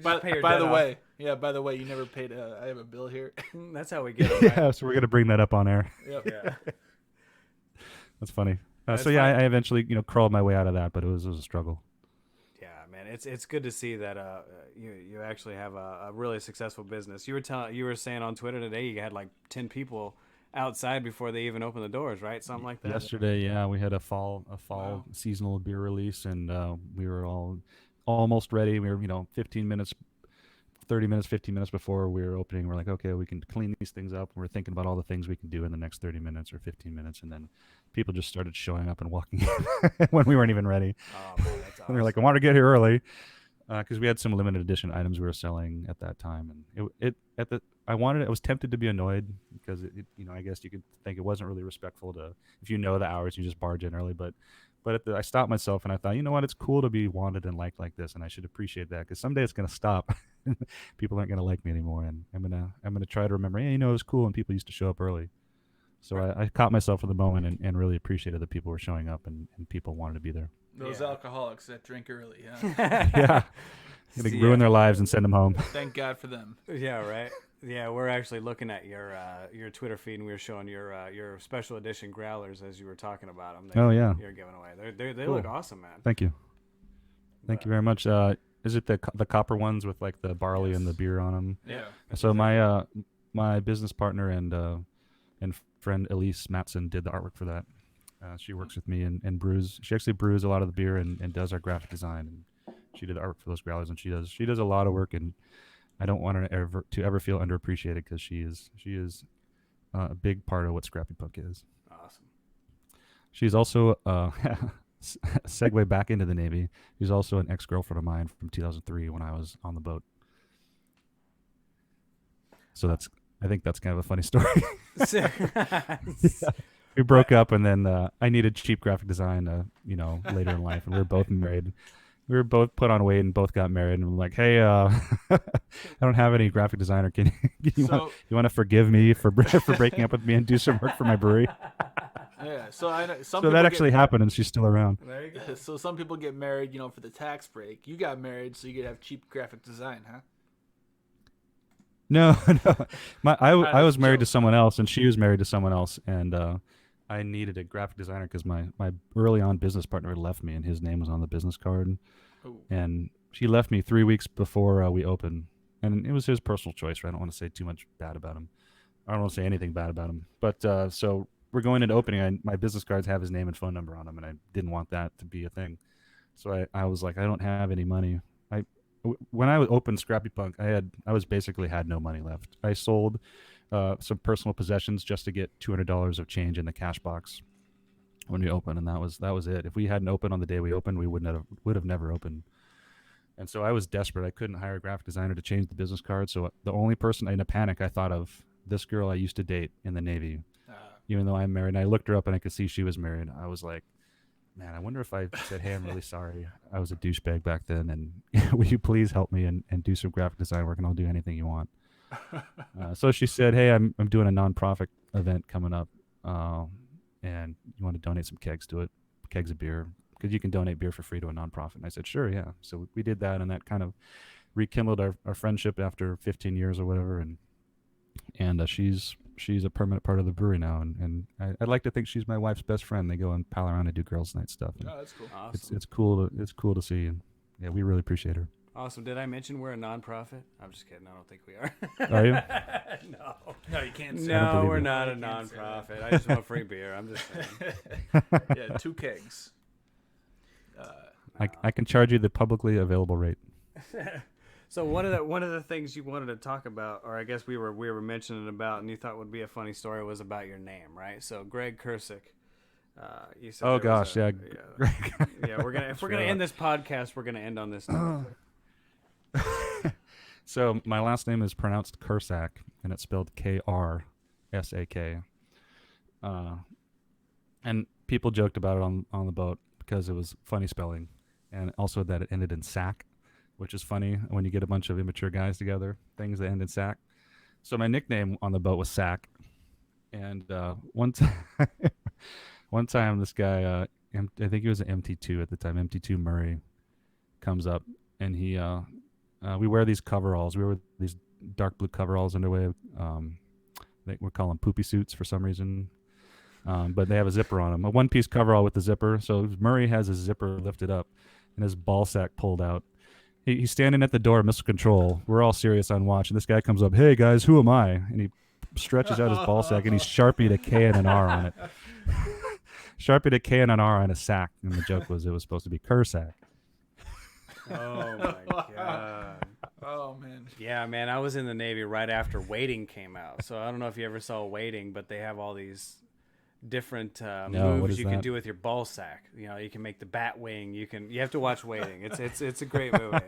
By the way, you never paid. I have a bill here. That's how we get it. Right? Yeah, so we're gonna bring that up on air. Yep. Yeah. That's funny. That's so yeah, fine. I eventually crawled my way out of that, but it was a struggle. Yeah, man, it's good to see that you actually have a really successful business. You were saying on Twitter today you had like 10 people outside before they even opened the doors, right? Something like that. Yesterday, yeah, we had a fall Wow. seasonal beer release, and we were all almost ready. We were 15 minutes before we were opening. We're like, okay, we can clean these things up. We're thinking about all the things we can do in the next 30 minutes or 15 minutes, and then people just started showing up and walking in when we weren't even ready. Oh man, that's awesome. And we were like, I want to get here early because we had some limited edition items we were selling at that time, and I was tempted to be annoyed because I guess you could think it wasn't really respectful to, if you know the hours, you just barge in early, but I stopped myself and I thought, you know what, it's cool to be wanted and liked like this, and I should appreciate that because someday it's going to stop. People aren't going to like me anymore, and I'm gonna try to remember, hey, it was cool when people used to show up early. So I caught myself in the moment and really appreciated that people were showing up and people wanted to be there. Those Yeah. alcoholics that drink early. Huh? Yeah. Gonna ruin their lives and send them home. Thank God for them. Yeah, right. Yeah, we're actually looking at your Twitter feed, and we were showing your special edition growlers as you were talking about them. Oh, yeah. You're giving away. They Cool. look awesome, man. Thank you. Thank you very much. Is it the copper ones with like the barley and the beer on them? Yeah. So my business partner and friend Elise Matson did the artwork for that. She works with me and brews. She actually brews a lot of the beer and does our graphic design. And she did the artwork for those growlers, and she does a lot of work. And I don't want her to ever feel underappreciated because she is a big part of what Scrappy Punk is. Awesome. She's also segue back into the Navy. She's also an ex-girlfriend of mine from 2003 when I was on the boat. So I think that's kind of a funny story. We broke up, and then I needed cheap graphic design, later in life, and we were both married. We were both put on weight and both got married, and I'm like, hey, I don't have any graphic designer. Can you want to forgive me for breaking up with me and do some work for my brewery? Yeah. So I know some. So that actually happened, and she's still around. There you go. So some people get married, for the tax break. You got married so you could have cheap graphic design, huh? No. I was married to joke. someone else, and she was married to someone else, and I needed a graphic designer because my early on business partner had left me, and his name was on the business card. Ooh. And she left me 3 weeks before we opened, and it was his personal choice. Right? I don't want to say too much bad about him. I don't want to say anything bad about him. But so we're going into opening. My business cards have his name and phone number on them, and I didn't want that to be a thing. So I was like, I don't have any money. When I opened Scrappy Punk, I was basically had no money left. I sold some personal possessions just to get $200 of change in the cash box when we opened, and that was it. If we hadn't opened on the day we opened, we would have never opened. And so I was desperate. I couldn't hire a graphic designer to change the business card. So the only person in a panic, I thought of this girl I used to date in the Navy, even though I'm married. And I looked her up and I could see she was married. I was like, man, I wonder if I said, hey, I'm really sorry. I was a douchebag back then, and will you please help me and do some graphic design work, and I'll do anything you want. So she said, "Hey, I'm doing a nonprofit event coming up, and you want to donate some kegs to it, kegs of beer, because you can donate beer for free to a nonprofit." And I said, "Sure, yeah." So we did that, and that kind of rekindled our friendship after 15 years or whatever. And she's a permanent part of the brewery now, and I'd like to think she's my wife's best friend. They go and pal around and do girls' night stuff. And Oh, that's cool. Awesome. it's cool to see, and yeah, we really appreciate her. Awesome. Did I mention we're a nonprofit? I'm just kidding. I don't think we are. Are you? No. No, you can't say No, believe we're it. not a You can't say nonprofit. I just want free beer. I'm just saying. Yeah, 2 kegs. I can charge you the publicly available rate. So one of the things you wanted to talk about, or I guess we were mentioning about, and you thought would be a funny story, was about your name, right? So Greg Kursick. You said Oh there was gosh, yeah. yeah. We're gonna end this podcast. We're gonna end on this note. So my last name is pronounced Kursak, and it's spelled Krsak. And people joked about it on the boat because it was funny spelling, and also that it ended in sack, which is funny when you get a bunch of immature guys together, things that end in sack. So my nickname on the boat was Sack. And one time this guy, I think he was an MT2 at the time, MT2 Murray, comes up, and we wear these coveralls. We wear these dark blue coveralls underway. We call them poopy suits for some reason. But they have a zipper on them, a one-piece coverall with the zipper. So Murray has his zipper lifted up and his ball sack pulled out. He's standing at the door of missile control. We're all serious on watch, and this guy comes up, "Hey guys, who am I?" And he stretches out his ball sack, and he's Sharpied a K and an R on it. Sharpied a K and an R on a sack, and the joke was it was supposed to be Kursak. Oh my god. Oh man. Yeah, man. I was in the Navy right after Waiting came out, so I don't know if you ever saw Waiting, but they have all these different what moves is you can that? do with your ball sack. You know, you can make the bat wing. You have to watch Waiting. It's a great movie.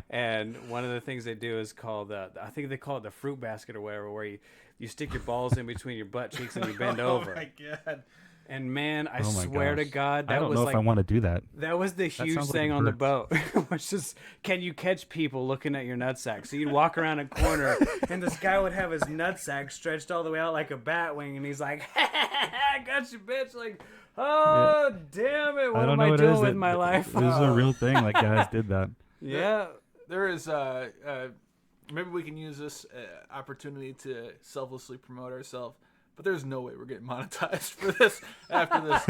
And one of the things they do is called I think they call it the fruit basket or whatever, where you stick your balls in between your butt cheeks and you bend over. Oh my god. And man, I Oh my swear to gosh. God, I that don't was know like if I want to do that. that was the huge sounds like thing it on the hurts. boat. Was just, can you catch people looking at your nutsack? So you'd walk around a corner, and this guy would have his nutsack stretched all the way out like a bat wing, and he's like, "I got you, bitch!" Like, oh damn it, what I don't am know I what it doing is. with my life? This is a real thing. Like guys did that. Yeah. There is maybe we can use this opportunity to selflessly promote ourselves, but there's no way we're getting monetized for this after this.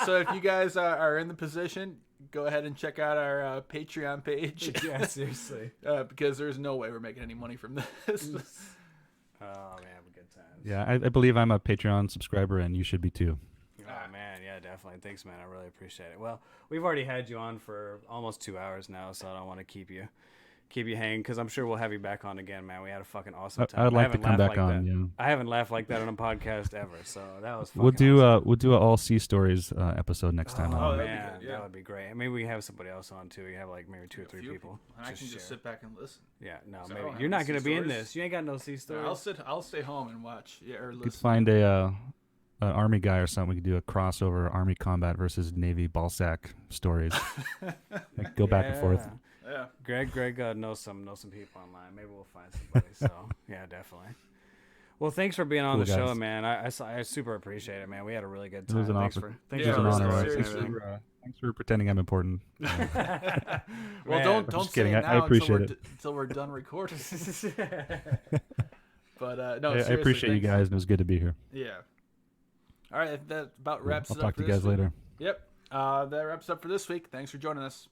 So if you guys are in the position, go ahead and check out our Patreon page. Yeah, seriously. Because there's no way we're making any money from this. Oh man, good times. Yeah, I believe I'm a Patreon subscriber, and you should be too. Oh man, yeah, definitely. Thanks, man. I really appreciate it. Well, we've already had you on for almost 2 hours now, so I don't want to keep you hanging, because I'm sure we'll have you back on again, man. We had a fucking awesome time. I'd I like to haven't come laughed back like on. that. Yeah. I haven't laughed like that on a podcast ever, so that was fucking We'll do awesome. we'll do a all sea stories episode next time. Oh on. that'd be man, good, yeah. that would be great. And maybe we have somebody else on too. You have like maybe 2 or 3 Few people. And I can just share. sit back and listen. Yeah, no, So I maybe don't have you're no not gonna sea be in stories. this. You ain't got no sea stories. I'll stay home and watch. Yeah, or You could listen. find an army guy or something. We could do a crossover army combat versus Navy ballsack stories. Like, go back and forth. Yeah. Greg knows some people online. Maybe we'll find somebody. So yeah, definitely. Well, thanks for being on Cool, the show, guys. man. I super appreciate it, man. We had a really good It time. was an Thanks offer. thanks It was for an the honor. stories and seriously. everything. Thanks for pretending I'm important. Well, Man, don't just say kidding. it I now appreciate until we're done recording. But no, I seriously, appreciate you thanks. guys, and it was good to be here. Yeah. All right, that about wraps I'll it up talk for to you this guys week. later. Yep. That wraps up for this week. Thanks for joining us.